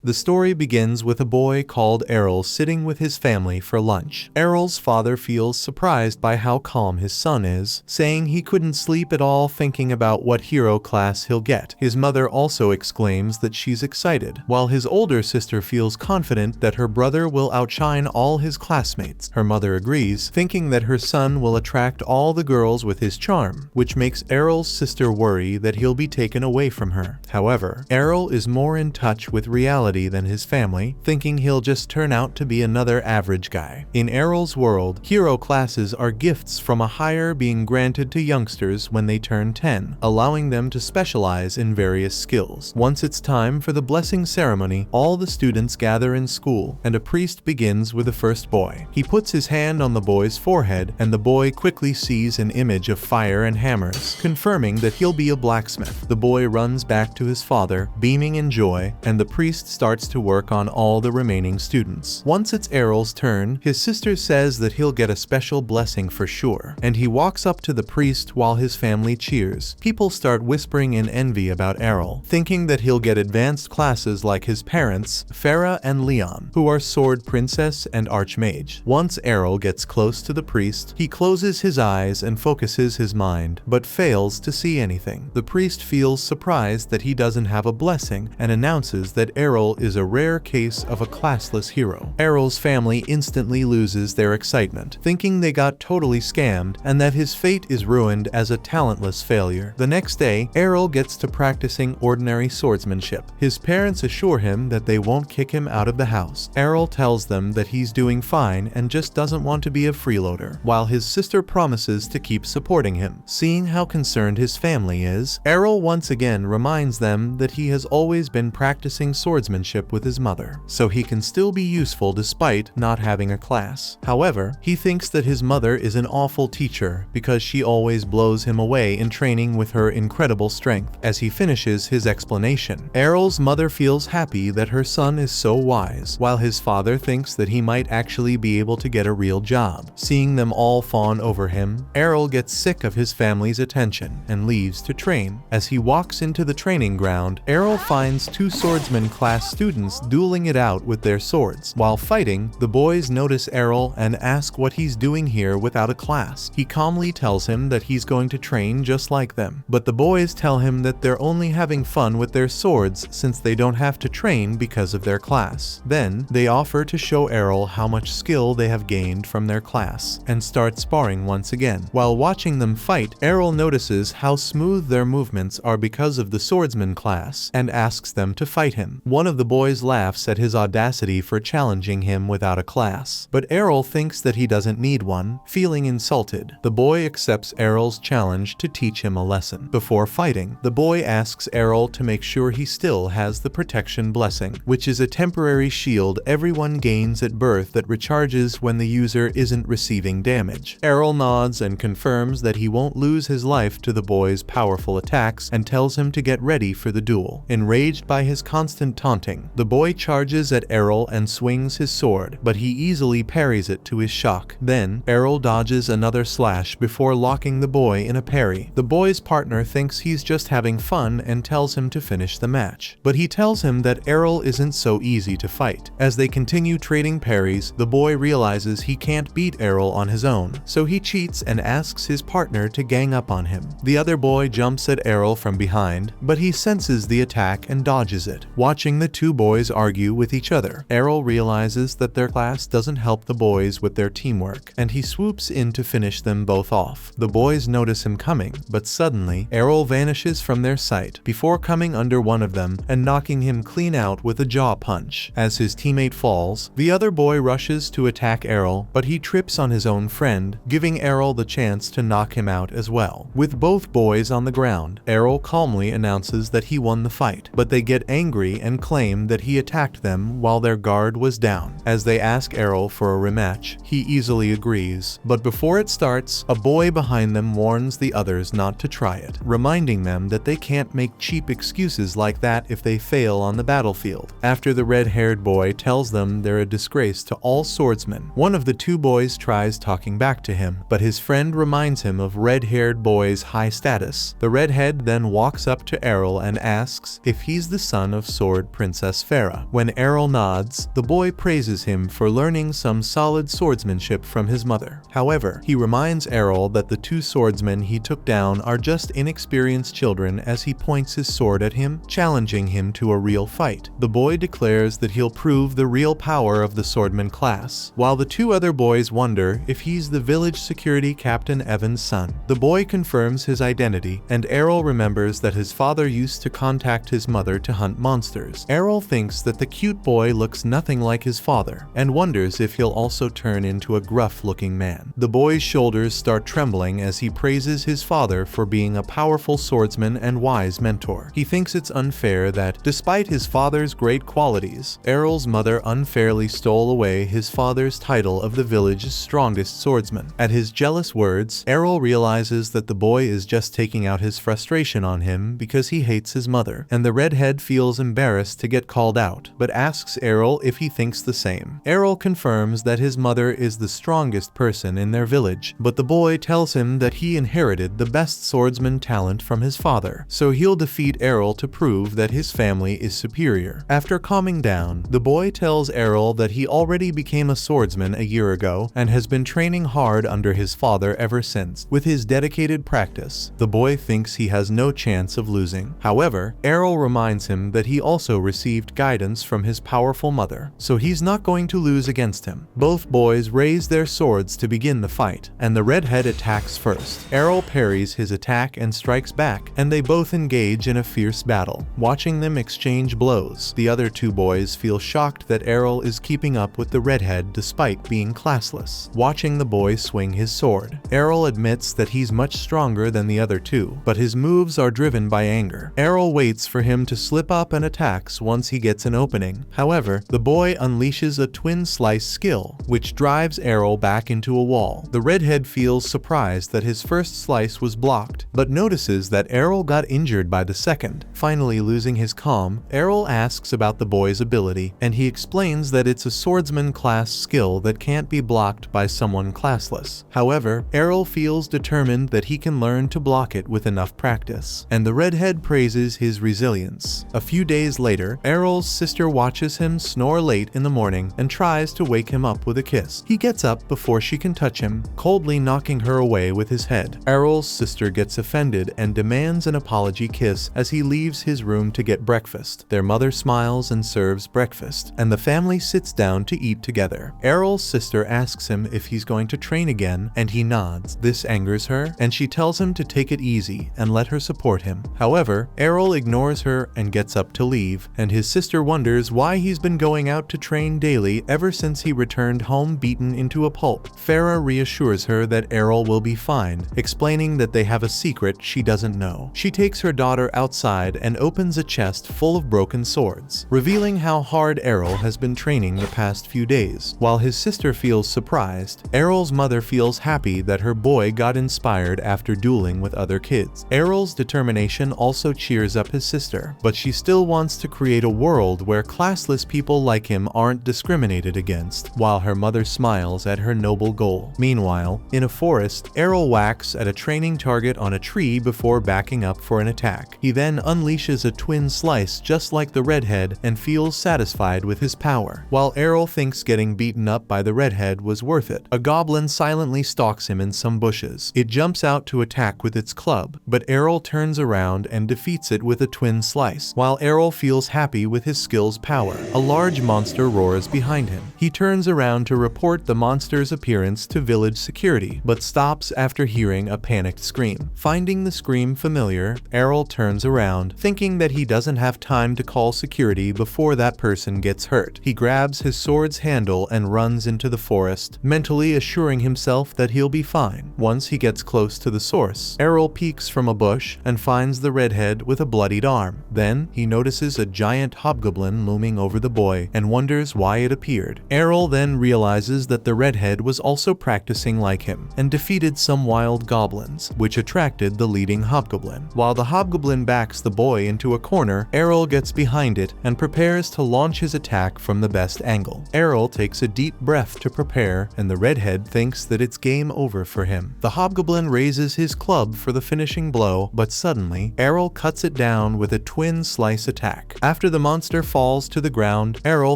The story begins with a boy called Errol sitting with his family for lunch. Errol's father feels surprised by how calm his son is, saying he couldn't sleep at all thinking about what hero class he'll get. His mother also exclaims that she's excited, while his older sister feels confident that her brother will outshine all his classmates. Her mother agrees, thinking that her son will attract all the girls with his charm, which makes Errol's sister worry that he'll be taken away from her. However, Errol is more in touch with reality than his family, thinking he'll just turn out to be another average guy. In Errol's world, hero classes are gifts from a higher being granted to youngsters when they turn 10, allowing them to specialize in various skills. Once it's time for the blessing ceremony, all the students gather in school, and a priest begins with the first boy. He puts his hand on the boy's forehead, and the boy quickly sees an image of fire and hammers, confirming that he'll be a blacksmith. The boy runs back to his father, beaming in joy, and the priest starts to work on all the remaining students. Once it's Errol's turn, his sister says that he'll get a special blessing for sure, and he walks up to the priest while his family cheers. People start whispering in envy about Errol, thinking that he'll get advanced classes like his parents, Farah and Leon, who are sword princess and archmage. Once Errol gets close to the priest, he closes his eyes and focuses his mind, but fails to see anything. The priest feels surprised that he doesn't have a blessing and announces that Errol is a rare case of a classless hero. Errol's family instantly loses their excitement, thinking they got totally scammed and that his fate is ruined as a talentless failure. The next day, Errol gets to practicing ordinary swordsmanship. His parents assure him that they won't kick him out of the house. Errol tells them that he's doing fine and just doesn't want to be a freeloader, while his sister promises to keep supporting him. Seeing how concerned his family is, Errol once again reminds them that he has always been practicing swordsmanship with his mother, so he can still be useful despite not having a class. However, he thinks that his mother is an awful teacher because she always blows him away in training with her incredible strength. As he finishes his explanation, Errol's mother feels happy that her son is so wise, while his father thinks that he might actually be able to get a real job. Seeing them all fawn over him, Errol gets sick of his family's attention and leaves to train. As he walks into the training ground, Errol finds two swordsman class students dueling it out with their swords. While fighting, the boys notice Errol and ask what he's doing here without a class. He calmly tells him that he's going to train just like them, but the boys tell him that they're only having fun with their swords since they don't have to train because of their class. Then, they offer to show Errol how much skill they have gained from their class, and start sparring once again. While watching them fight, Errol notices how smooth their movements are because of the swordsman class, and asks them to fight him. One of the boys laughs at his audacity for challenging him without a class, but Errol thinks that he doesn't need one, feeling insulted. The boy accepts Errol's challenge to teach him a lesson. Before fighting, the boy asks Errol to make sure he still has the protection blessing, which is a temporary shield everyone gains at birth that recharges when the user isn't receiving damage. Errol nods and confirms that he won't lose his life to the boy's powerful attacks and tells him to get ready for the duel. Enraged by his constant taunting, the boy charges at Errol and swings his sword, but he easily parries it to his shock. Then, Errol dodges another slash before locking the boy in a parry. The boy's partner thinks he's just having fun and tells him to finish the match, but he tells him that Errol isn't so easy to fight. As they continue trading parries, the boy realizes he can't beat Errol on his own, so he cheats and asks his partner to gang up on him. The other boy jumps at Errol from behind, but he senses the attack and dodges it. Watching the two boys argue with each other, Errol realizes that their class doesn't help the boys with their teamwork, and he swoops in to finish them both off. The boys notice him coming, but suddenly, Errol vanishes from their sight before coming under one of them and knocking him clean out with a jaw punch. As his teammate falls, the other boy rushes to attack Errol, but he trips on his own friend, giving Errol the chance to knock him out as well. With both boys on the ground, Errol calmly announces that he won the fight, but they get angry and claim that he attacked them while their guard was down. As they ask Errol for a rematch, he easily agrees, but before it starts, a boy behind them warns the others not to try it, reminding them that they can't make cheap excuses like that if they fail on the battlefield. After the red-haired boy tells them they're a disgrace to all swordsmen, one of the two boys tries talking back to him, but his friend reminds him of red-haired boy's high status. The redhead then walks up to Errol and asks if he's the son of Sword Princess Princess Farah. When Errol nods, the boy praises him for learning some solid swordsmanship from his mother. However, he reminds Errol that the two swordsmen he took down are just inexperienced children as he points his sword at him, challenging him to a real fight. The boy declares that he'll prove the real power of the swordman class, while the two other boys wonder if he's the village security Captain Evan's son. The boy confirms his identity, and Errol remembers that his father used to contact his mother to hunt monsters. Errol thinks that the cute boy looks nothing like his father, and wonders if he'll also turn into a gruff-looking man. The boy's shoulders start trembling as he praises his father for being a powerful swordsman and wise mentor. He thinks it's unfair that, despite his father's great qualities, Errol's mother unfairly stole away his father's title of the village's strongest swordsman. At his jealous words, Errol realizes that the boy is just taking out his frustration on him because he hates his mother, and the redhead feels embarrassed to get called out, but asks Errol if he thinks the same. Errol confirms that his mother is the strongest person in their village, but the boy tells him that he inherited the best swordsman talent from his father, so he'll defeat Errol to prove that his family is superior. After calming down, the boy tells Errol that he already became a swordsman a year ago and has been training hard under his father ever since. With his dedicated practice, the boy thinks he has no chance of losing. However, Errol reminds him that he also received guidance from his powerful mother, so he's not going to lose against him. Both boys raise their swords to begin the fight, and the redhead attacks first. Errol parries his attack and strikes back, and they both engage in a fierce battle. Watching them exchange blows, the other two boys feel shocked that Errol is keeping up with the redhead despite being classless. Watching the boy swing his sword, Errol admits that he's much stronger than the other two, but his moves are driven by anger. Errol waits for him to slip up and attacks once he gets an opening. However, the boy unleashes a twin slice skill, which drives Errol back into a wall. The redhead feels surprised that his first slice was blocked, but notices that Errol got injured by the second. Finally losing his calm, Errol asks about the boy's ability, and he explains that it's a swordsman class skill that can't be blocked by someone classless. However, Errol feels determined that he can learn to block it with enough practice, and the redhead praises his resilience. A few days later, Errol's sister watches him snore late in the morning and tries to wake him up with a kiss. He gets up before she can touch him, coldly knocking her away with his head. Errol's sister gets offended and demands an apology kiss as he leaves his room to get breakfast. Their mother smiles and serves breakfast, and the family sits down to eat together. Errol's sister asks him if he's going to train again, and he nods. This angers her, and she tells him to take it easy and let her support him. However, Errol ignores her and gets up to leave, and his sister wonders why he's been going out to train daily ever since he returned home beaten into a pulp. Farah reassures her that Errol will be fine, explaining that they have a secret she doesn't know. She takes her daughter outside and opens a chest full of broken swords, revealing how hard Errol has been training the past few days. While his sister feels surprised, Errol's mother feels happy that her boy got inspired after dueling with other kids. Errol's determination also cheers up his sister, but she still wants to create a world where classless people like him aren't discriminated against, while her mother smiles at her noble goal. Meanwhile, in a forest, Errol whacks at a training target on a tree before backing up for an attack. He then unleashes a twin slice just like the redhead and feels satisfied with his power. While Errol thinks getting beaten up by the redhead was worth it, a goblin silently stalks him in some bushes. It jumps out to attack with its club, but Errol turns around and defeats it with a twin slice. While Errol feels happy with his skill's power, a large monster roars behind him. He turns around to report the monster's appearance to village security, but stops after hearing a panicked scream. Finding the scream familiar, Errol turns around, thinking that he doesn't have time to call security before that person gets hurt. He grabs his sword's handle and runs into the forest, mentally assuring himself that he'll be fine. Once he gets close to the source, Errol peeks from a bush and finds the redhead with a bloodied arm. Then, he notices a giant hobgoblin looming over the boy and wonders why it appeared. Errol then realizes that the redhead was also practicing like him and defeated some wild goblins, which attracted the leading hobgoblin. While the hobgoblin backs the boy into a corner, Errol gets behind it and prepares to launch his attack from the best angle. Errol takes a deep breath to prepare, and the redhead thinks that it's game over for him. The hobgoblin raises his club for the finishing blow, but suddenly, Errol cuts it down with a twin slice attack. After After the monster falls to the ground, Errol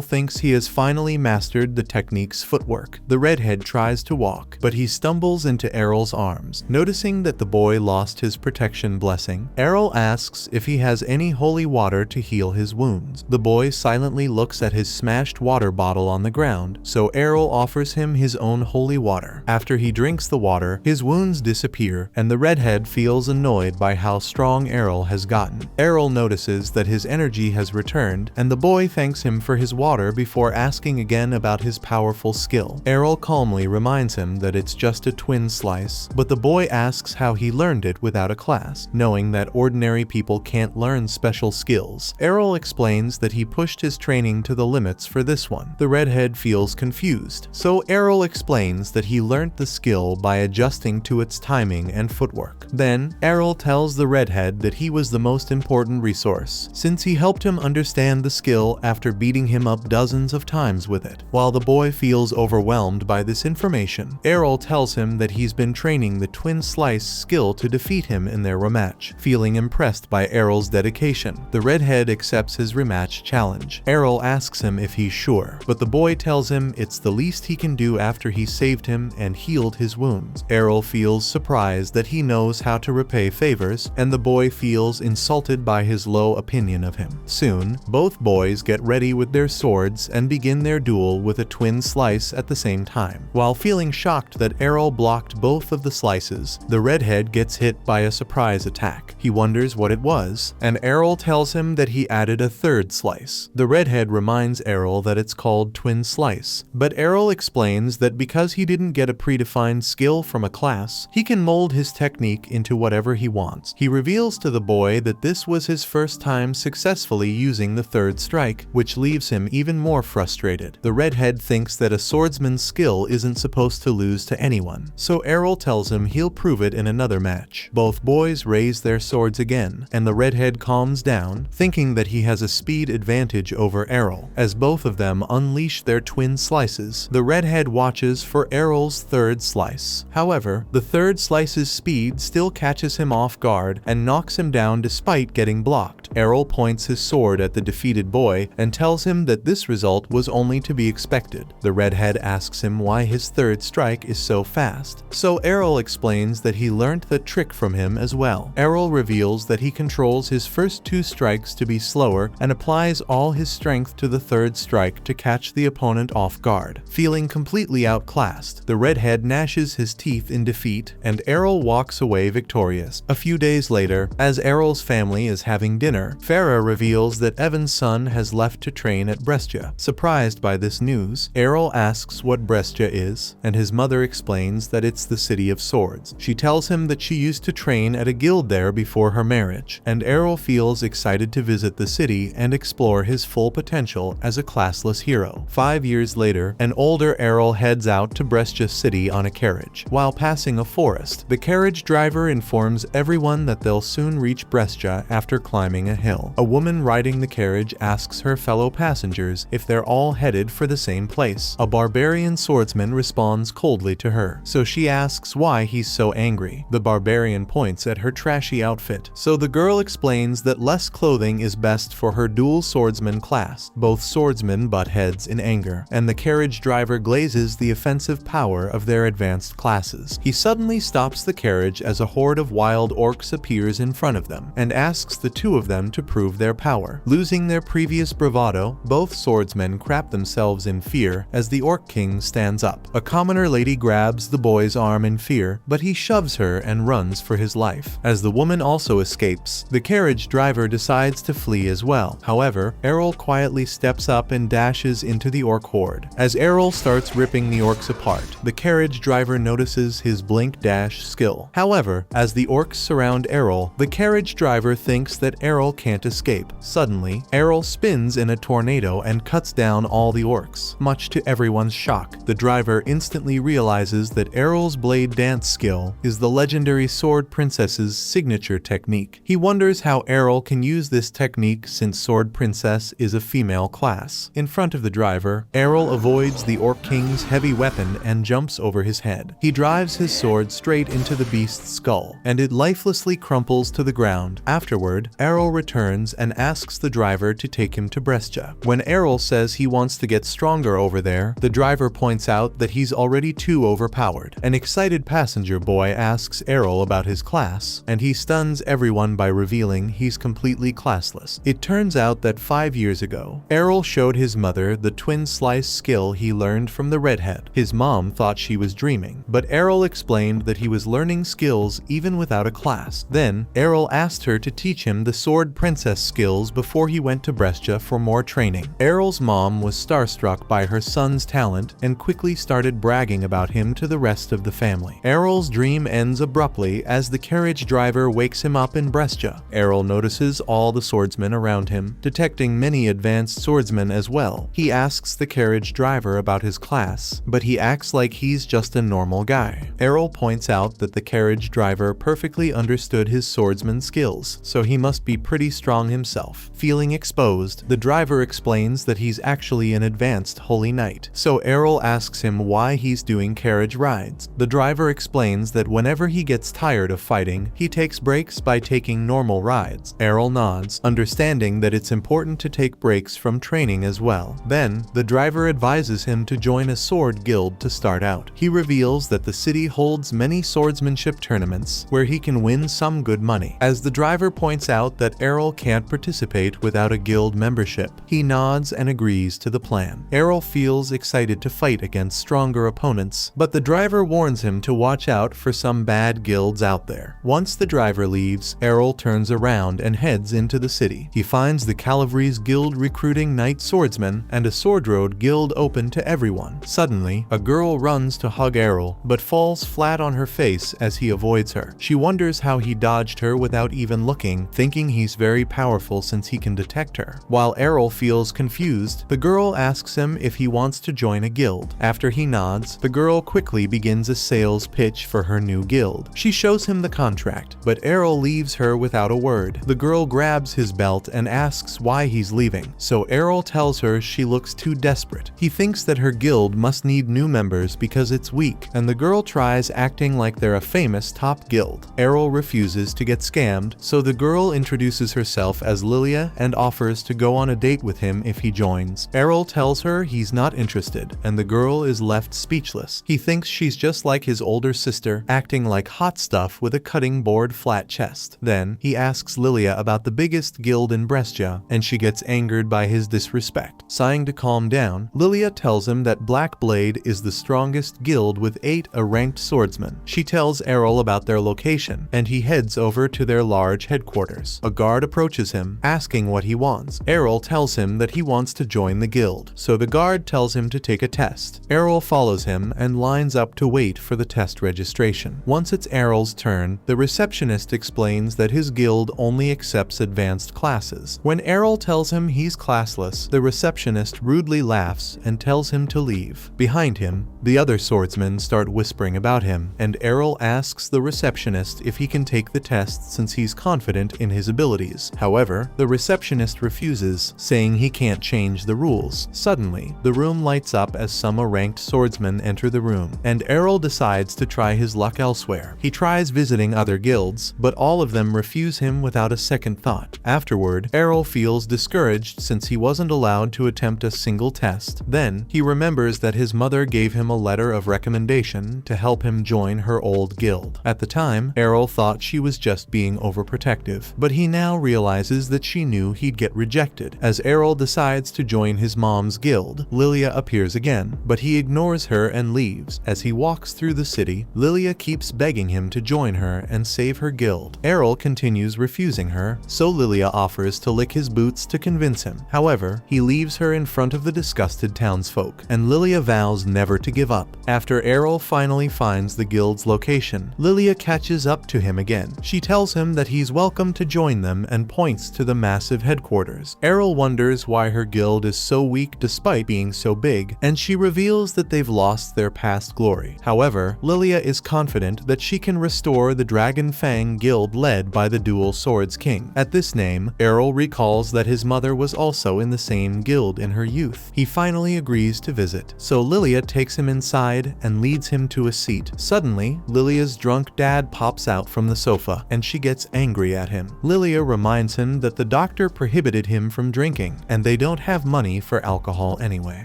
thinks he has finally mastered the technique's footwork. The redhead tries to walk, but he stumbles into Errol's arms. Noticing that the boy lost his protection blessing, Errol asks if he has any holy water to heal his wounds. The boy silently looks at his smashed water bottle on the ground, so Errol offers him his own holy water. After he drinks the water, his wounds disappear, and the redhead feels annoyed by how strong Errol has gotten. Errol notices that his energy has returned, and the boy thanks him for his water before asking again about his powerful skill. Errol calmly reminds him that it's just a twin slice, but the boy asks how he learned it without a class, knowing that ordinary people can't learn special skills. Errol explains that he pushed his training to the limits for this one. The redhead feels confused, so Errol explains that he learned the skill by adjusting to its timing and footwork. Then, Errol tells the redhead that he was the most important resource, since he helped him understand the skill after beating him up dozens of times with it. While the boy feels overwhelmed by this information, Errol tells him that he's been training the twin slice skill to defeat him in their rematch. Feeling impressed by Errol's dedication, the redhead accepts his rematch challenge. Errol asks him if he's sure, but the boy tells him it's the least he can do after he saved him and healed his wounds. Errol feels surprised that he knows how to repay favors, and the boy feels insulted by his low opinion of him. Soon, both boys get ready with their swords and begin their duel with a twin slice at the same time. While feeling shocked that Errol blocked both of the slices, the redhead gets hit by a surprise attack. He wonders what it was, and Errol tells him that he added a third slice. The redhead reminds Errol that it's called twin slice, but Errol explains that because he didn't get a predefined skill from a class, he can mold his technique into whatever he wants. He reveals to the boy that this was his first time successfully using the third strike, which leaves him even more frustrated. The redhead thinks that a swordsman's skill isn't supposed to lose to anyone, so Errol tells him he'll prove it in another match. Both boys raise their swords again, and the redhead calms down, thinking that he has a speed advantage over Errol. As both of them unleash their twin slices, the redhead watches for Errol's third slice. However, the third slice's speed still catches him off guard and knocks him down despite getting blocked. Errol points his sword at the defeated boy and tells him that this result was only to be expected. The redhead asks him why his third strike is so fast, so Errol explains that he learned the trick from him as well. Errol reveals that he controls his first two strikes to be slower and applies all his strength to the third strike to catch the opponent off guard. Feeling completely outclassed, the redhead gnashes his teeth in defeat, and Errol walks away victorious. A few days later, as Errol's family is having dinner, Farah reveals that Evan's son has left to train at Brescia. Surprised by this news, Errol asks what Brescia is, and his mother explains that it's the city of swords. She tells him that she used to train at a guild there before her marriage, and Errol feels excited to visit the city and explore his full potential as a classless hero. 5 years later, an older Errol heads out to Brescia city on a carriage. While passing a forest, the carriage driver informs everyone that they'll soon reach Brescia after climbing a hill. A woman riding the carriage asks her fellow passengers if they're all headed for the same place. A barbarian swordsman responds coldly to her, so she asks why he's so angry. The barbarian points at her trashy outfit, so the girl explains that less clothing is best for her dual swordsman class. Both swordsmen butt heads in anger, and the carriage driver glazes the offensive power of their advanced classes. He suddenly stops the carriage as a horde of wild orcs appears in front of them, and asks the two of them to prove their power. Losing their previous bravado, both swordsmen crap themselves in fear as the orc king stands up. A commoner lady grabs the boy's arm in fear, but he shoves her and runs for his life. As the woman also escapes, the carriage driver decides to flee as well. However, Errol quietly steps up and dashes into the orc horde. As Errol starts ripping the orcs apart, the carriage driver notices his blink dash skill. However, as the orcs surround Errol, the carriage driver thinks that Errol can't escape. Suddenly, Errol spins in a tornado and cuts down all the orcs. Much to everyone's shock, the driver instantly realizes that Errol's blade dance skill is the legendary Sword Princess's signature technique. He wonders how Errol can use this technique since Sword Princess is a female class. In front of the driver, Errol avoids the Orc King's heavy weapon and jumps over his head. He drives his sword straight into the beast's skull, and it lifelessly crumples to the ground. Afterward, Errol returns and asks asks the driver to take him to Brescia. When Errol says he wants to get stronger over there, the driver points out that he's already too overpowered. An excited passenger boy asks Errol about his class, and he stuns everyone by revealing he's completely classless. It turns out that 5 years ago, Errol showed his mother the twin slice skill he learned from the redhead. His mom thought she was dreaming, but Errol explained that he was learning skills even without a class. Then, Errol asked her to teach him the sword princess skills before he went to Brescia for more training. Errol's mom was starstruck by her son's talent and quickly started bragging about him to the rest of the family. Errol's dream ends abruptly as the carriage driver wakes him up in Brescia. Errol notices all the swordsmen around him, detecting many advanced swordsmen as well. He asks the carriage driver about his class, but he acts like he's just a normal guy. Errol points out that the carriage driver perfectly understood his swordsman skills, so he must be pretty strong himself. Feeling exposed, the driver explains that he's actually an advanced holy knight, so Errol asks him why he's doing carriage rides. The driver explains that whenever he gets tired of fighting, he takes breaks by taking normal rides. Errol nods, understanding that it's important to take breaks from training as well. Then, the driver advises him to join a sword guild to start out. He reveals that the city holds many swordsmanship tournaments where he can win some good money. As the driver points out that Errol can't participate without a guild membership, he nods and agrees to the plan. Errol feels excited to fight against stronger opponents, but the driver warns him to watch out for some bad guilds out there. Once the driver leaves, Errol turns around and heads into the city. He finds the Cavalry's guild recruiting knight swordsmen and a sword road guild open to everyone. Suddenly, a girl runs to hug Errol, but falls flat on her face as he avoids her. She wonders how he dodged her without even looking, thinking he's very powerful since he can detect her. While Errol feels confused, the girl asks him if he wants to join a guild. After he nods, the girl quickly begins a sales pitch for her new guild. She shows him the contract, but Errol leaves her without a word. The girl grabs his belt and asks why he's leaving, so Errol tells her she looks too desperate. He thinks that her guild must need new members because it's weak, and the girl tries acting like they're a famous top guild. Errol refuses to get scammed, so the girl introduces herself as Lilia and offers to go on a date with him if he joins. Errol tells her he's not interested, and the girl is left speechless. He thinks she's just like his older sister, acting like hot stuff with a cutting board flat chest. Then, he asks Lilia about the biggest guild in Brescia, and she gets angered by his disrespect. Sighing to calm down, Lilia tells him that Black Blade is the strongest guild with 8 ranked swordsmen. She tells Errol about their location, and he heads over to their large headquarters. A guard approaches him, asking what he wants. Errol tells him that he wants to join the guild, so the guard tells him to take a test. Errol follows him and lines up to wait for the test registration. Once it's Errol's turn, the receptionist explains that his guild only accepts advanced classes. When Errol tells him he's classless, the receptionist rudely laughs and tells him to leave. Behind him, the other swordsmen start whispering about him, and Errol asks the receptionist if he can take the test since he's confident in his abilities. However, the receptionist refuses, saying he can't change the rules. Suddenly, the room lights up as some ranked swordsmen enter the room, and Errol decides to try his luck elsewhere. He tries visiting other guilds, but all of them refuse him without a second thought. Afterward, Errol feels discouraged since he wasn't allowed to attempt a single test. Then, he remembers that his mother gave him a letter of recommendation to help him join her old guild. At the time, Errol thought she was just being overprotective, but he now realizes that she knew he'd get rejected. As Errol decides to join his mom's guild, Lilia appears again, but he ignores her and leaves. As he walks through the city, Lilia keeps begging him to join her and save her guild. Errol continues refusing her, so Lilia offers to lick his boots to convince him. However, he leaves her in front of the disgusted townsfolk, and Lilia vows never to give up. After Errol finally finds the guild's location, Lilia catches up to him again. She tells him that he's welcome to join them and points to the massive headquarters. Errol wonders why her guild is so weak despite being so big, and she reveals that they've lost their past glory. However, Lilia is confident that she can restore the Dragon Fang guild led by the Dual Swords King. At this name, Errol recalls that his mother was also in the same guild in her youth. He finally agrees to visit, so Lilia takes him inside and leads him to a seat. Suddenly, Lilia's drunk dad pops out from the sofa, and she gets angry at him. Lilia reminds him that the doctor prohibited him from drinking, and they don't have money for alcohol anyway.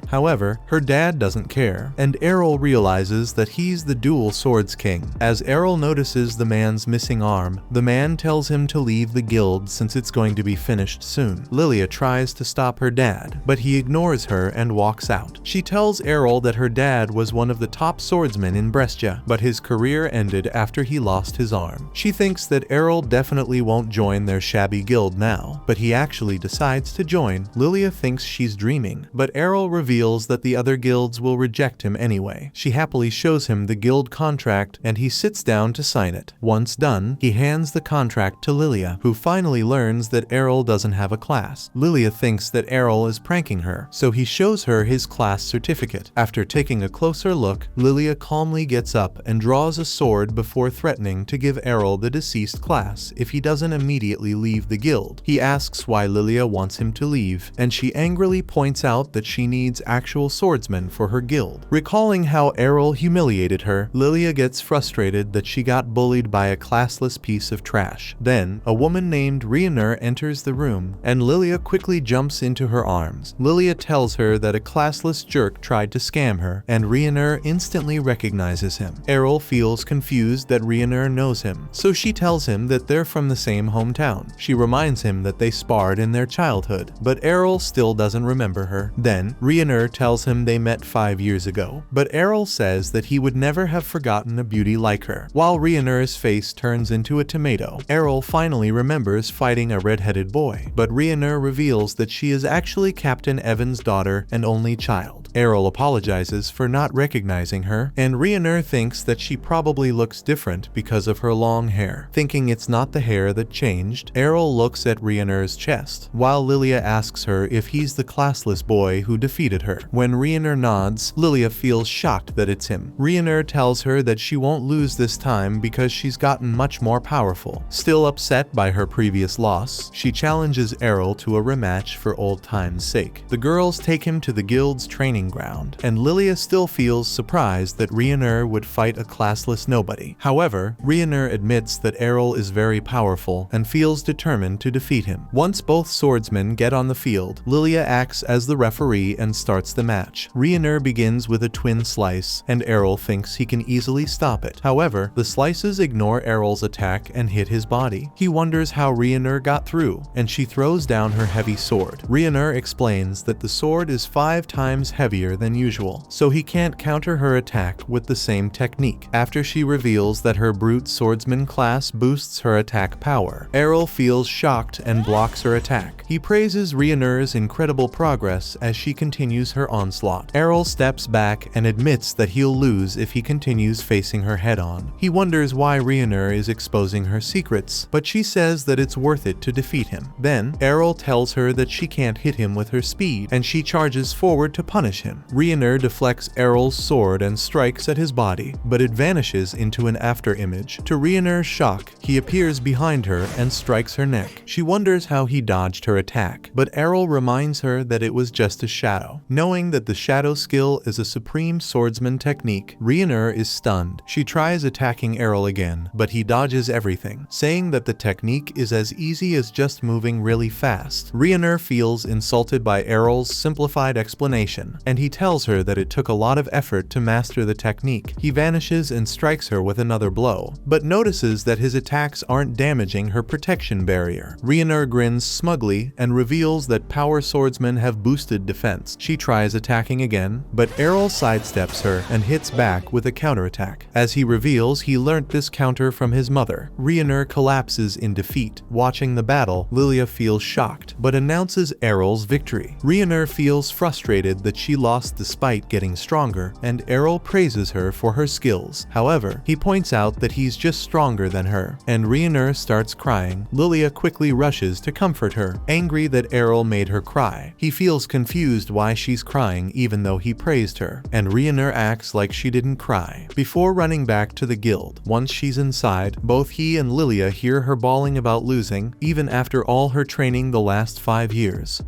However, her dad doesn't care, and Errol realizes that he's the dual swords king. As Errol notices the man's missing arm, the man tells him to leave the guild since it's going to be finished soon. Lilia tries to stop her dad, but he ignores her and walks out. She tells Errol that her dad was one of the top swordsmen in Brescia, but his career ended after he lost his arm. She thinks that Errol definitely won't join their shabby guild now, but he actually decides to join. Lilia thinks she's dreaming, but Errol reveals that the other guilds will reject him anyway. She happily shows him the guild contract, and he sits down to sign it. Once done, he hands the contract to Lilia, who finally learns that Errol doesn't have a class. Lilia thinks that Errol is pranking her, so he shows her his class certificate. After taking a closer look, Lilia calmly gets up and draws a sword before threatening to give Errol the deceased class if he doesn't immediately leave the guild. He asks why Lilia wants him to leave, and she angrily points out that she needs actual swordsmen for her guild. Recalling how Errol humiliated her, Lilia gets frustrated that she got bullied by a classless piece of trash. Then, a woman named Rionur enters the room, and Lilia quickly jumps into her arms. Lilia tells her that a classless jerk tried to scam her, and Rionur instantly recognizes him. Errol feels confused that Rionur knows him, so she tells him that they're from the same hometown. She reminds him that they sparred in their childhood, but Errol still doesn't remember her. Then, Rionur tells him they met 5 years ago, but Errol says that he would never have forgotten a beauty like her. While Rionur's face turns into a tomato, Errol finally remembers fighting a red-headed boy, but Rionur reveals that she is actually Captain Evan's daughter and only child. Errol apologizes for not recognizing her, and Rionur thinks that she probably looks different because of her long hair. Thinking it's not the hair that changed, Errol looks at Rionur's chest, while Lilia asks her if he's the classless boy who defeated her. When Rionur nods, Lilia feels shocked that it's him. Rionur tells her that she won't lose this time because she's gotten much more powerful. Still upset by her previous loss, she challenges Errol to a rematch for old time's sake. The girls take him to the guild's training ground, and Lilia still feels surprised that Rionur would fight a classless nobody. However, Rionur admits that Errol is very powerful and feels determined to defeat him. Once both swordsmen get on the field, Lilia acts as the referee and starts the match. Rionur begins with a twin slice, and Errol thinks he can easily stop it. However, the slices ignore Errol's attack and hit his body. He wonders how Rionur got through, and she throws down her heavy sword. Rionur explains that the sword is 5 times heavier than usual, so he can't counter her attack with the same technique. After she reveals that her brute swordsman class boosts her attack power, Errol feels shocked and blocks her attack. He praises Rionur's incredible progress as she continues her onslaught. Errol steps back and admits that he'll lose if he continues facing her head-on. He wonders why Rionur is exposing her secrets, but she says that it's worth it to defeat him. Then, Errol tells her that she can't hit him with her speed, and she charges forward to punish him. Rionur deflects Errol's sword and strikes at his body, but it vanishes into an after-image. To Rionur's shock, he appears behind her and strikes her neck. She wonders how he dodged her attack, but Errol reminds her that it was just a shadow. Knowing that the shadow skill is a supreme swordsman technique, Rionur is stunned. She tries attacking Errol again, but he dodges everything, saying that the technique is as easy as just moving really fast. Rionur feels insulted by Errol's simplified explanation, and he tells her that it took a lot of effort to master the technique. He vanishes and strikes her with another blow, but notices that his attacks aren't damaging her protection barrier. Rionur grins smugly and reveals that power swordsmen have boosted defense. She tries attacking again, but Errol sidesteps her and hits back with a counterattack. As he reveals he learnt this counter from his mother, Rionur collapses in defeat. Watching the battle, Lilia feels shocked, but announces Errol's victory. Rionur feels frustrated that she lost despite getting stronger, and Errol praises her for her skills. However, he points out that he's just stronger than her, and Rionur starts crying. Lilia quickly rushes to comfort her, angry that Errol made her cry. He feels confused why she's crying even though he praised her, and Rionur acts like she didn't cry. Before running back to the guild, once she's inside, both he and Lilia hear her bawling about losing, even after all her training the last 5 years.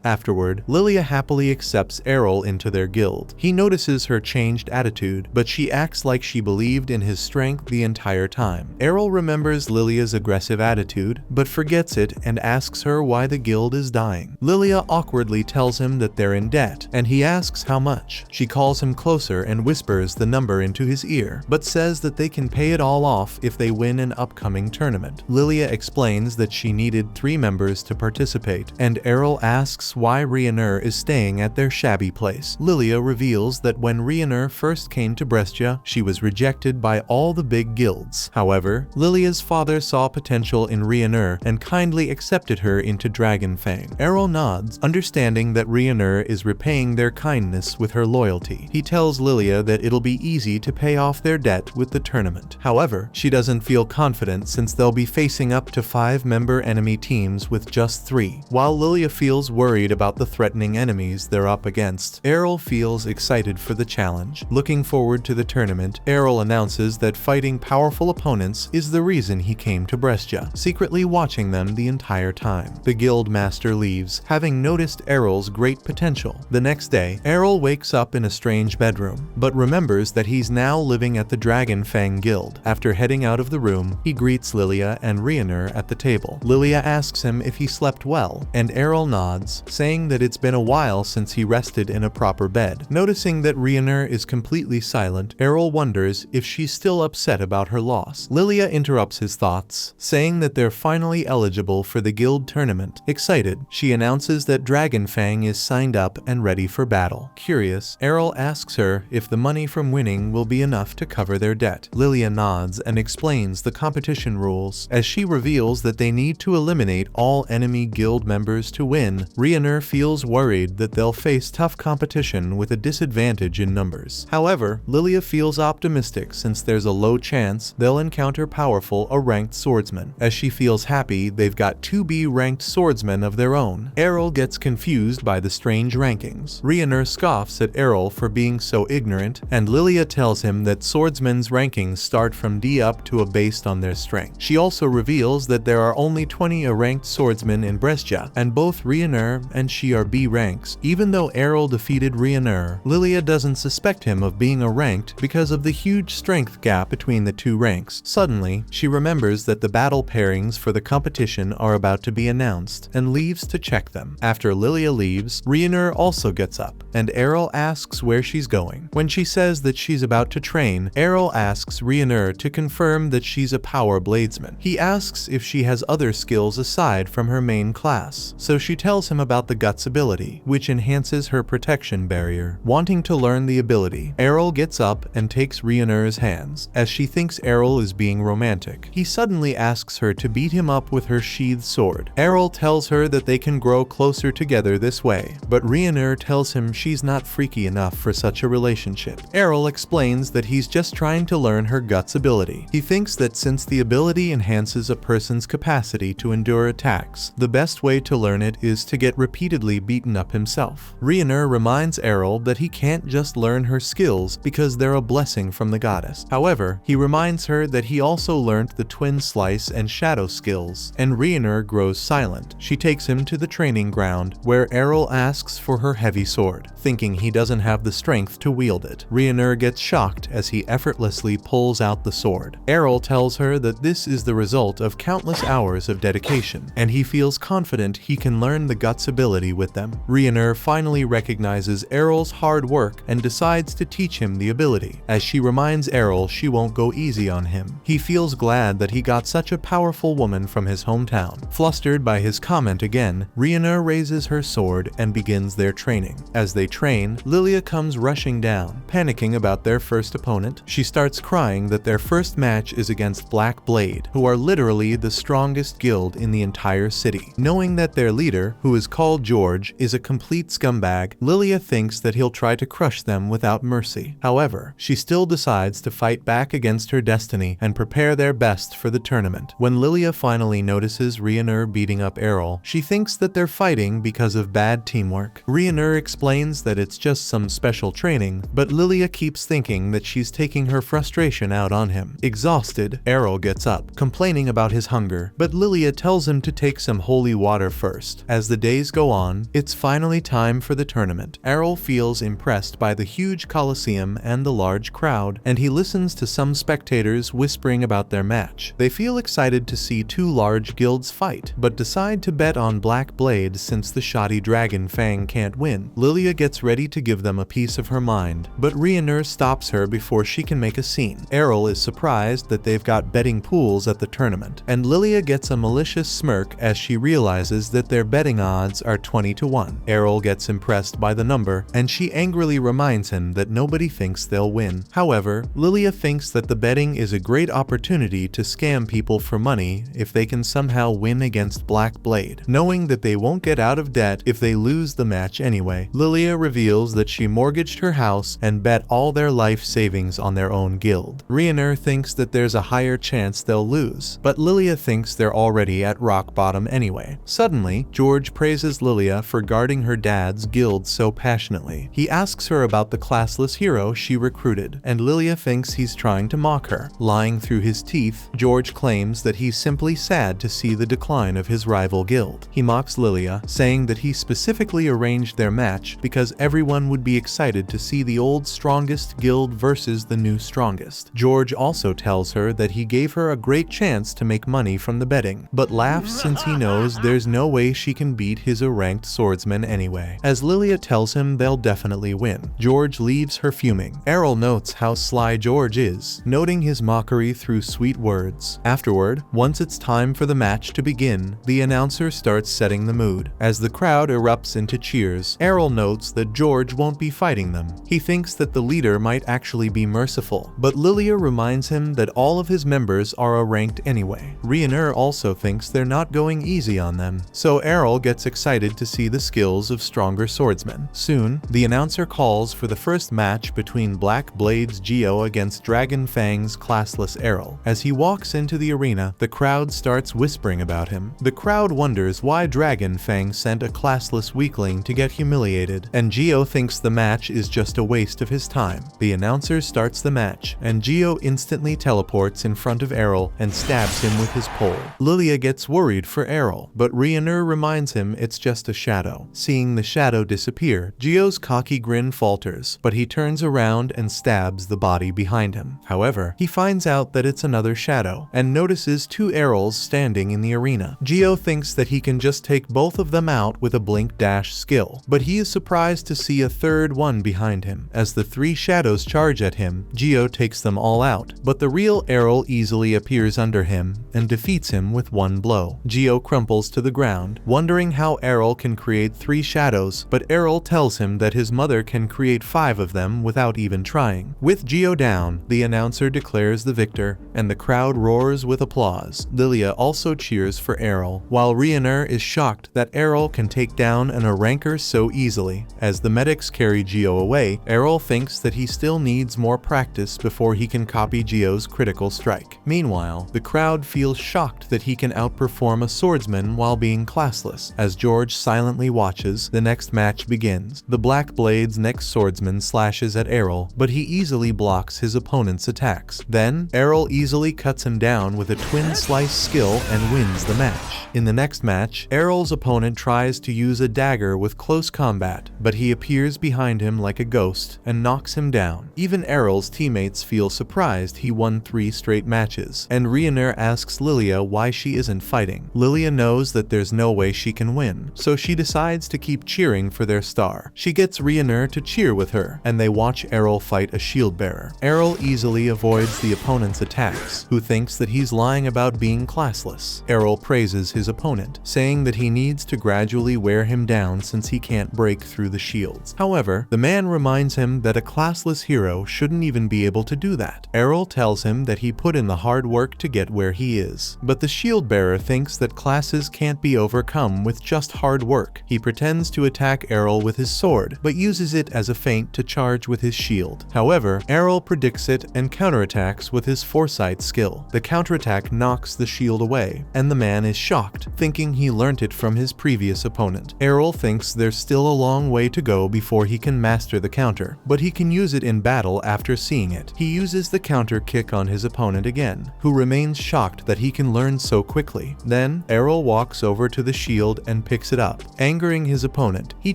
Afterward, Lilia happily accepts Errol into their guild. He notices her changed attitude, but she acts like she believed in his strength the entire time. Errol remembers Lilia's aggressive attitude, but forgets it and asks her why the guild is dying. Lilia awkwardly tells him that they're in debt, and he asks how much. She calls him closer and whispers the number into his ear, but says that they can pay it all off if they win an upcoming tournament. Lilia explains that she needed 3 members to participate, and Errol asks why Rionur is staying at their shabby place. Lilia reveals that when Rionur first came to Brescia, she was rejected by all the big guilds. However, Lilia's father saw potential in Rionur and kindly accepted her into Dragonfang. Errol nods, understanding that Rionur is repaying their kindness with her loyalty. He tells Lilia that it'll be easy to pay off their debt with the tournament. However, she doesn't feel confident since they'll be facing up to 5-member enemy teams with just 3. While Lilia feels worried about the threatening enemies they're up against, Errol feels excited for the challenge. Looking forward to the tournament, Errol announces that fighting powerful opponents is the reason he came to Brescia, secretly watching them the entire time. The guild master leaves, having noticed Errol's great potential. The next day, Errol wakes up in a strange bedroom, but remembers that he's now living at the Dragonfang Guild. After heading out of the room, he greets Lilia and Rionur at the table. Lilia asks him if he slept well, and Errol nods, saying that it's been a while since he rested in a proper bed. Noticing that Rionur is completely silent, Errol wonders if she's still upset about her loss. Lilia interrupts his thoughts, saying that they're finally eligible for the guild tournament. Excited, she announces that Dragonfang is signed up and ready for battle. Curious, Errol asks her if the money from winning will be enough to cover their debt. Lilia nods and explains the competition rules. As she reveals that they need to eliminate all enemy guild members to win, Rionur feels worried that they'll face tough competition with a disadvantage in numbers. However, Lilia feels optimistic since there's a low chance they'll encounter powerful or ranked swordsmen. As she feels happy they've got 2B ranked swordsmen of their own, Errol gets confused by the strange rankings. Rionur scoffs at Errol for being so ignorant, and Lilia tells him that swordsmen's rankings start from D up to A based on their strength. She also reveals that there are only 20 A ranked swordsmen in Brescia, and both Rionur and she are B ranks. Even though Errol defeated Rionur, Lilia doesn't suspect him of being a ranked because of the huge strength gap between the 2 ranks. Suddenly, she remembers that the battle pairings for the competition are about to be announced, and leaves to check them. After Lilia leaves, Rionur also gets up, and Errol asks where she's going. When she says that she's about to train, Errol asks Rionur to confirm that she's a power bladesman. He asks if she has other skills aside from her main class, so she tells him about the Guts ability, which enhances her protection barrier. Wanting to learn the ability, Errol gets up and takes Rionur's hands, as she thinks Errol is being romantic. He suddenly asks her to beat him up with her sheathed sword. Errol tells her that they can grow closer together this way, but Rionur tells him she's not freaky enough for such a relationship. Errol explains that he's just trying to learn her Guts ability. He thinks that since the ability enhances a person's capacity to endure attacks, the best way to learn it is to get repeatedly beaten up himself. Rionur reminds Errol that he can't just learn her skills because they're a blessing from the goddess. However, he reminds her that he also learned the twin slice and shadow skills, and Rionur grows silent. She takes him to the training ground, where Errol asks for her heavy sword, thinking he doesn't have the strength to wield it. Rionur gets shocked as he effortlessly pulls out the sword. Errol tells her that this is the result of countless hours of dedication, and he feels confident he can learn the Guts ability with them. Rionur finally recognizes Errol's hard work and decides to teach him the ability. As she reminds Errol she won't go easy on him, he feels glad that he got such a powerful woman from his hometown. Flustered by his comment again, Rionur raises her sword and begins their training. As they train, Lilia comes rushing down, panicking about their first opponent. She starts crying that their first match is against Black Blade, who are literally the strongest guild in the entire city. Knowing that their leader, who is called George, is a complete scumbag, Lilia thinks that he'll try to crush them without mercy. However, she still decides to fight back against her destiny and prepare their best for the tournament. When Lilia finally notices Rionur beating up Errol, she thinks that they're fighting because of bad teamwork. Rionur explains that it's just some special training, but Lilia keeps thinking that she's taking her frustration out on him. Exhausted, Errol gets up, complaining about his hunger, but Lilia tells him to take some holy water first. As the days go on, it's finally time for the tournament. Errol feels impressed by the huge coliseum and the large crowd, and he listens to some spectators whispering about their match. They feel excited to see two large guilds fight, but decide to bet on Black Blade since the shoddy Dragon Fang can't win. Lilia gets ready to give them a piece of her mind, but Rhaenyra stops her before she can make a scene. Errol is surprised that they've got betting pools at the tournament, and Lilia gets a malicious smirk as she realizes that their betting odds are 20-1. Errol gets impressed by the number, and she angrily reminds him that nobody thinks they'll win. However, Lilia thinks that the betting is a great opportunity to scam people for money if they can somehow win against Black Blade, knowing that they won't get out of debt if they lose the match anyway. Lilia reveals that she mortgaged her house and bet all their life savings on their own guild. Rhaenyra thinks that there's a higher chance they'll lose, but Lilia thinks they're already at rock bottom anyway. Suddenly, George praises Lilia for guarding her dad's guild so passionately. He asks her about the classless hero she recruited, and Lilia thinks he's trying to mock her. Lying through his teeth, George claims that he's simply sad to see the decline of his rival guild. He mocks Lilia, saying that he specifically arranged their match because everyone would be excited to see the old strongest guild versus the new strongest. George also tells her that he gave her a great chance to make money from the betting, but laughs since he knows there's no way she can beat his ranked swordsman anyway. As Lilia tells him they'll definitely win, George leaves her fuming. Errol notes how sly George is, noting his mockery through sweet words. Afterward, once it's time for the match to begin, the announcer starts setting the mood. As the crowd erupts into cheers, Errol notes that George won't be fighting them. He thinks that the leader might actually be merciful, but Lilia reminds him that all of his members are ranked anyway. Rhaenyra also thinks they're not going easy on them, so Errol gets excited to see the skills of stronger swordsmen. Soon, the announcer calls for the first match between Black Blade's Geo against Dragon Fang's classless Errol. As he walks into the arena, the crowd starts whispering about him. The crowd wonders why Dragon Fang sent a classless weakling to get humiliated, and Geo thinks the match is just a waste of his time. The announcer starts the match, and Geo instantly teleports in front of Errol and stabs him with his pole. Lilia gets worried for Errol, but Rhaenyra reminds him it's just a shadow. Seeing the shadow disappear, Geo's cocky grin falters, but he turns around and stabs the body behind him. However, he finds out that it's another shadow, and notices two Errols standing in the arena. Geo thinks that he can just take both of them out with a blink dash skill, but he is surprised to see a third one behind him. As the three shadows charge at him, Geo takes them all out, but the real Errol easily appears under him and defeats him with one blow. Geo crumples to the ground, wondering how Errol can create three shadows, but Errol tells him that his mother can create 5 of them without even trying. With Geo down, the announcer declares the victor, and the crowd roars with applause. Lilia also cheers for Errol, while Rhaenyra is shocked that Errol can take down an ranker so easily. As the medics carry Geo away, Errol thinks that he still needs more practice before he can copy Geo's critical strike. Meanwhile, the crowd feels shocked that he can outperform a swordsman while being classless. As George silently watches, the next match begins. The Black Blade's next swordsman slashes at Errol, but he easily blocks his opponent's attacks. Then, Errol easily cuts him down with a twin slice skill and wins the match. In the next match, Errol's opponent tries to use a dagger with close combat, but he appears behind him like a ghost and knocks him down. Even Errol's teammates feel surprised he won 3 straight matches, and Rhaenyra asks Lilia why she isn't fighting. Lilia knows that there's no way she can win, so she decides to keep cheering for their star. She gets Rhaenyra to cheer with her, and they watch Errol fight a shield bearer. Errol easily avoids the opponent's attacks, who thinks that he's lying about being classless. Errol praises his opponent, saying that he needs to gradually wear him down since he can't break through the shields. However, the man reminds him that a classless hero shouldn't even be able to do that. Errol tells him that he put in the hard work to get where he is, but the shield bearer thinks that classes can't be overcome with just hard work. He pretends to attack Errol with his sword, but uses it as a feint to charge with his shield. However, Errol predicts it and counterattacks with his foresight skill. The counterattack knocks the shield away, and the man is shocked, thinking he learnt it from his previous opponent. Errol thinks there's still a long way to go before he can master the counter, but he can use it in battle after seeing it. He uses the counter kick on his opponent again, who remains shocked that he can learn so quickly. Then, Errol walks over to the shield and picks picks it up, angering his opponent. He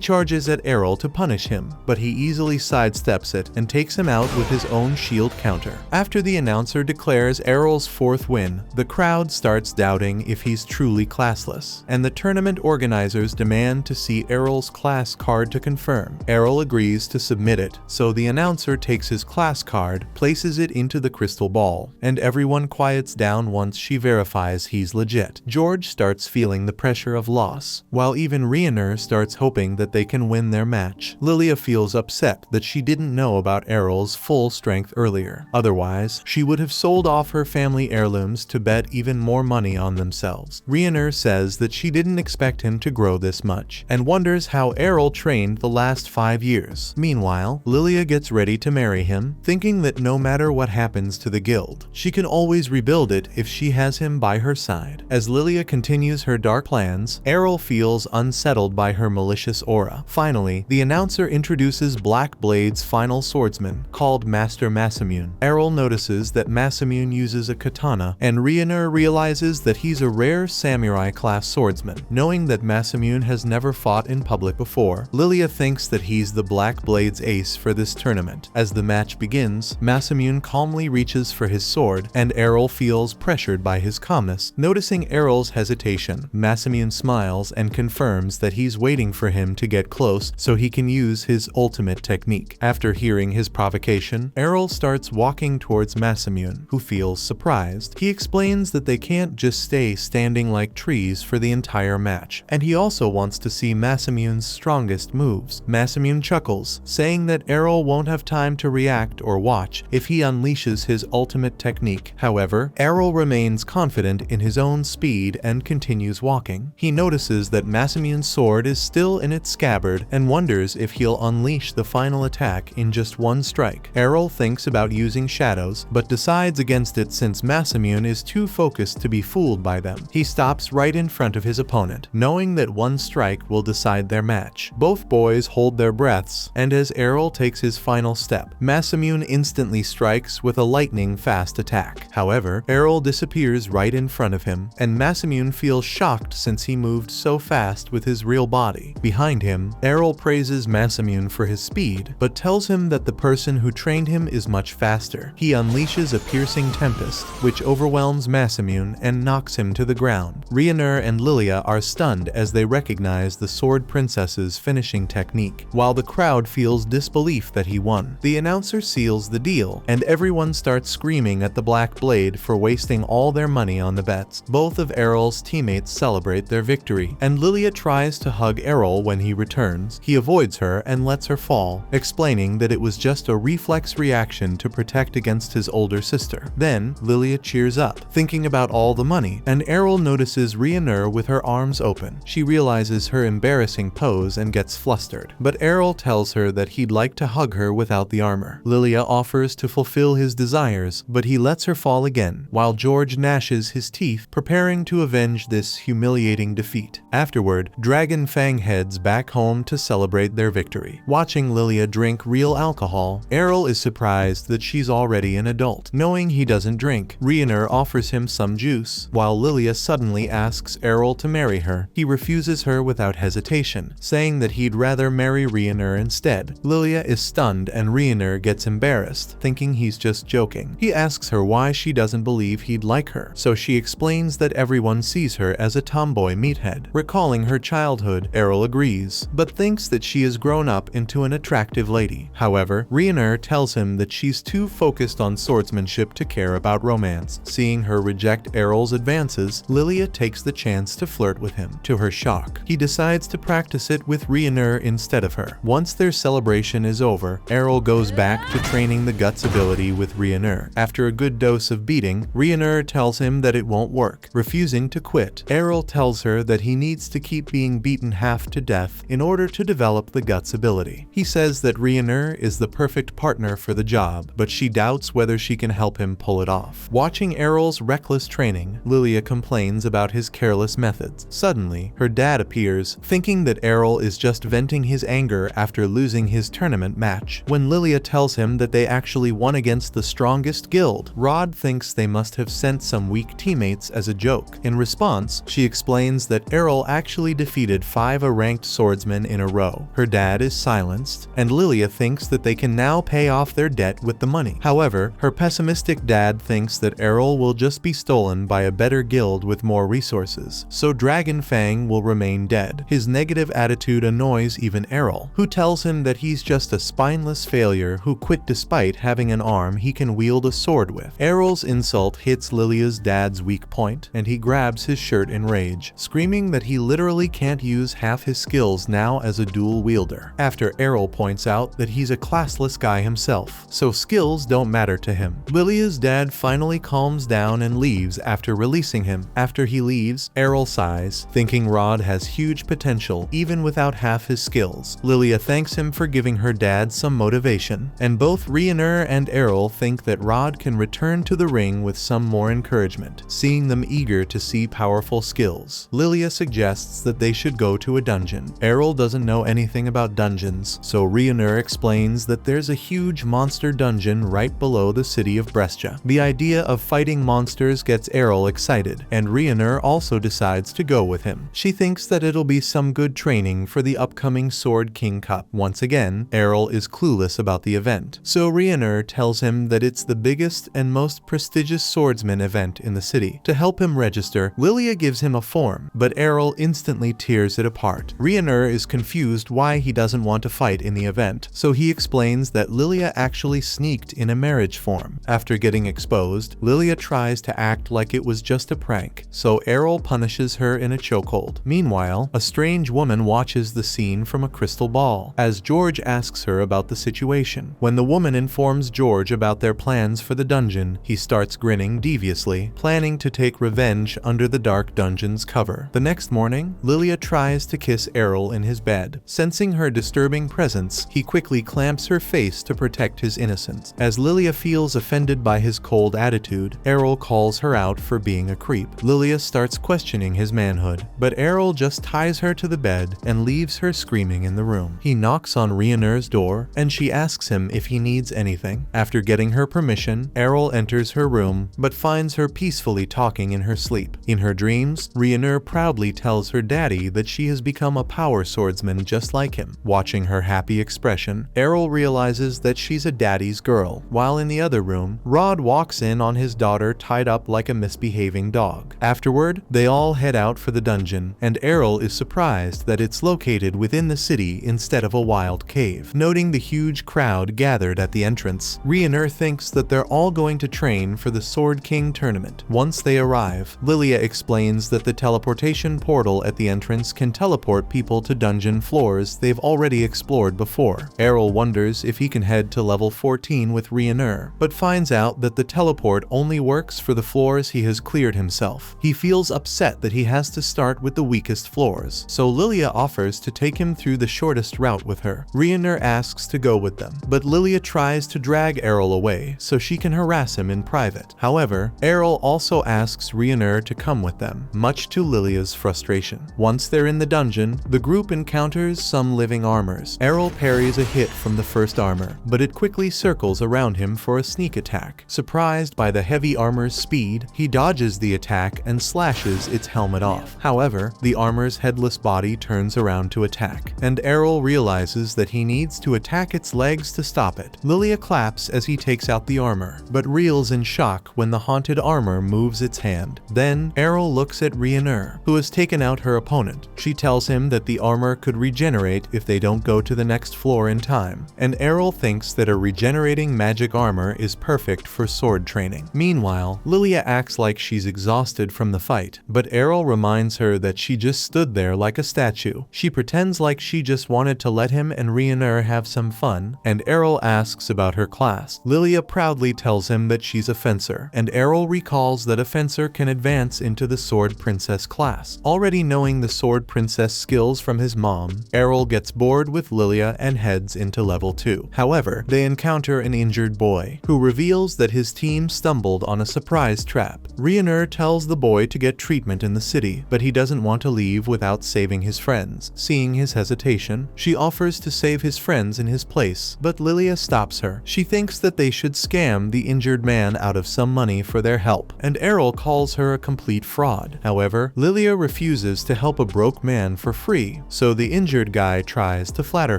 charges at Errol to punish him, but he easily sidesteps it and takes him out with his own shield counter. After the announcer declares Errol's fourth win, the crowd starts doubting if he's truly classless, and the tournament organizers demand to see Errol's class card to confirm. Errol agrees to submit it, so the announcer takes his class card, places it into the crystal ball, and everyone quiets down once she verifies he's legit. George starts feeling the pressure of loss, while even Rhaenyra starts hoping that they can win their match. Lilia feels upset that she didn't know about Errol's full strength earlier. Otherwise, she would have sold off her family heirlooms to bet even more money on themselves. Rhaenyra says that she didn't expect him to grow this much, and wonders how Errol trained the last 5 years. Meanwhile, Lilia gets ready to marry him, thinking that no matter what happens to the guild, she can always rebuild it if she has him by her side. As Lilia continues her dark plans, Errol feels unsettled by her malicious aura. Finally, the announcer introduces Black Blade's final swordsman, called Master Masamune. Errol notices that Masamune uses a katana, and Rhaenyra realizes that he's a rare samurai-class swordsman. Knowing that Masamune has never fought in public before, Lilia thinks that he's the Black Blade's ace for this tournament. As the match begins, Masamune calmly reaches for his sword, and Errol feels pressured by his calmness. Noticing Errol's hesitation, Masamune smiles and confirms that he's waiting for him to get close so he can use his ultimate technique. After hearing his provocation, Errol starts walking towards Masamune, who feels surprised. He explains that they can't just stay standing like trees for the entire match, and he also wants to see Masamune's strongest moves. Masamune chuckles, saying that Errol won't have time to react or watch if he unleashes his ultimate technique. However, Errol remains confident in his own speed and continues walking. He notices that Masamune's sword is still in its scabbard and wonders if he'll unleash the final attack in just one strike. Errol thinks about using shadows, but decides against it since Masamune is too focused to be fooled by them. He stops right in front of his opponent, knowing that one strike will decide their match. Both boys hold their breaths, and as Errol takes his final step, Masamune instantly strikes with a lightning-fast attack. However, Errol disappears right in front of him, and Masamune feels shocked since he moved so fast with his real body. Behind him, Errol praises Masamune for his speed, but tells him that the person who trained him is much faster. He unleashes a piercing tempest, which overwhelms Masamune and knocks him to the ground. Rhaenyra and Lilia are stunned as they recognize the Sword Princess's finishing technique, while the crowd feels disbelief that he won. The announcer seals the deal, and everyone starts screaming at the Black Blade for wasting all their money on the bets. Both of Errol's teammates celebrate their victory, and Lilia tries to hug Errol when he returns. He avoids her and lets her fall, explaining that it was just a reflex reaction to protect against his older sister. Then, Lilia cheers up, thinking about all the money, and Errol notices Rhaenyra with her arms open. She realizes her embarrassing pose and gets flustered, but Errol tells her that he'd like to hug her without the armor. Lilia offers to fulfill his desires, but he lets her fall again, while George gnashes his teeth, preparing to avenge this humiliating defeat. Afterward, Dragon Fang heads back home to celebrate their victory. Watching Lilia drink real alcohol, Errol is surprised that she's already an adult. Knowing he doesn't drink, Rhaenyra offers him some juice, while Lilia suddenly asks Errol to marry her. He refuses her without hesitation, saying that he'd rather marry Rhaenyra instead. Lilia is stunned and Rhaenyra gets embarrassed, thinking he's just joking. He asks her why she doesn't believe he'd like her, so she explains that everyone sees her as a tomboy meathead. Recalling her childhood, Errol agrees, but thinks that she has grown up into an attractive lady. However, Rhaenyra tells him that she's too focused on swordsmanship to care about romance. Seeing her reject Errol's advances, Lilia takes the chance to flirt with him. To her shock, he decides to practice it with Rhaenyra instead of her. Once their celebration is over, Errol goes back to training the guts ability with Rhaenyra. After a good dose of beating, Rhaenyra tells him that it won't work. Refusing to quit, Errol tells her that he needs to keep being beaten half to death in order to develop the guts ability. He says that Rhaenyra is the perfect partner for the job, but she doubts whether she can help him pull it off. Watching Errol's reckless training, Lilia complains about his careless methods. Suddenly, her dad appears, thinking that Errol is just venting his anger after losing his tournament match. When Lilia tells him that they actually won against the strongest guild, Rod thinks they must have sent some weak teammates as a joke. In response, she explains that Errol actually defeated 5 ranked swordsmen in a row. Her dad is silenced, and Lilia thinks that they can now pay off their debt with the money. However, her pessimistic dad thinks that Errol will just be stolen by a better guild with more resources, so Dragon Fang will remain dead. His negative attitude annoys even Errol, who tells him that he's just a spineless failure who quit despite having an arm he can wield a sword with. Errol's insult hits Lilia's dad's weak point, and he grabs his shirt in rage, screaming that he literally can't use half his skills now as a dual wielder. After Errol points out that he's a classless guy himself, so skills don't matter to him. Lilia's dad finally calms down and leaves after releasing him. After he leaves, Errol sighs, thinking Rod has huge potential even without half his skills. Lilia thanks him for giving her dad some motivation, and both Rionur and Errol think that Rod can return to the ring with some more encouragement, seeing them eager to see powerful skills. Lilia suggests that they should go to a dungeon. Errol doesn't know anything about dungeons, so Rionur explains that there's a huge monster dungeon right below the city of Brescia. The idea of fighting monsters gets Errol excited, and Rionur also decides to go with him. She thinks that it'll be some good training for the upcoming Sword King Cup. Once again, Errol is clueless about the event, so Rionur tells him that it's the biggest and most prestigious swordsman event in the city. To help him register, Lilia gives him a form, but Errol instantly tears it apart. Rionur is confused why he doesn't want to fight in the event, so he explains that Lilia actually sneaked in a marriage form. After getting exposed, Lilia tries to act like it was just a prank, so Errol punishes her in a chokehold. Meanwhile, a strange woman watches the scene from a crystal ball, as George asks her about the situation. When the woman informs George about their plans for the dungeon, he starts grinning deviously, planning to take revenge under the dark dungeon's cover. The next morning, Lilia tries to kiss Errol in his bed. Sensing her disturbing presence, he quickly clamps her face to protect his innocence. As Lilia feels offended by his cold attitude, Errol calls her out for being a creep. Lilia starts questioning his manhood, but Errol just ties her to the bed and leaves her screaming in the room. He knocks on Rionur's door, and she asks him if he needs anything. After getting her permission, Errol enters her room, but finds her peacefully talking in her sleep. In her dreams, Rionur proudly tells her daddy that she has become a power swordsman just like him. Watching her happy expression, Errol realizes that she's a daddy's girl. While in the other room, Rod walks in on his daughter tied up like a misbehaving dog. Afterward, they all head out for the dungeon, and Errol is surprised that it's located within the city instead of a wild cave. Noting the huge crowd gathered at the entrance, Rionur thinks that they're all going to train for the Sword King tournament. Once they arrive, Lilia explains that the teleportation portal at the entrance can teleport people to dungeon floors they've already explored before. Errol wonders if he can head to level 14 with Rionur, but finds out that the teleport only works for the floors he has cleared himself. He feels upset that he has to start with the weakest floors, so Lilia offers to take him through the shortest route with her. Rionur asks to go with them, but Lilia tries to drag Errol away so she can harass him in private. However, Errol also asks Rionur to come with them, much to Lilia's frustration. Once they're in the dungeon, the group encounters some living armors. Errol parries a hit from the first armor, but it quickly circles around him for a sneak attack. Surprised by the heavy armor's speed, he dodges the attack and slashes its helmet off. However, the armor's headless body turns around to attack, and Errol realizes that he needs to attack its legs to stop it. Lilia claps as he takes out the armor, but reels in shock when the haunted armor moves its hand. Then, Errol looks at Rionur, who has taken out her opponent. She tells him that the armor could regenerate if they don't go to the next floor in time, and Errol thinks that a regenerating magic armor is perfect for sword training. Meanwhile, Lilia acts like she's exhausted from the fight, but Errol reminds her that she just stood there like a statue. She pretends like she just wanted to let him and Rionur have some fun, and Errol asks about her class. Lilia proudly tells him that she's a fencer, and Errol recalls that a fencer can advance into the Sword Princess class. Already knowing the Sword Princess skills from his mom, Errol gets bored with Lilia and heads into level 2. However, they encounter an injured boy, who reveals that his team stumbled on a surprise trap. Rionur tells the boy to get treatment in the city, but he doesn't want to leave without saving his friends. Seeing his hesitation, she offers to save his friends in his place, but Lilia stops her. She thinks that they should scam the injured man out of some money for their help, and Errol calls her a complete fraud. However, Lilia refuses refuses to help a broke man for free, so the injured guy tries to flatter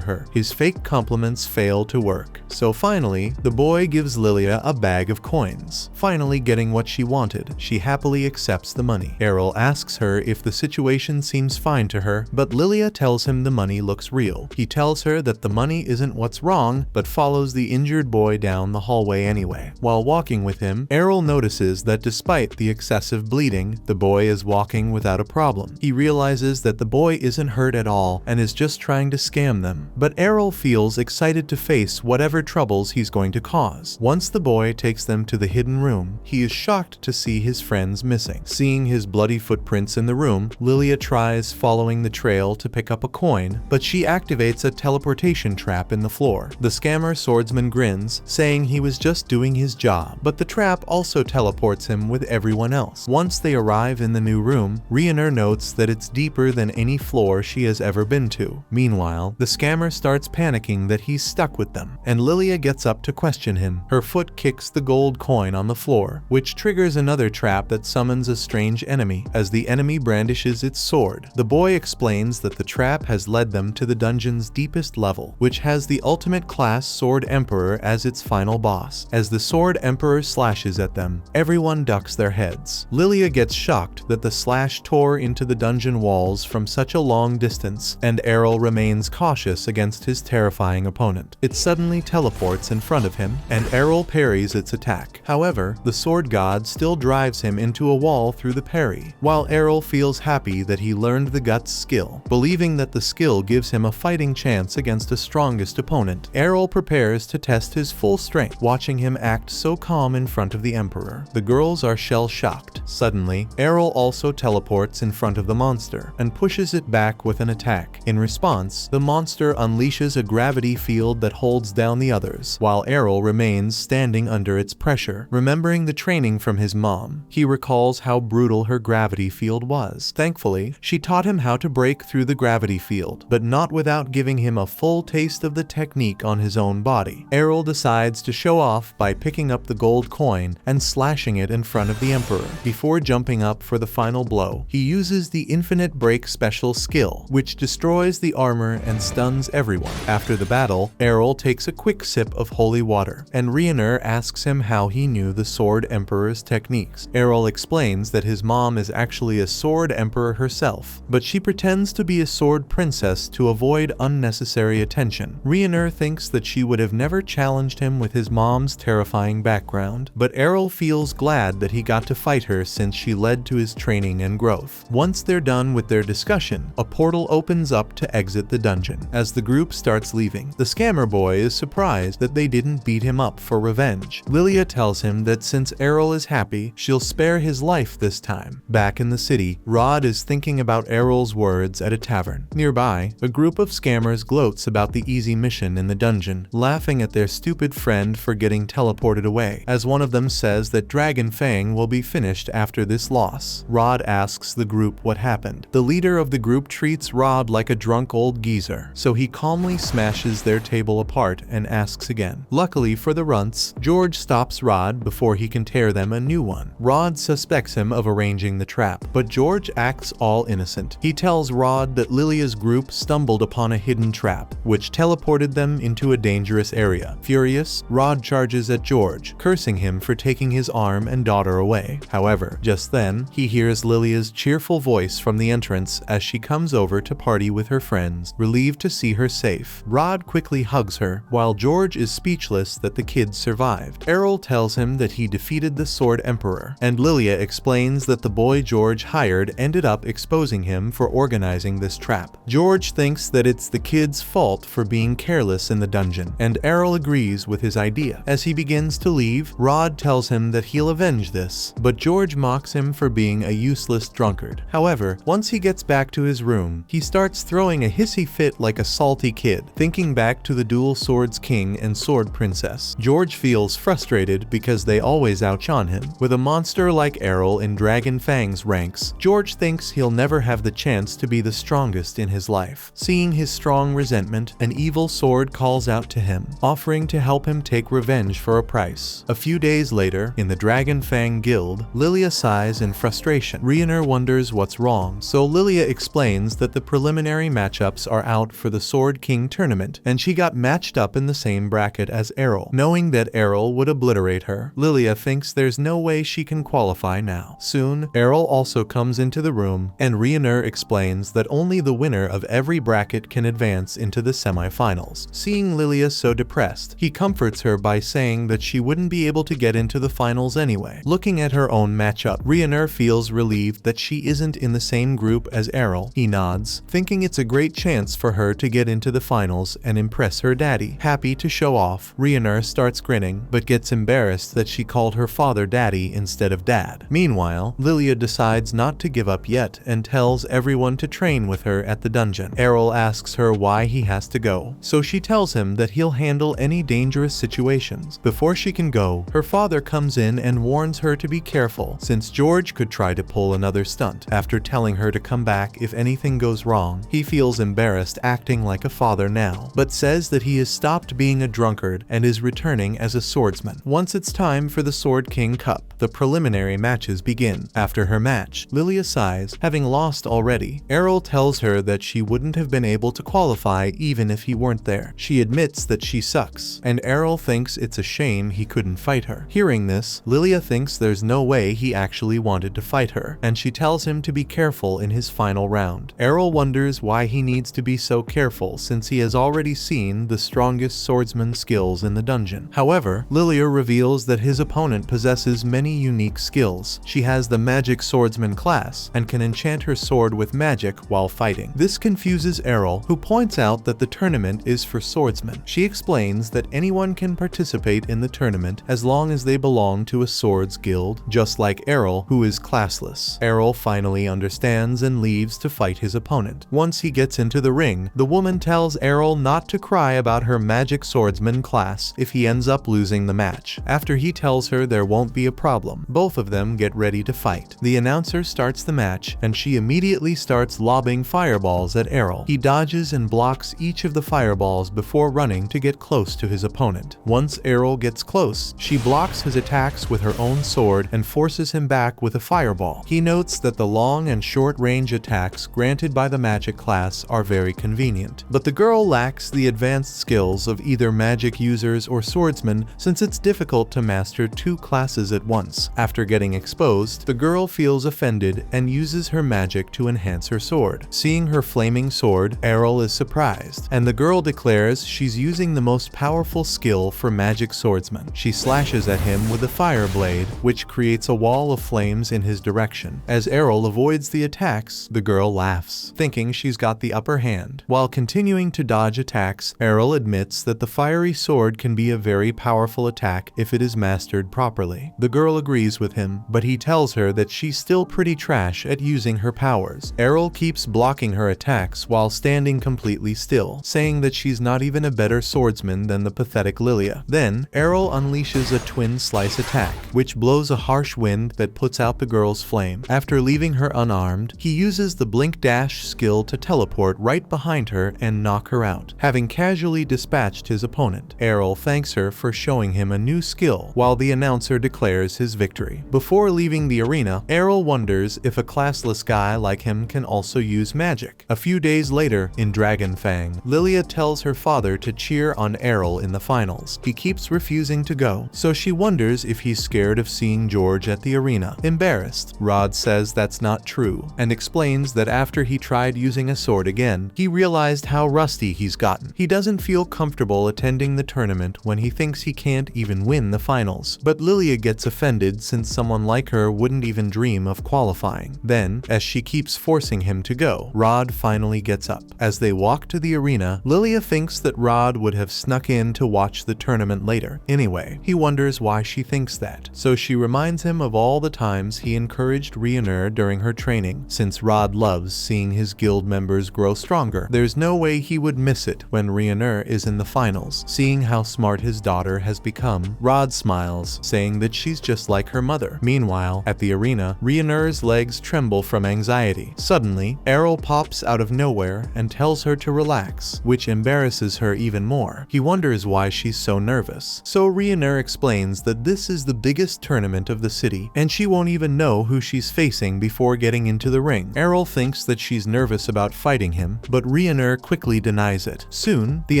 her. His fake compliments fail to work. So finally, the boy gives Lilia a bag of coins. Finally getting what she wanted, she happily accepts the money. Errol asks her if the situation seems fine to her, but Lilia tells him the money looks real. He tells her that the money isn't what's wrong, but follows the injured boy down the hallway anyway. While walking with him, Errol notices that despite the excessive bleeding, the boy is walking without a problem. He realizes that the boy isn't hurt at all and is just trying to scam them. But Errol feels excited to face whatever troubles he's going to cause. Once the boy takes them to the hidden room, he is shocked to see his friends missing. Seeing his bloody footprints in the room, Lilia tries following the trail to pick up a coin, but she activates a teleportation trap in the floor. The scammer swordsman grins, saying he was just doing his job, but the trap also teleports him with everyone else. Once they arrive in the new room, Riener notes that it's deeper than any floor she has ever been to. Meanwhile, the scammer starts panicking that he's stuck with them, and Lilia gets up to question him. Her foot kicks the gold coin on the floor, which triggers another trap that summons a strange enemy. As the enemy brandishes its sword, the boy explains that the trap has led them to the dungeon's deepest level, which has the ultimate class Sword Emperor as its final boss. As the Sword Emperor slashes at them, everyone ducks their heads. Lilia gets shocked that the slash tore into the dungeon walls from such a long distance, and Errol remains cautious against his terrifying opponent. It suddenly teleports in front of him, and Errol parries its attack. However, the sword god still drives him into a wall through the parry, while Errol feels happy that he learned the guts skill. Believing that the skill gives him a fighting chance against a strongest opponent, Errol prepares to test his full strength. Watching him act so calm in front of the Emperor, the girls are shell-shocked. Suddenly, Errol also teleports in front of the monster and pushes it back with an attack. In response, the monster unleashes a gravity field that holds down the others, while Errol remains standing under its pressure. Remembering the training from his mom, he recalls how brutal her gravity field was. Thankfully, she taught him how to break through the gravity field, but not without giving him a full taste of the technique on his own body. Errol decides to show off by picking up the gold coin and slashing it in front of the Emperor. Before jumping up for the final blow, he uses the Infinite Break special skill, which destroys the armor and stuns everyone. After the battle, Errol takes a quick sip of holy water, and Riener asks him how he knew the Sword Emperor's techniques. Errol explains that his mom is actually a Sword Emperor herself, but she pretends to be a sword princess to avoid unnecessary attention. Riener thinks that she would have never challenged him with his mom's terrifying background, but Errol feels glad that he got to fight her since she led to his training and growth. Once they're done with their discussion, a portal opens up to exit the dungeon. As the group starts leaving, the scammer boy is surprised that they didn't beat him up for revenge. Lilia tells him that since Errol is happy, she'll spare his life this time. Back in the city, Rod is thinking about Errol's words at a tavern. Nearby, a group of scammers gloats about the easy mission in the dungeon, laughing at their stupid friend for getting teleported away, as one of them says that Dragon Fang will be finished after this loss. Rod asks the group what happened. The leader of the group treats Rod like a drunk old geezer, so he calmly smashes their table apart and asks again. Luckily for the runts, George stops Rod before he can tear them a new one. Rod suspects him of arranging the trap, but George acts all innocent. He tells Rod that Lilia's group stumbled upon a hidden trap, which teleported them into a dangerous area. Furious, Rod charges at George, cursing him for taking his arm and daughter away. However, just then, he hears Lilia's cheerful voice from the entrance as she comes over to party with her friends, relieved to see her safe. Rod quickly hugs her, while George is speechless that the kids survived. Errol tells him that he defeated the Sword Emperor, and Lilia explains that the boy George hired ended up exposing him for organizing this trap. George thinks that it's the kid's fault for being careless in the dungeon, and Errol agrees with his idea. As he begins to leave, Rod tells him that he'll avenge this, but George mocks him for being a useless drunkard. However, once he gets back to his room, he starts throwing a hissy fit like a salty kid, thinking back to the Dual Swords King and Sword Princess. George feels frustrated because they always outshone him. With a monster like Errol in Dragon Fang's ranks, George thinks he'll never have the chance to be the strongest in his life. Seeing his strong resentment, an evil sword calls out to him, offering to help him take revenge for a price. A few days later, in the Dragon Fang Guild, Lilia sighs in frustration. Riener wonders what's what's wrong, so Lilia explains that the preliminary matchups are out for the Sword King tournament, and she got matched up in the same bracket as Errol. Knowing that Errol would obliterate her, Lilia thinks there's no way she can qualify now. Soon, Errol also comes into the room, and Rionur explains that only the winner of every bracket can advance into the semifinals. Seeing Lilia so depressed, he comforts her by saying that she wouldn't be able to get into the finals anyway. Looking at her own matchup, Rionur feels relieved that she isn't in the same group as Errol. He nods, thinking it's a great chance for her to get into the finals and impress her daddy. Happy to show off, Rionur starts grinning, but gets embarrassed that she called her father daddy instead of dad. Meanwhile, Lilia decides not to give up yet and tells everyone to train with her at the dungeon. Errol asks her why he has to go, so she tells him that he'll handle any dangerous situations. Before she can go, her father comes in and warns her to be careful, since George could try to pull another stunt. After telling her to come back if anything goes wrong, he feels embarrassed acting like a father now, but says that he has stopped being a drunkard and is returning as a swordsman. Once it's time for the Sword King Cup, the preliminary matches begin. After her match, Lilia sighs, having lost already. Errol tells her that she wouldn't have been able to qualify even if he weren't there. She admits that she sucks, and Errol thinks it's a shame he couldn't fight her. Hearing this, Lilia thinks there's no way he actually wanted to fight her, and she tells him to be careful in his final round. Errol wonders why he needs to be so careful since he has already seen the strongest swordsman skills in the dungeon. However, Lilia reveals that his opponent possesses many unique skills. She has the magic swordsman class and can enchant her sword with magic while fighting. This confuses Errol, who points out that the tournament is for swordsmen. She explains that anyone can participate in the tournament as long as they belong to a swords guild, just like Errol, who is classless. Errol finally understands and leaves to fight his opponent. Once he gets into the ring, the woman tells Errol not to cry about her magic swordsman class if he ends up losing the match. After he tells her there won't be a problem, both of them get ready to fight. The announcer starts the match, and she immediately starts lobbing fireballs at Errol. He dodges and blocks each of the fireballs before running to get close to his opponent. Once Errol gets close, she blocks his attacks with her own sword and forces him back with a fireball. He notes that the long and short range attacks granted by the magic class are very convenient, but the girl lacks the advanced skills of either magic users or swordsmen since it's difficult to master two classes at once. After getting exposed, the girl feels offended and uses her magic to enhance her sword. Seeing her flaming sword, Errol is surprised, and the girl declares she's using the most powerful skill for magic swordsmen. She slashes at him with a fire blade, which creates a wall of flames in his direction. As Errol avoids the attacks, the girl laughs, thinking she's got the upper hand. While continuing to dodge attacks, Errol admits that the fiery sword can be a very powerful attack if it is mastered properly. The girl agrees with him, but he tells her that she's still pretty trash at using her powers. Errol keeps blocking her attacks while standing completely still, saying that she's not even a better swordsman than the pathetic Lilia. Then, Errol unleashes a twin slice attack, which blows a harsh wind that puts out the girl's flame. After leaving her unarmed, he uses the blink dash skill to teleport right behind her and knock her out, having casually dispatched his opponent. Errol thanks her for showing him a new skill, while the announcer declares his victory. Before leaving the arena, Errol wonders if a classless guy like him can also use magic. A few days later, in Dragonfang, Lilia tells her father to cheer on Errol in the finals. He keeps refusing to go, so she wonders if he's scared of seeing George at the arena. Embarrassed, Rod says that's not true, and explains that after he tried using a sword again, he realized how rusty he's gotten. He doesn't feel comfortable attending the tournament when he thinks he can't even win the finals, but Lilia gets offended since someone like her wouldn't even dream of qualifying. Then, as she keeps forcing him to go, Rod finally gets up. As they walk to the arena, Lilia thinks that Rod would have snuck in to watch the tournament later. Anyway, he wonders why she thinks that, so she reminds him of all the times he encouraged Rionur during her training. Since Rod loves seeing his guild members grow stronger, there's no way he would miss it when Rionur is in the finals. Seeing how smart his daughter has become, Rod smiles, saying that she's just like her mother. Meanwhile, at the arena, Rionur's legs tremble from anxiety. Suddenly, Errol pops out of nowhere and tells her to relax, which embarrasses her even more. He wonders why she's so nervous. So Rionur explains that this is the biggest tournament of the city, and she won't even know who she's facing before getting into the ring. Errol thinks that she's nervous about fighting him, but Rhaenyra quickly denies it. Soon, the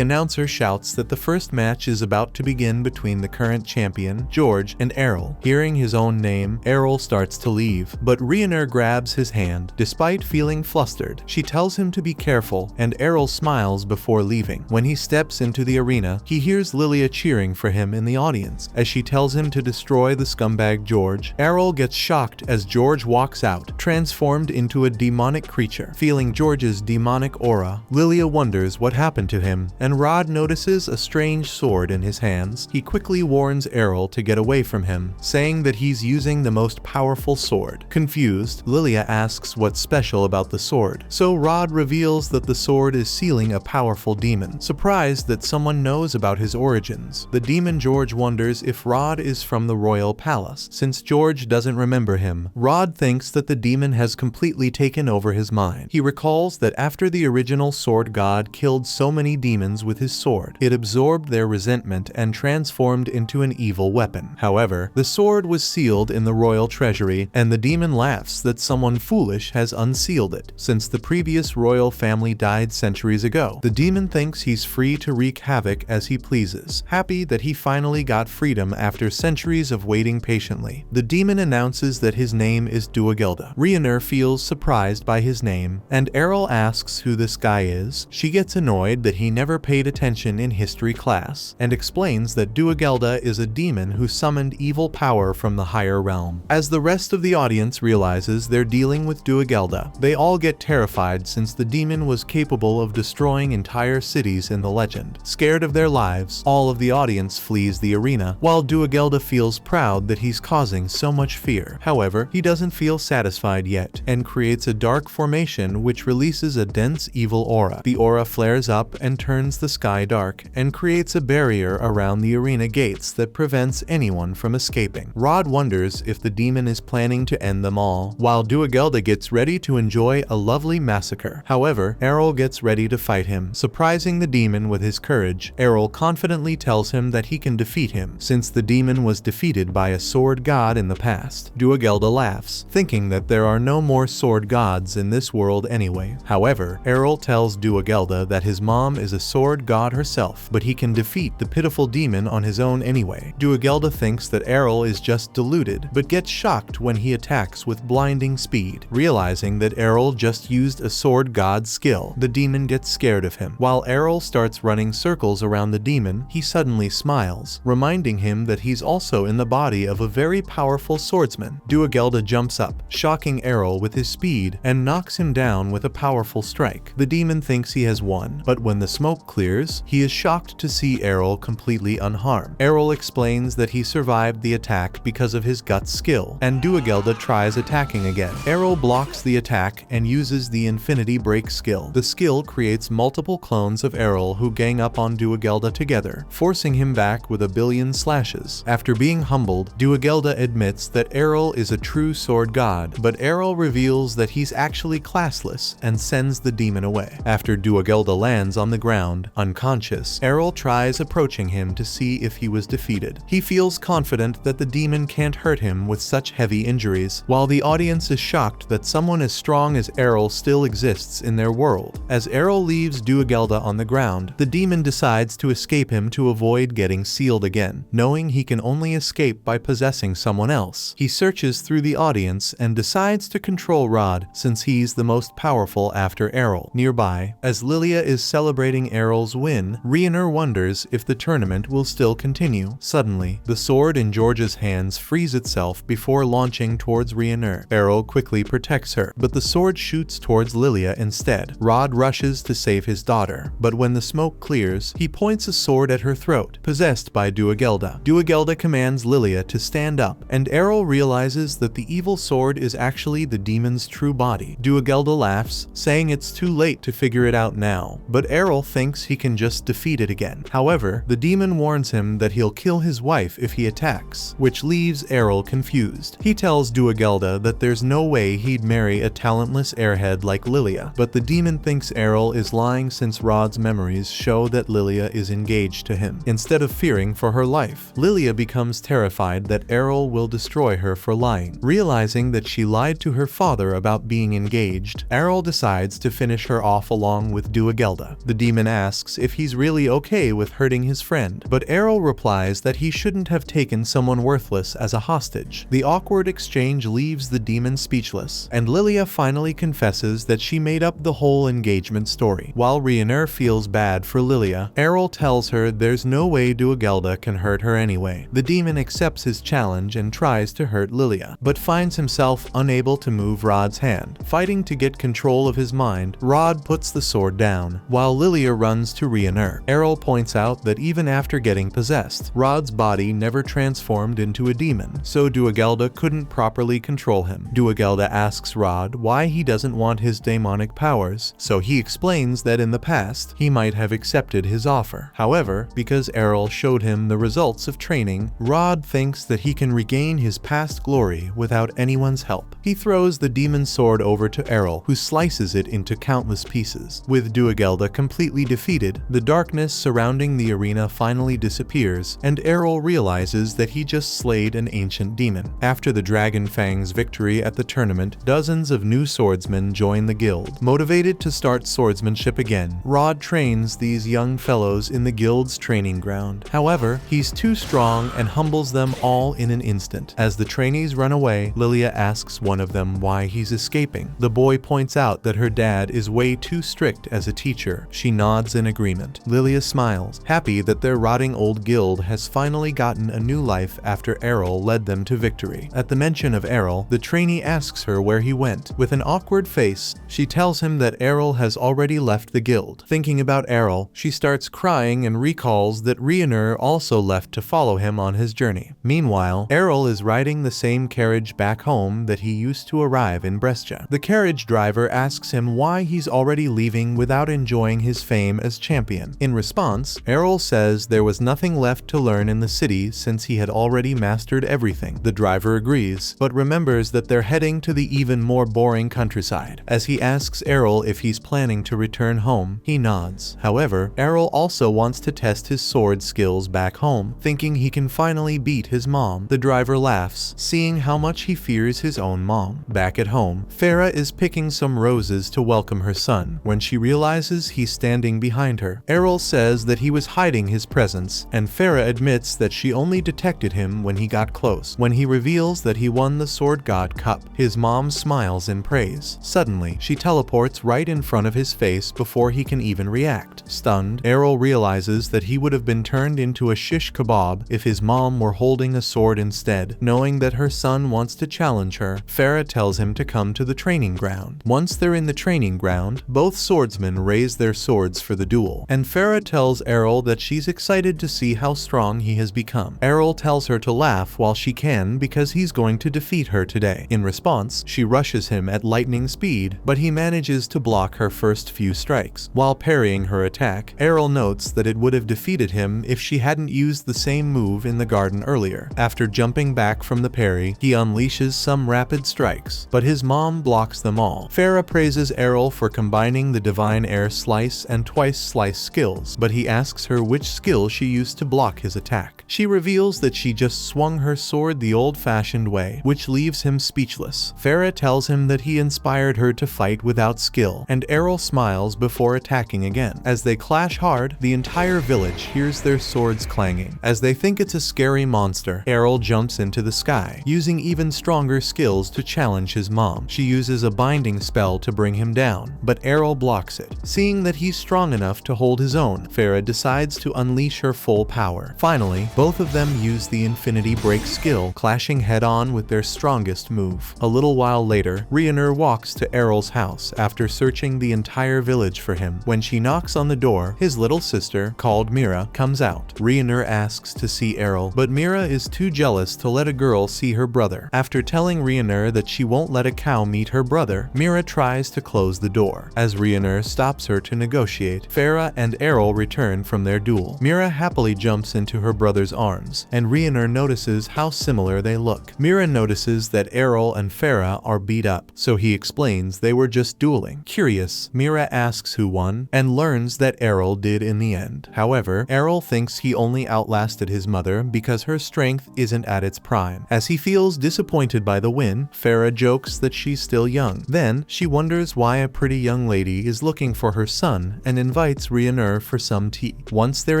announcer shouts that the first match is about to begin between the current champion, George, and Errol. Hearing his own name, Errol starts to leave, but Rhaenyra grabs his hand. Despite feeling flustered, she tells him to be careful, and Errol smiles before leaving. When he steps into the arena, he hears Lilia cheering for him in the audience. As she tells him to destroy the scumbag George, Errol gets shocked as George walks out, transformed into a demonic creature. Feeling George's demonic aura, Lilia wonders what happened to him, and Rod notices a strange sword in his hands. He quickly warns Errol to get away from him, saying that he's using the most powerful sword. Confused, Lilia asks what's special about the sword, so Rod reveals that the sword is sealing a powerful demon. Surprised that someone knows about his origins, the demon George wonders if Rod is from the royal palace. Since George doesn't remember him, Rod thinks that the demon has completely taken over his mind. He recalls that after the original sword god killed so many demons with his sword, it absorbed their resentment and transformed into an evil weapon. However, the sword was sealed in the royal treasury, and the demon laughs that someone foolish has unsealed it. Since the previous royal family died centuries ago, the demon thinks he's free to wreak havoc as he pleases. Happy that he finally got freedom after centuries of waiting patiently, the demon announces that his name is Duagelda. Rhaenyra feels surprised by his name, and Errol asks who this guy is. She gets annoyed that he never paid attention in history class, and explains that Duagelda is a demon who summoned evil power from the higher realm. As the rest of the audience realizes they're dealing with Duagelda, they all get terrified since the demon was capable of destroying entire cities in the legend. Scared of their lives, all of the audience flees the arena, while Duagelda feels proud that he's causing so much fear. However, he doesn't feel satisfied yet, and creates a dark formation which releases a dense evil aura. The aura flares up and turns the sky dark, and creates a barrier around the arena gates that prevents anyone from escaping. Rod wonders if the demon is planning to end them all, while Duagelda gets ready to enjoy a lovely massacre. However, Errol gets ready to fight him. Surprising the demon with his courage, Errol confidently tells him that he can defeat him, since the demon was defeated by a sword god in the past. Duagelda laughs, thinking that there are no more sword gods in this world anyway. However, Errol tells Duagelda that his mom is a sword god herself, but he can defeat the pitiful demon on his own anyway. Duagelda thinks that Errol is just deluded, but gets shocked when he attacks with blinding speed. Realizing that Errol just used a sword god's skill, the demon gets scared of him. While Errol starts running circles around the demon, he suddenly smiles, reminding him that he's also in the body of a very powerful swordsman. Duagelda jumps up, shocking Errol with his speed, and knocks him down with a powerful strike. The demon thinks he has won, but when the smoke clears, he is shocked to see Errol completely unharmed. Errol explains that he survived the attack because of his gut skill, and Duagelda tries attacking again. Errol blocks the attack and uses the Infinity Break skill. The skill creates multiple clones of Errol who gang up on Duagelda together, forcing him back with a billion slashes. After being humbled, Duagelda admits that Errol is a true sword god, but Errol reveals that he's actually classless and sends the demon away. After Duagelda lands on the ground, unconscious, Errol tries approaching him to see if he was defeated. He feels confident that the demon can't hurt him with such heavy injuries, while the audience is shocked that someone as strong as Errol still exists in their world. As Errol leaves Duagelda on the ground, the demon decides to escape him to avoid getting sealed again. Knowing he can only escape by possessing someone else, he searches through the audience and decides to control Rod since he's the most powerful after Errol. Nearby, as Lilia is celebrating Errol's win, Rhaenyra wonders if the tournament will still continue. Suddenly, the sword in George's hands frees itself before launching towards Rhaenyra. Errol quickly protects her, but the sword shoots towards Lilia instead. Rod rushes to save his daughter, but when the smoke clears, he points a sword at her throat, possessed by Duagelda. Duagelda commands Lilia to stand up, and Errol realizes that the evil sword is actually the demon's true body. Duagelda laughs, saying it's too late to figure it out now, but Errol thinks he can just defeat it again. However, the demon warns him that he'll kill his wife if he attacks, which leaves Errol confused. He tells Duagelda that there's no way he'd marry a talentless airhead like Lilia, but the demon thinks Errol is lying since Rod's memories show that Lilia is engaged to him. Instead of fearing for her life, Lilia becomes terrified that Errol will destroy her for lying. Realizing that she lied lied to her father about being engaged, Errol decides to finish her off along with Duagelda. The demon asks if he's really okay with hurting his friend, but Errol replies that he shouldn't have taken someone worthless as a hostage. The awkward exchange leaves the demon speechless, and Lilia finally confesses that she made up the whole engagement story. While Ryanair feels bad for Lilia, Errol tells her there's no way Duagelda can hurt her anyway. The demon accepts his challenge and tries to hurt Lilia, but finds himself unable to move Rod's hand. Fighting to get control of his mind, Rod puts the sword down, while Lilia runs to Ryanair. Errol points out that even after getting possessed, Rod's body never transformed into a demon, so Duagelda couldn't properly control him. Duagelda asks Rod why he doesn't want his demonic powers, so he explains that in the past, he might have accepted his offer. However, because Errol showed him the results of training, Rod thinks that he can regain his past glory without anyone's help. He throws the demon sword over to Errol, who slices it into countless pieces. With Duagelda completely defeated, the darkness surrounding the arena finally disappears, and Errol realizes that he just slayed an ancient demon. After the Dragon Fang's victory at the tournament, dozens of new swordsmen join the guild. Motivated to start swordsmanship again, Rod trains these young fellows in the guild's training ground. However, he's too strong and humbles them all in an instant. As the trainees run away, Lilia asks one of them why he's escaping. The boy points out that her dad is way too strict as a teacher. She nods in agreement. Lilia smiles, happy that their rotting old guild has finally gotten a new life after Errol led them to victory. At the mention of Errol, the trainee asks her where he went. With an awkward face, she tells him that Errol has already left the guild. Thinking about Errol, she starts crying and recalls that Ryanair also left to follow him on his journey. Meanwhile, Errol is riding the same carriage back home that he used to arrive in Brescia. The carriage driver asks him why he's already leaving without enjoying his fame as champion. In response, Errol says there was nothing left to learn in the city since he had already mastered everything. The driver agrees, but remembers that they're heading to the even more boring countryside. As he asks Errol if he's planning to return home, he nods. However, Errol also wants to test his sword skills back home, thinking he can finally beat his mom. The driver laughs, seeing how much he fears his own mom. Back at home, Farah is picking some roses to welcome her son when she realizes he's standing behind her. Errol says that he was hiding his presence, and Farah admits that she only detected him when he got close. When he reveals that he won the Sword God Cup, his mom smiles in praise. Suddenly, she teleports right in front of his face before he can even react. Stunned, Errol realizes that he would have been turned into a shish kebab if his mom were holding a sword instead. Knowing that her son wants to challenge her, Farah tells him to come to the training ground. Once they're in the training ground, both swordsmen raise their swords for the duel, and Farah tells Errol that she's excited to see how strong he has become. Errol tells her to laugh while she can because he's going to defeat her today. In response, she rushes him at lightning speed, but he manages to block her first few strikes. While parrying her attack, Errol notes that it would have defeated him if she hadn't used the same move in the garden earlier. After jumping back from the parry, he unleashes some rapid strikes, but his mom blocks them all. Farah praises Errol for combining the divine air slice and twice slice skills, but he asks her which skill she used to block his attack. She reveals that she just swung her sword the old-fashioned way, which leaves him speechless. Farah tells him that he inspired her to fight without skill, and Errol smiles before attacking again. As they clash hard, the entire village hears their swords clanging. As they think it's a scary monster, Errol jumps into the sky, using even stronger skills to challenge his mom. She uses a binding spell to bring him down, but Errol blocks it. Seeing that he's strong enough to hold his own, Farah decides to unleash her full power. Finally, both of them use the Infinity Break skill, clashing head-on with their strongest move. A little while later, Ryanair walks to Errol's house after searching the entire village for him. When she knocks on the door, his little sister, called Mira, comes out. Ryanair asks to see Errol, but Mira is too jealous to let a girl see her brother. After telling Ryanair that she won't let a cow meet her brother, Mira tries to close the door. As Ryanair stops her to negotiate, Farah and Errol return from their duel. Mira happily jumps into her brother's other's arms, and Rioner notices how similar they look. Mira notices that Errol and Farah are beat up, so he explains they were just dueling. Curious, Mira asks who won, and learns that Errol did in the end. However, Errol thinks he only outlasted his mother because her strength isn't at its prime. As he feels disappointed by the win, Farah jokes that she's still young. Then, she wonders why a pretty young lady is looking for her son and invites Rioner for some tea. Once they're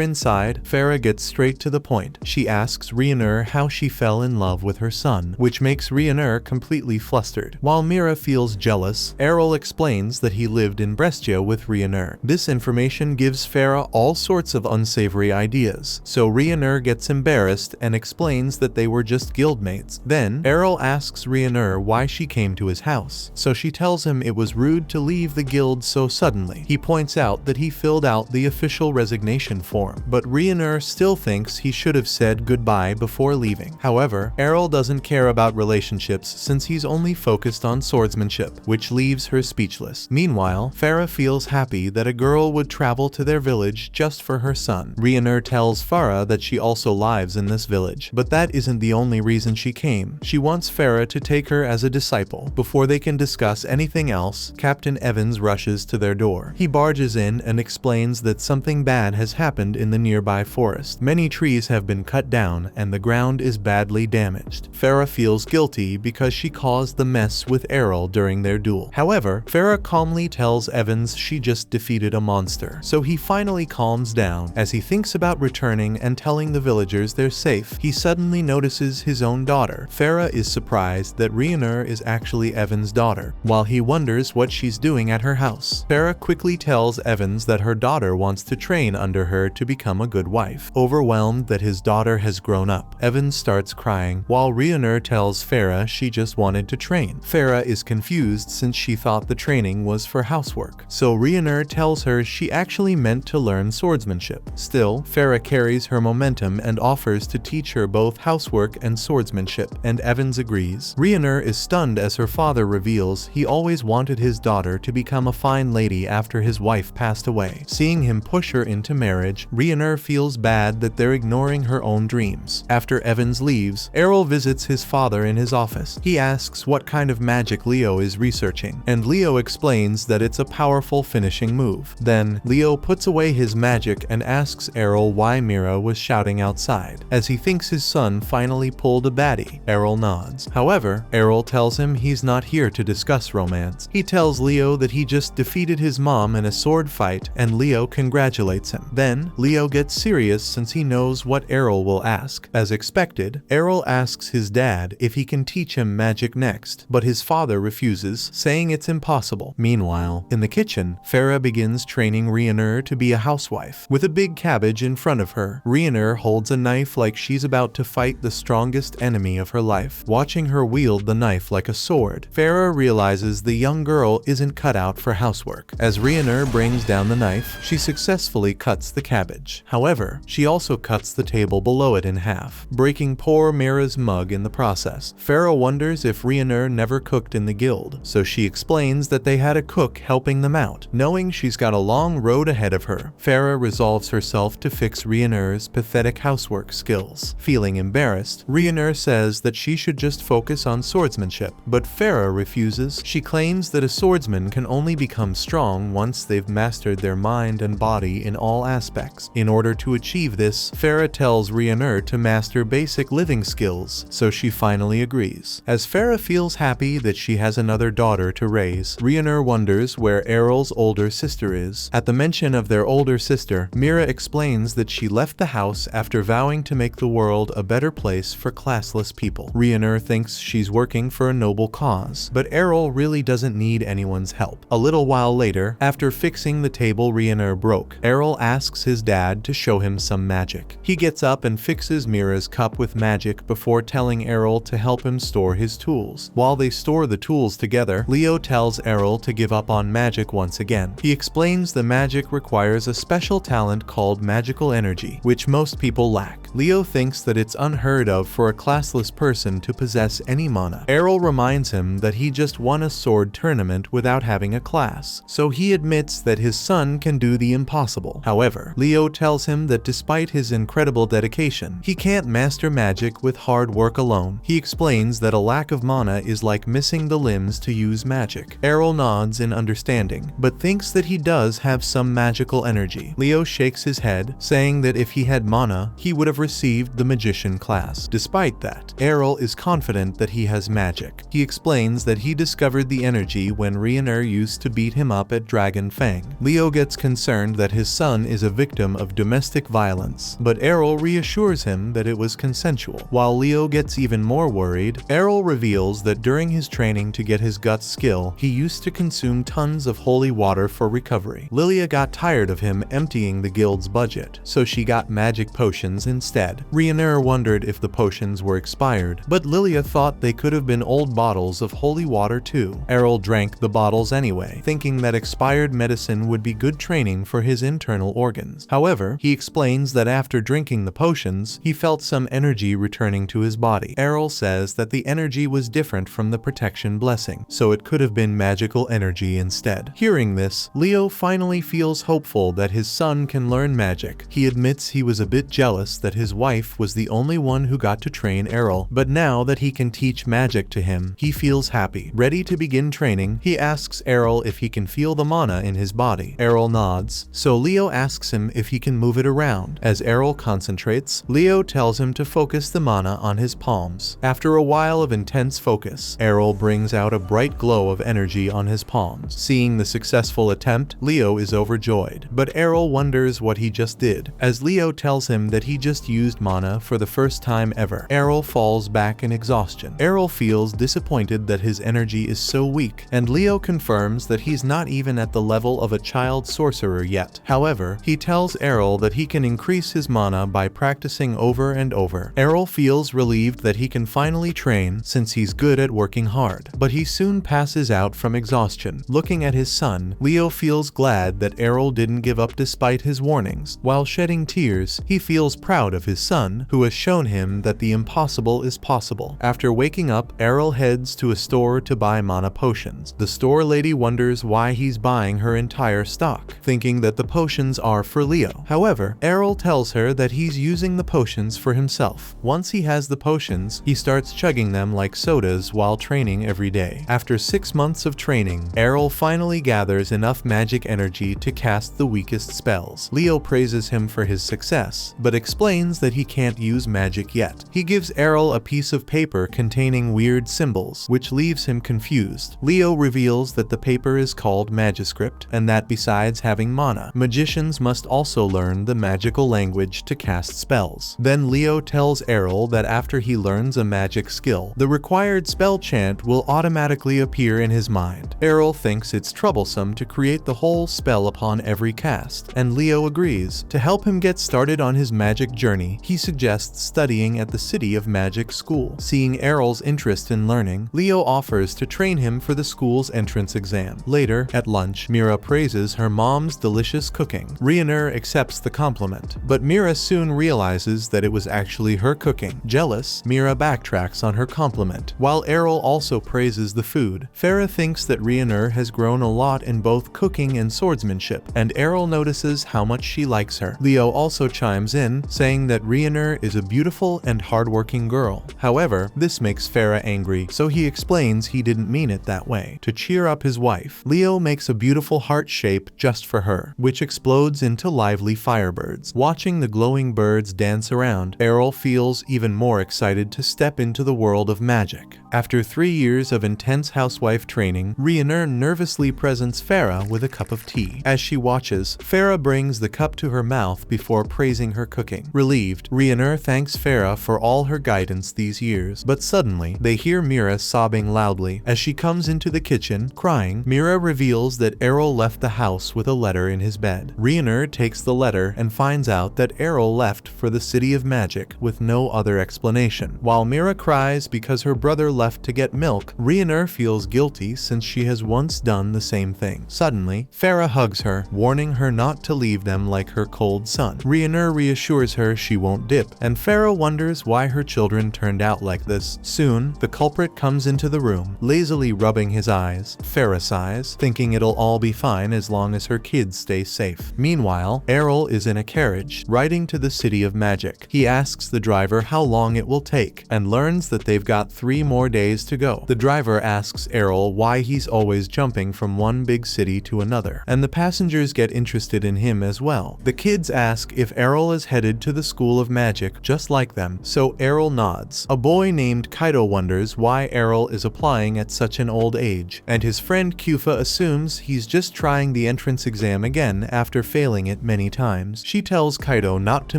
inside, Farah gets straight to the point. She asks Rioner how she fell in love with her son, which makes Rioner completely flustered. While Mira feels jealous, Errol explains that he lived in Brescia with Rioner. This information gives Farah all sorts of unsavory ideas, so Rioner gets embarrassed and explains that they were just guildmates. Then, Errol asks Rioner why she came to his house, so she tells him it was rude to leave the guild so suddenly. He points out that he filled out the official resignation form, but Rioner still thinks he should have said goodbye before leaving. However, Errol doesn't care about relationships since he's only focused on swordsmanship, which leaves her speechless. Meanwhile, Farah feels happy that a girl would travel to their village just for her son. Rioner tells Farah that she also lives in this village, but that isn't the only reason she came. She wants Farah to take her as a disciple. Before they can discuss anything else, Captain Evans rushes to their door. He barges in and explains that something bad has happened in the nearby forest. Many trees have been cut down and the ground is badly damaged. Farah feels guilty because she caused the mess with Errol during their duel. However, Farah calmly tells Evans she just defeated a monster, so he finally calms down. As he thinks about returning and telling the villagers they're safe, he suddenly notices his own daughter. Farah is surprised that Rioner is actually Evans' daughter, while he wonders what she's doing at her house. Farah quickly tells Evans that her daughter wants to train under her to become a good wife. Overwhelmed that his daughter has grown up, Evans starts crying, while Rioner tells Farah she just wanted to train. Farah is confused since she thought the training was for housework, so Rioner tells her she actually meant to learn swordsmanship. Still, Farah carries her momentum and offers to teach her both housework and swordsmanship, and Evans agrees. Rioner is stunned as her father reveals he always wanted his daughter to become a fine lady after his wife passed away. Seeing him push her into marriage, Rioner feels bad that they're ignoring her own dreams. After Evans leaves, Errol visits his father in his office. He asks what kind of magic Leo is researching, and Leo explains that it's a powerful finishing move. Then, Leo puts away his magic and asks Errol why Mira was shouting outside. As he thinks his son finally pulled a baddie, Errol nods. However, Errol tells him he's not here to discuss romance. He tells Leo that he just defeated his mom in a sword fight, and Leo congratulates him. Then, Leo gets serious since he knows what Errol will ask. As expected, Errol asks his dad if he can teach him magic next, but his father refuses, saying it's impossible. Meanwhile, in the kitchen, Farah begins training Rioner to be a housewife. With a big cabbage in front of her, Rioner holds a knife like she's about to fight the strongest enemy of her life. Watching her wield the knife like a sword, Farah realizes the young girl isn't cut out for housework. As Rioner brings down the knife, she successfully cuts the cabbage. However, she also cuts the table below it in half, breaking poor Mira's mug in the process. Farah wonders if Rioner never cooked in the guild, so she explains that they had a cook helping them out. Knowing she's got a long road ahead of her, Farah resolves herself to fix Rioner's pathetic housework skills. Feeling embarrassed, Rioner says that she should just focus on swordsmanship, but Farah refuses. She claims that a swordsman can only become strong once they've mastered their mind and body in all aspects. In order to achieve this, Farah tells Rioner to master basic living skills, so she finally agrees. As Farah feels happy that she has another daughter to raise, Rioner wonders where Errol's older sister is. At the mention of their older sister, Mira explains that she left the house after vowing to make the world a better place for classless people. Rioner thinks she's working for a noble cause, but Errol really doesn't need anyone's help. A little while later, after fixing the table Rioner broke, Errol asks his dad to show him some magic. He gets up and fixes Mira's cup with magic before telling Errol to help him store his tools. While they store the tools together, Leo tells Errol to give up on magic once again. He explains the magic requires a special talent called magical energy, which most people lack. Leo thinks that it's unheard of for a classless person to possess any mana. Errol reminds him that he just won a sword tournament without having a class, so he admits that his son can do the impossible. However, Leo tells him that despite his incredible incredible dedication. He can't master magic with hard work alone. He explains that a lack of mana is like missing the limbs to use magic. Errol nods in understanding, but thinks that he does have some magical energy. Leo shakes his head, saying that if he had mana, he would have received the magician class. Despite that, Errol is confident that he has magic. He explains that he discovered the energy when Rhaenyra used to beat him up at Dragon Fang. Leo gets concerned that his son is a victim of domestic violence, but Errol reassures him that it was consensual. While Leo gets even more worried, Errol reveals that during his training to get his guts skill, he used to consume tons of holy water for recovery. Lilia got tired of him emptying the guild's budget, so she got magic potions instead. Rhaenyra wondered if the potions were expired, but Lilia thought they could have been old bottles of holy water too. Errol drank the bottles anyway, thinking that expired medicine would be good training for his internal organs. However, he explains that after drinking the potions, he felt some energy returning to his body. Errol says that the energy was different from the protection blessing, so it could have been magical energy instead. Hearing this, Leo finally feels hopeful that his son can learn magic. He admits he was a bit jealous that his wife was the only one who got to train Errol, but now that he can teach magic to him, he feels happy. Ready to begin training, he asks Errol if he can feel the mana in his body. Errol nods, so Leo asks him if he can move it around. As Errol concentrates, Leo tells him to focus the mana on his palms. After a while of intense focus, Errol brings out a bright glow of energy on his palms. Seeing the successful attempt, Leo is overjoyed, but Errol wonders what he just did. As Leo tells him that he just used mana for the first time ever, Errol falls back in exhaustion. Errol feels disappointed that his energy is so weak, and Leo confirms that he's not even at the level of a child sorcerer yet. However, he tells Errol that he can increase his mana by practicing over and over. Errol feels relieved that he can finally train since he's good at working hard, but he soon passes out from exhaustion. Looking at his son, Leo feels glad that Errol didn't give up despite his warnings. While shedding tears, he feels proud of his son, who has shown him that the impossible is possible. After waking up, Errol heads to a store to buy mana potions. The store lady wonders why he's buying her entire stock, thinking that the potions are for Leo. However, Errol tells her that he's using the potions for himself. Once he has the potions, he starts chugging them like sodas while training every day. After 6 months of training, Errol finally gathers enough magic energy to cast the weakest spells. Leo praises him for his success, but explains that he can't use magic yet. He gives Errol a piece of paper containing weird symbols, which leaves him confused. Leo reveals that the paper is called Magiscript, and that besides having mana, magicians must also learn the magical language to cast spells. Then Leo tells Errol that after he learns a magic skill, the required spell chant will automatically appear in his mind. Errol thinks it's troublesome to create the whole spell upon every cast, and Leo agrees. To help him get started on his magic journey, he suggests studying at the City of Magic school. Seeing Errol's interest in learning, Leo offers to train him for the school's entrance exam. Later, at lunch, Mira praises her mom's delicious cooking. Rhaenyra accepts the compliment, but Mira soon realizes that it was actually her cooking. Jealous, Mira backtracks on her compliment, while Errol also praises the food. Farah thinks that Rhaenyra has grown a lot in both cooking and swordsmanship, and Errol notices how much she likes her. Leo also chimes in, saying that Rhaenyra is a beautiful and hardworking girl. However, this makes Farah angry, so he explains he didn't mean it that way. To cheer up his wife, Leo makes a beautiful heart shape just for her, which explodes into lively firebirds. Watching the glowing birds dance around, Errol feels even more excited to step into the world of magic. After 3 years of intense housewife training, Rhaenyra nervously presents Farah with a cup of tea. As she watches, Farah brings the cup to her mouth before praising her cooking. Relieved, Rhaenyra thanks Farah for all her guidance these years, but suddenly, they hear Mira sobbing loudly. As she comes into the kitchen, crying, Mira reveals that Errol left the house with a letter in his bed. Rhaenyra takes the letter and finds out that Errol left for the City of Magic with no other explanation. While Mira cries because her brother left left to get milk, Rhaenyra feels guilty since she has once done the same thing. Suddenly, Farah hugs her, warning her not to leave them like her cold son. Rhaenyra reassures her she won't dip, and Farah wonders why her children turned out like this. Soon, the culprit comes into the room, lazily rubbing his eyes. Farah sighs, thinking it'll all be fine as long as her kids stay safe. Meanwhile, Errol is in a carriage, riding to the City of Magic. He asks the driver how long it will take, and learns that they've got 3 more days to go. The driver asks Errol why he's always jumping from one big city to another, and the passengers get interested in him as well. The kids ask if Errol is headed to the School of Magic just like them, so Errol nods. A boy named Kaito wonders why Errol is applying at such an old age, and his friend Kufa assumes he's just trying the entrance exam again after failing it many times. She tells Kaito not to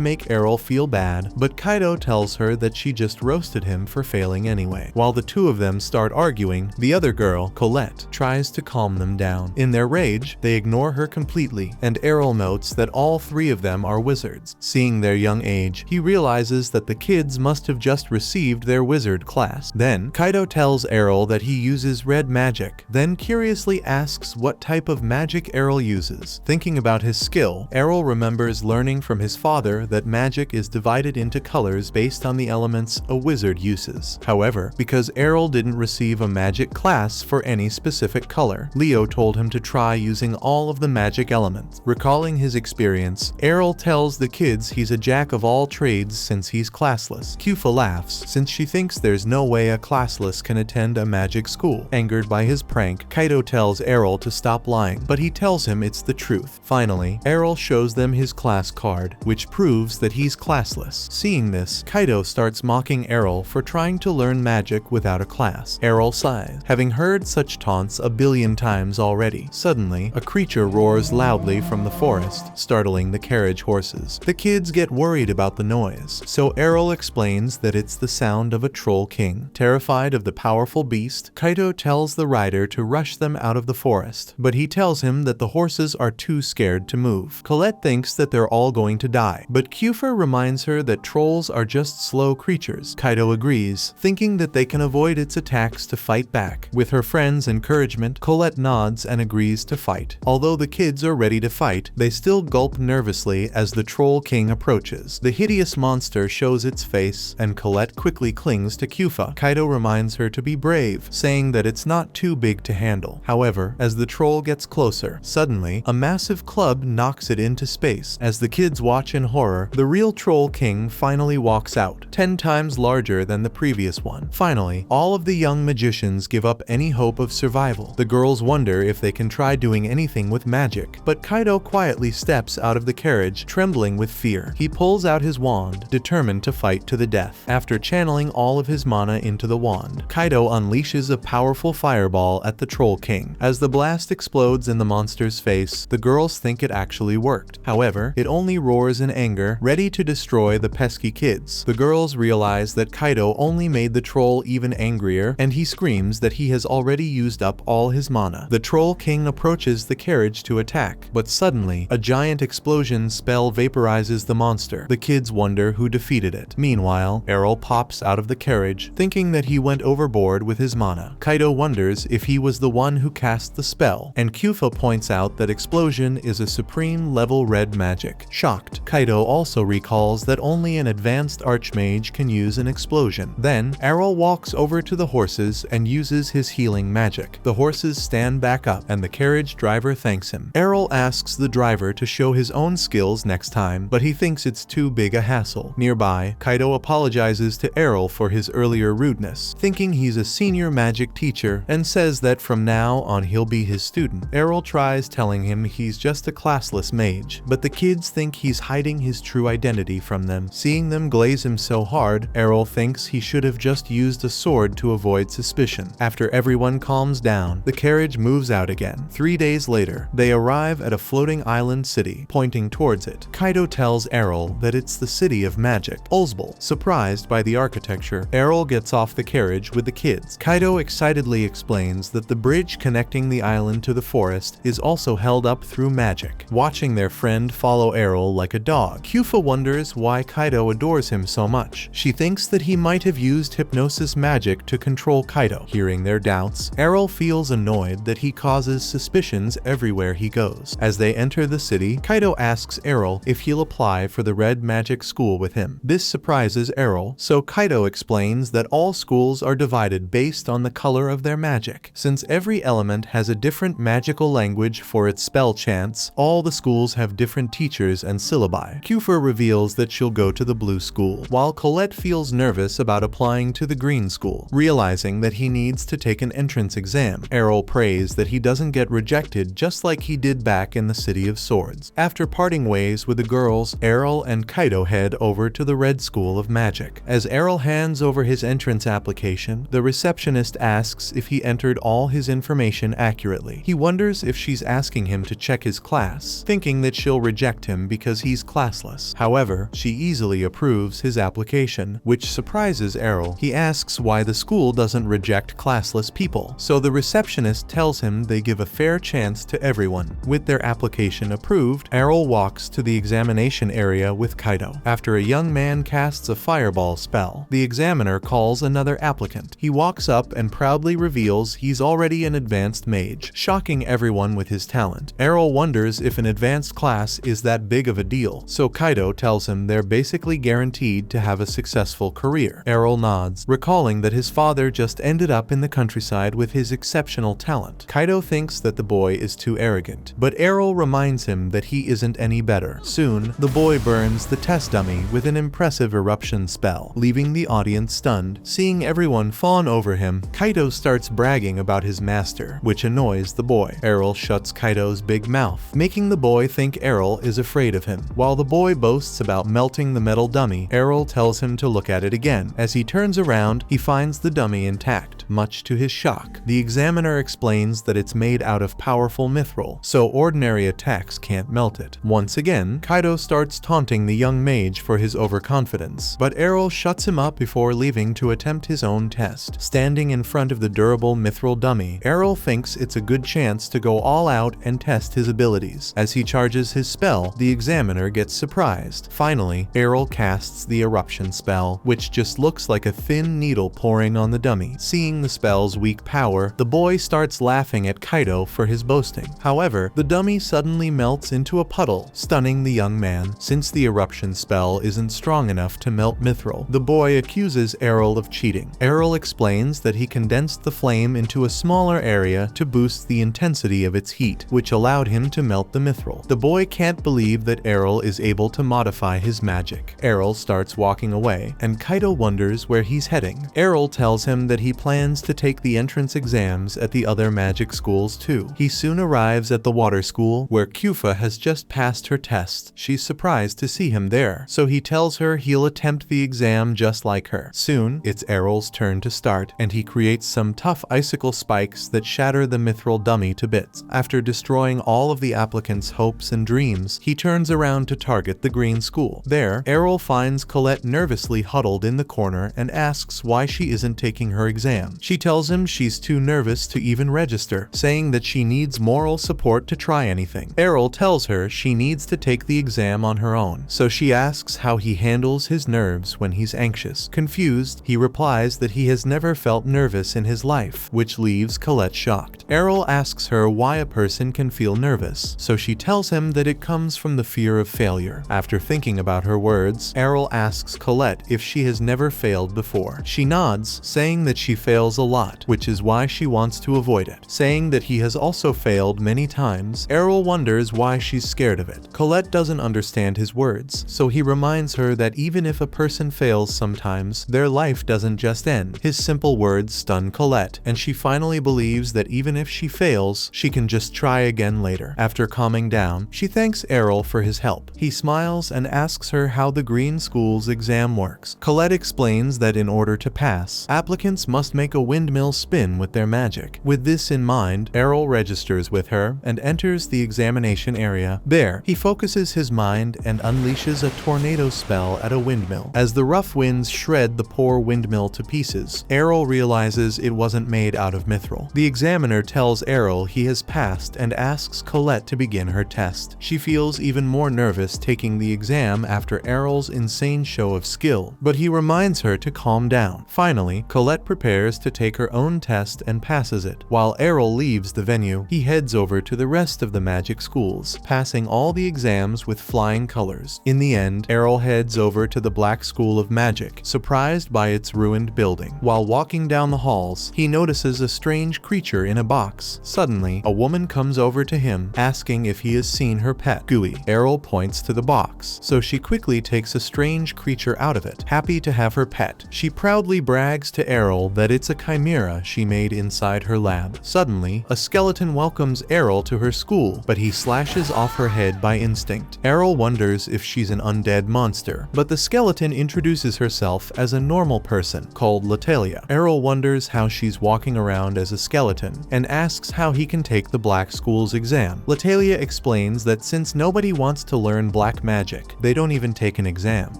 make Errol feel bad, but Kaito tells her that she just roasted him for failing anyway. While the two of them start arguing, the other girl, Colette, tries to calm them down. In their rage, they ignore her completely, and Errol notes that all 3 of them are wizards. Seeing their young age, he realizes that the kids must have just received their wizard class. Then, Kaito tells Errol that he uses red magic, then curiously asks what type of magic Errol uses. Thinking about his skill, Errol remembers learning from his father that magic is divided into colors based on the elements a wizard uses. However, because Errol didn't receive a magic class for any specific color, Leo told him to try using all of the magic elements. Recalling his experience, Errol tells the kids he's a jack of all trades since he's classless. Kufa laughs, since she thinks there's no way a classless can attend a magic school. Angered by his prank, Kaito tells Errol to stop lying, but he tells him it's the truth. Finally, Errol shows them his class card, which proves that he's classless. Seeing this, Kaito starts mocking Errol for trying to learn magic without a class. Errol sighs, having heard such taunts a billion times already. Suddenly, a creature roars loudly from the forest, startling the carriage horses. The kids get worried about the noise, so Errol explains that it's the sound of a troll king. Terrified of the powerful beast, Kaito tells the rider to rush them out of the forest, but he tells him that the horses are too scared to move. Colette thinks that they're all going to die, but Kufa reminds her that trolls are just slow creatures. Kaito agrees, thinking that they can avoid its attacks to fight back. With her friend's encouragement, Colette nods and agrees to fight. Although the kids are ready to fight, they still gulp nervously as the troll king approaches. The hideous monster shows its face, and Colette quickly clings to Kufa. Kaito reminds her to be brave, saying that it's not too big to handle. However, as the troll gets closer, suddenly, a massive club knocks it into space. As the kids watch in horror, the real troll king finally walks out, 10 times larger than the previous one. Finally, all of the young magicians give up any hope of survival. The girls wonder if they can try doing anything with magic, but Kaito quietly steps out of the carriage, trembling with fear. He pulls out his wand, determined to fight to the death. After channeling all of his mana into the wand, Kaito unleashes a powerful fireball at the Troll King. As the blast explodes in the monster's face, the girls think it actually worked. However, it only roars in anger, ready to destroy the pesky kids. The girls realize that Kaito only made the troll even angrier, and he screams that he has already used up all his mana. The Troll King approaches the carriage to attack, but suddenly, a giant explosion spell vaporizes the monster. The kids wonder who defeated it. Meanwhile, Errol pops out of the carriage, thinking that he went overboard with his mana. Kaito wonders if he was the one who cast the spell, and Kufa points out that explosion is a supreme level red magic. Shocked, Kaito also recalls that only an advanced archmage can use an explosion. Then, Errol walks over to the horses and uses his healing magic. The horses stand back up, and the carriage driver thanks him. Errol asks the driver to show his own skills next time, but he thinks it's too big a hassle. Nearby, Kaito apologizes to Errol for his earlier rudeness, thinking he's a senior magic teacher, and says that from now on he'll be his student. Errol tries telling him he's just a classless mage, but the kids think he's hiding his true identity from them. Seeing them glaze him so hard, Errol thinks he should have just used a sword to avoid suspicion. After everyone calms down, the carriage moves out again. 3 days later, they arrive at a floating island city, pointing towards it. Kaito tells Errol that it's the city of magic, Ulzbal. Surprised by the architecture, Errol gets off the carriage with the kids. Kaito excitedly explains that the bridge connecting the island to the forest is also held up through magic. Watching their friend follow Errol like a dog, Kufa wonders why Kaito adores him so much. She thinks that he might have used hypnosis magic to control Kaido. Hearing their doubts, Errol feels annoyed that he causes suspicions everywhere he goes. As they enter the city, Kaido asks Errol if he'll apply for the Red Magic School with him. This surprises Errol, so Kaido explains that all schools are divided based on the color of their magic. Since every element has a different magical language for its spell chants, all the schools have different teachers and syllabi. Kyufer reveals that she'll go to the blue school, while Colette feels nervous about applying to the green school. Realizing that he needs to take an entrance exam, Errol prays that he doesn't get rejected just like he did back in the City of Swords. After parting ways with the girls, Errol and Kaido head over to the Red School of Magic. As Errol hands over his entrance application, the receptionist asks if he entered all his information accurately. He wonders if she's asking him to check his class, thinking that she'll reject him because he's classless. However, she easily approves his application, which surprises Errol. He asks why the school doesn't reject classless people, so the receptionist tells him they give a fair chance to everyone. With their application approved, Errol walks to the examination area with Kaido. After a young man casts a fireball spell, the examiner calls another applicant. He walks up and proudly reveals he's already an advanced mage, shocking everyone with his talent. Errol wonders if an advanced class is that big of a deal, so Kaido tells him they're basically guaranteed to have a successful career. Errol nods, recalling that his father just ended up in the countryside with his exceptional talent. Kaido thinks that the boy is too arrogant, but Errol reminds him that he isn't any better. Soon, the boy burns the test dummy with an impressive eruption spell, leaving the audience stunned. Seeing everyone fawn over him, Kaido starts bragging about his master, which annoys the boy. Errol shuts Kaido's big mouth, making the boy think Errol is afraid of him. While the boy boasts about melting the metal dummy, Errol tells him to look at it again. As he turns around, he finds the dummy intact, much to his shock. The examiner explains that it's made out of powerful mithril, so ordinary attacks can't melt it. Once again, Kaido starts taunting the young mage for his overconfidence, but Errol shuts him up before leaving to attempt his own test. Standing in front of the durable mithril dummy, Errol thinks it's a good chance to go all out and test his abilities. As he charges his spell, the examiner gets surprised. Finally, Errol casts the eruption spell, which just looks like a thin needle pouring on the dummy. Seeing the spell's weak power, the boy starts laughing at Kaido for his boasting. However, the dummy suddenly melts into a puddle, stunning the young man. Since the eruption spell isn't strong enough to melt mithril, the boy accuses Errol of cheating. Errol explains that he condensed the flame into a smaller area to boost the intensity of its heat, which allowed him to melt the mithril. The boy can't believe that Errol is able to modify his magic. Errol starts walking away, and Kaido wonders where he's heading. Errol tells him that he plans to take the entrance exams at the other magic schools too. He soon arrives at the water school, where Kyufa has just passed her test. She's surprised to see him there, so he tells her he'll attempt the exam just like her. Soon, it's Errol's turn to start, and he creates some tough icicle spikes that shatter the mithril dummy to bits. After destroying all of the applicants' hopes and dreams, he turns around to target the green school. There, Errol finds Colette nervously huddled in the corner and asks why she isn't taking her exam. She tells him she's too nervous to even register, saying that she needs moral support to try anything. Errol tells her she needs to take the exam on her own, so she asks how he handles his nerves when he's anxious. Confused, he replies that he has never felt nervous in his life, which leaves Colette shocked. Errol asks her why a person can feel nervous, so she tells him that it comes from the fear of failure. After thinking about her words, Errol asks Colette if she has never failed before. She nods, saying that she fails a lot, which is why she wants to avoid it. Saying that he has also failed many times, Errol wonders why she's scared of it. Colette doesn't understand his words, so he reminds her that even if a person fails sometimes, their life doesn't just end. His simple words stun Colette, and she finally believes that even if she fails, she can just try again later. After calming down, she thanks Errol for his help. He smiles and asks her how the green school's exam works. Colette explains that in order to pass, applicants must make make a windmill spin with their magic. With this in mind, Errol registers with her and enters the examination area. There, he focuses his mind and unleashes a tornado spell at a windmill. As the rough winds shred the poor windmill to pieces, Errol realizes it wasn't made out of mithril. The examiner tells Errol he has passed and asks Colette to begin her test. She feels even more nervous taking the exam after Errol's insane show of skill, but he reminds her to calm down. Finally, Colette prepares to take her own test and passes it. While Errol leaves the venue, he heads over to the rest of the magic schools, passing all the exams with flying colors. In the end, Errol heads over to the Black School of Magic, surprised by its ruined building. While walking down the halls, he notices a strange creature in a box. Suddenly, a woman comes over to him, asking if he has seen her pet, Gooey. Errol points to the box, so she quickly takes a strange creature out of it. Happy to have her pet, she proudly brags to Errol that it's a chimera she made inside her lab. Suddenly, a skeleton welcomes Errol to her school, but he slashes off her head by instinct. Errol wonders if she's an undead monster, but the skeleton introduces herself as a normal person called Latalia. Errol wonders how she's walking around as a skeleton and asks how he can take the Black School's exam. Latalia explains that since nobody wants to learn black magic, they don't even take an exam.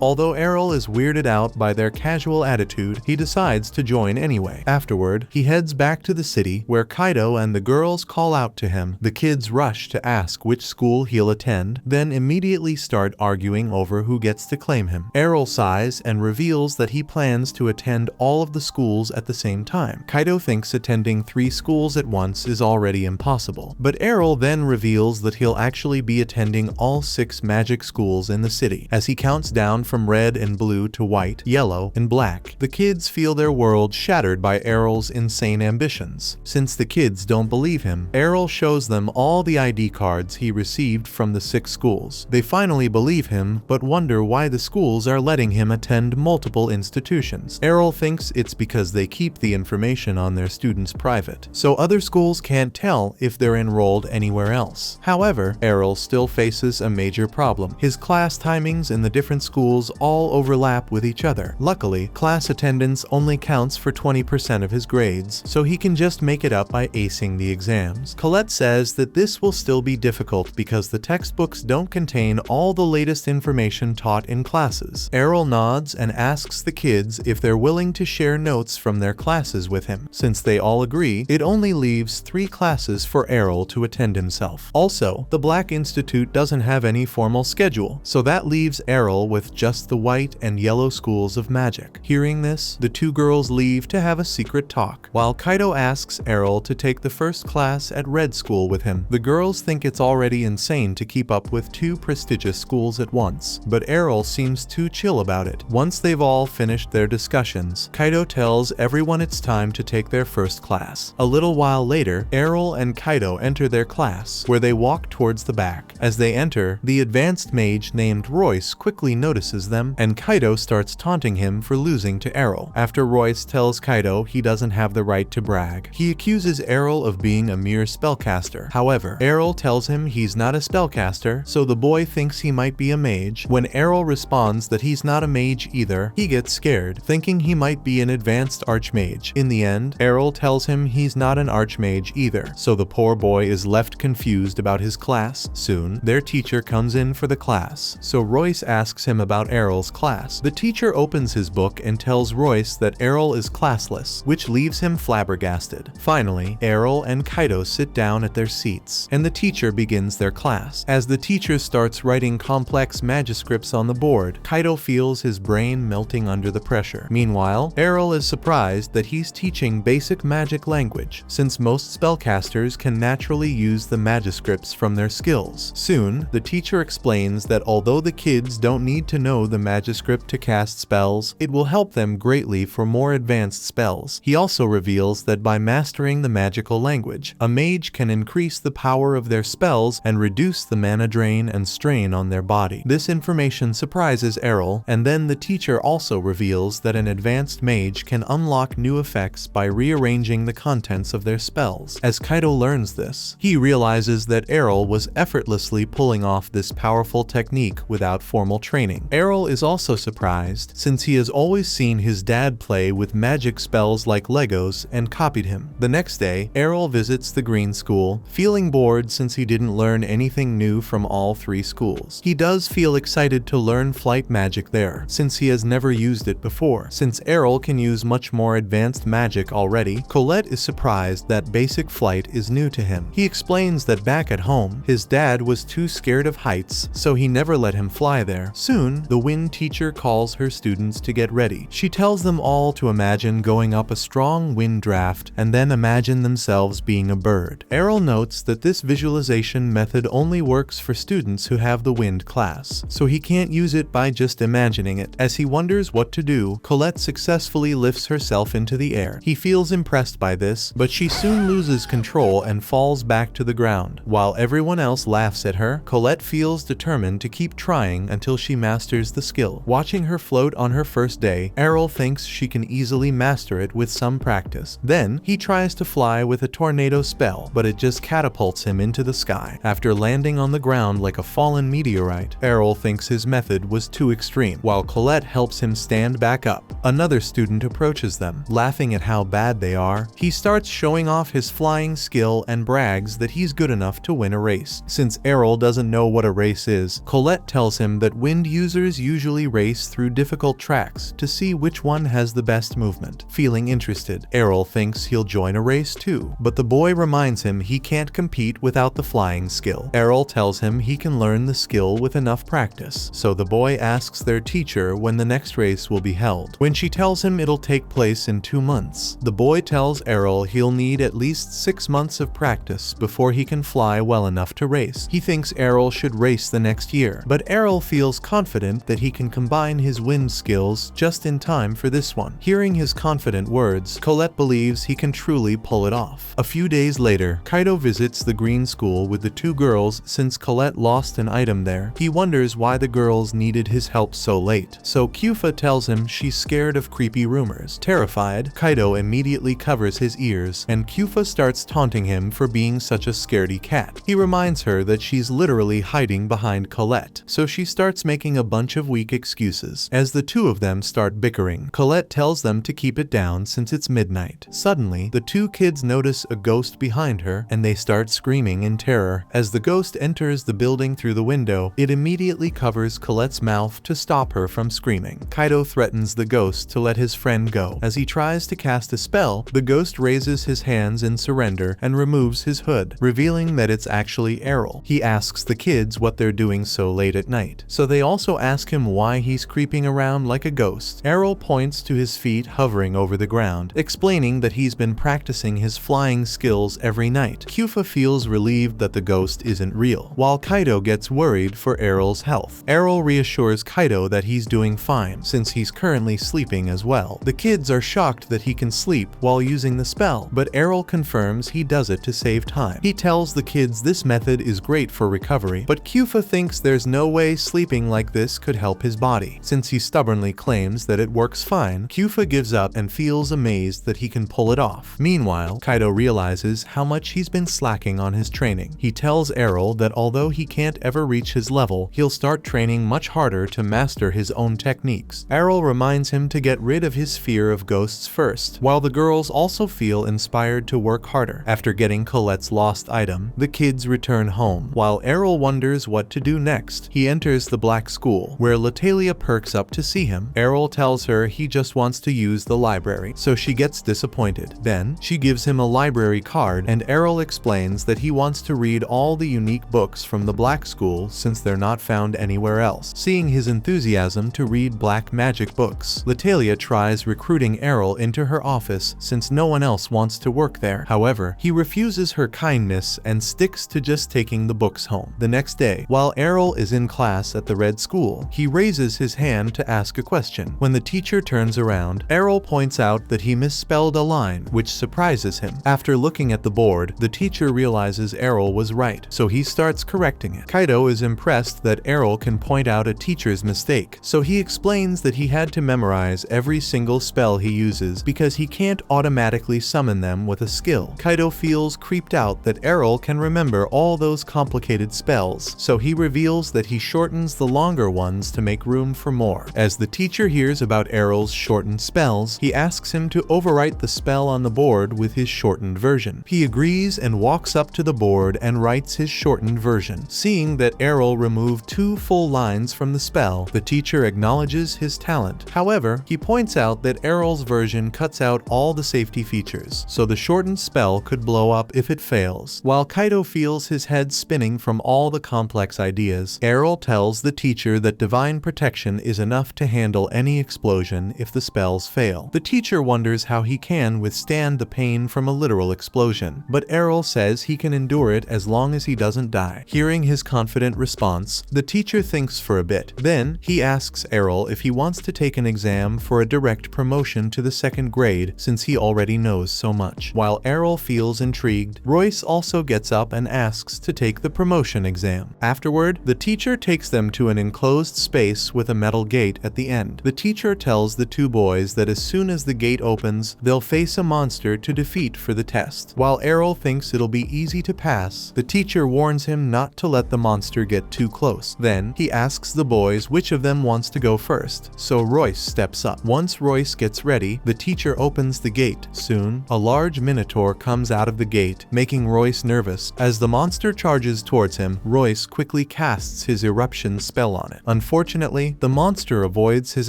Although Errol is weirded out by their casual attitude, he decides to join anyway. Afterward, he heads back to the city where Kaido and the girls call out to him. The kids rush to ask which school he'll attend, then immediately start arguing over who gets to claim him. Errol sighs and reveals that he plans to attend all of the schools at the same time. Kaido thinks attending 3 schools at once is already impossible, but Errol then reveals that he'll actually be attending all 6 magic schools in the city. As he counts down from red and blue to white, yellow, and black, the kids feel their world shattered by Errol's insane ambitions. Since the kids don't believe him, Errol shows them all the ID cards he received from the 6 schools. They finally believe him, but wonder why the schools are letting him attend multiple institutions. Errol thinks it's because they keep the information on their students private, so other schools can't tell if they're enrolled anywhere else. However, Errol still faces a major problem. His class timings in the different schools all overlap with each other. Luckily, class attendance only counts for 20% of his grades, so he can just make it up by acing the exams. Colette says that this will still be difficult because the textbooks don't contain all the latest information taught in classes. Errol nods and asks the kids if they're willing to share notes from their classes with him. Since they all agree, it only leaves 3 classes for Errol to attend himself. Also, the Black Institute doesn't have any formal schedule, so that leaves Errol with just the white and yellow schools of magic. Hearing this, the 2 girls leave to have a secret talk. While Kaido asks Errol to take the first class at Red School with him, the girls think it's already insane to keep up with 2 prestigious schools at once, but Errol seems too chill about it. Once they've all finished their discussions, Kaido tells everyone it's time to take their first class. A little while later, Errol and Kaido enter their class, where they walk towards the back. As they enter, the advanced mage named Royce quickly notices them, and Kaido starts taunting him for losing to Errol. After Royce tells Kaido he doesn't have the right to brag, he accuses Errol of being a mere spellcaster. However, Errol tells him he's not a spellcaster, so the boy thinks he might be a mage. When Errol responds that he's not a mage either, he gets scared, thinking he might be an advanced archmage. In the end, Errol tells him he's not an archmage either, so the poor boy is left confused about his class. Soon, their teacher comes in for the class, so Royce asks him about Errol's class. The teacher opens his book and tells Royce that Errol is classless, which leaves him flabbergasted. Finally, Errol and Kaido sit down at their seats, and the teacher begins their class. As the teacher starts writing complex manuscripts on the board, Kaido feels his brain melting under the pressure. Meanwhile, Errol is surprised that he's teaching basic magic language, since most spellcasters can naturally use the manuscripts from their skills. Soon, the teacher explains that although the kids don't need to know the manuscript to cast spells, it will help them greatly for more advanced spells. He also reveals that by mastering the magical language, a mage can increase the power of their spells and reduce the mana drain and strain on their body. This information surprises Errol, and then the teacher also reveals that an advanced mage can unlock new effects by rearranging the contents of their spells. As Kaido learns this, he realizes that Errol was effortlessly pulling off this powerful technique without formal training. Errol is also surprised, since he has always seen his dad play with magic spells spells like Legos and copied him. The next day, Errol visits the green school, feeling bored since he didn't learn anything new from all 3 schools. He does feel excited to learn flight magic there, since he has never used it before. Since Errol can use much more advanced magic already, Colette is surprised that basic flight is new to him. He explains that back at home, his dad was too scared of heights, so he never let him fly there. Soon, the wind teacher calls her students to get ready. She tells them all to imagine going up a strong wind draft and then imagine themselves being a bird. Errol notes that this visualization method only works for students who have the wind class, so he can't use it by just imagining it. As he wonders what to do, Colette successfully lifts herself into the air. He feels impressed by this, but she soon loses control and falls back to the ground. While everyone else laughs at her, Colette feels determined to keep trying until she masters the skill. Watching her float on her first day, Errol thinks she can easily master it with some practice. Then, he tries to fly with a tornado spell, but it just catapults him into the sky. After landing on the ground like a fallen meteorite, Errol thinks his method was too extreme, while Colette helps him stand back up. Another student approaches them, laughing at how bad they are. He starts showing off his flying skill and brags that he's good enough to win a race. Since Errol doesn't know what a race is, Colette tells him that wind users usually race through difficult tracks to see which one has the best movement. Feeling interested, Errol thinks he'll join a race too, but the boy reminds him he can't compete without the flying skill. Errol tells him he can learn the skill with enough practice, so the boy asks their teacher when the next race will be held. When she tells him it'll take place in 2 months, the boy tells Errol he'll need at least 6 months of practice before he can fly well enough to race. He thinks Errol should race the next year, but Errol feels confident that he can combine his wind skills just in time for this one. Hearing his confident words, Colette believes he can truly pull it off. A few days later, Kaido visits the green school with the 2 girls since Colette lost an item there. He wonders why the girls needed his help so late, so Kyufa tells him she's scared of creepy rumors. Terrified, Kaido immediately covers his ears, and Kyufa starts taunting him for being such a scaredy cat. He reminds her that she's literally hiding behind Colette, so she starts making a bunch of weak excuses. As the 2 of them start bickering, Colette tells them to keep it down since it's midnight. Suddenly, the 2 kids notice a ghost behind her, and they start screaming in terror. As the ghost enters the building through the window, it immediately covers Colette's mouth to stop her from screaming. Kaido threatens the ghost to let his friend go. As he tries to cast a spell, the ghost raises his hands in surrender and removes his hood, revealing that it's actually Errol. He asks the kids what they're doing so late at night, so they also ask him why he's creeping around like a ghost. Errol points to his feet hovering over the ground, explaining that he's been practicing his flying skills every night. Kyufa feels relieved that the ghost isn't real, while Kaido gets worried for Errol's health. Errol reassures Kaido that he's doing fine, since he's currently sleeping as well. The kids are shocked that he can sleep while using the spell, but Errol confirms he does it to save time. He tells the kids this method is great for recovery, but Kyufa thinks there's no way sleeping like this could help his body. Since he stubbornly claims that it works fine, Kyufa gives up and feels amazed that he can pull it off. Meanwhile, Kaido realizes how much he's been slacking on his training. He tells Errol that although he can't ever reach his level, he'll start training much harder to master his own techniques. Errol reminds him to get rid of his fear of ghosts first, while the girls also feel inspired to work harder. After getting Colette's lost item, the kids return home. While Errol wonders what to do next, he enters the black school, where Latalia perks up to see him. Errol tells her he just wants to use the library, so she gets disappointed. Then, she gives him a library card, and Errol explains that he wants to read all the unique books from the black school since they're not found anywhere else. Seeing his enthusiasm to read black magic books, Latalia tries recruiting Errol into her office since no one else wants to work there. However, he refuses her kindness and sticks to just taking the books home. The next day, while Errol is in class at the red school, he raises his hand to ask a question. When the teacher turns around, Errol points out that he misspelled a line, which surprises him. After looking at the board, the teacher realizes Errol was right, so he starts correcting it. Kaido is impressed that Errol can point out a teacher's mistake, so he explains that he had to memorize every single spell he uses because he can't automatically summon them with a skill. Kaido feels creeped out that Errol can remember all those complicated spells, so he reveals that he shortens the longer ones to make room for more. As the teacher hears about Errol's shortened spells, he asks asks him to overwrite the spell on the board with his shortened version. He agrees and walks up to the board and writes his shortened version. Seeing that Errol removed 2 full lines from the spell, the teacher acknowledges his talent. However, he points out that Errol's version cuts out all the safety features, so the shortened spell could blow up if it fails. While Kaido feels his head spinning from all the complex ideas, Errol tells the teacher that divine protection is enough to handle any explosion if the spells fail. The teacher wonders how he can withstand the pain from a literal explosion, but Errol says he can endure it as long as he doesn't die. Hearing his confident response, the teacher thinks for a bit. Then, he asks Errol if he wants to take an exam for a direct promotion to the 2nd grade since he already knows so much. While Errol feels intrigued, Royce also gets up and asks to take the promotion exam. Afterward, the teacher takes them to an enclosed space with a metal gate at the end. The teacher tells the 2 boys that as soon as the gate opens, they'll face a monster to defeat for the test. While Errol thinks it'll be easy to pass, the teacher warns him not to let the monster get too close. Then, he asks the boys which of them wants to go first, so Royce steps up. Once Royce gets ready, the teacher opens the gate. Soon, a large minotaur comes out of the gate, making Royce nervous. As the monster charges towards him, Royce quickly casts his eruption spell on it. Unfortunately, the monster avoids his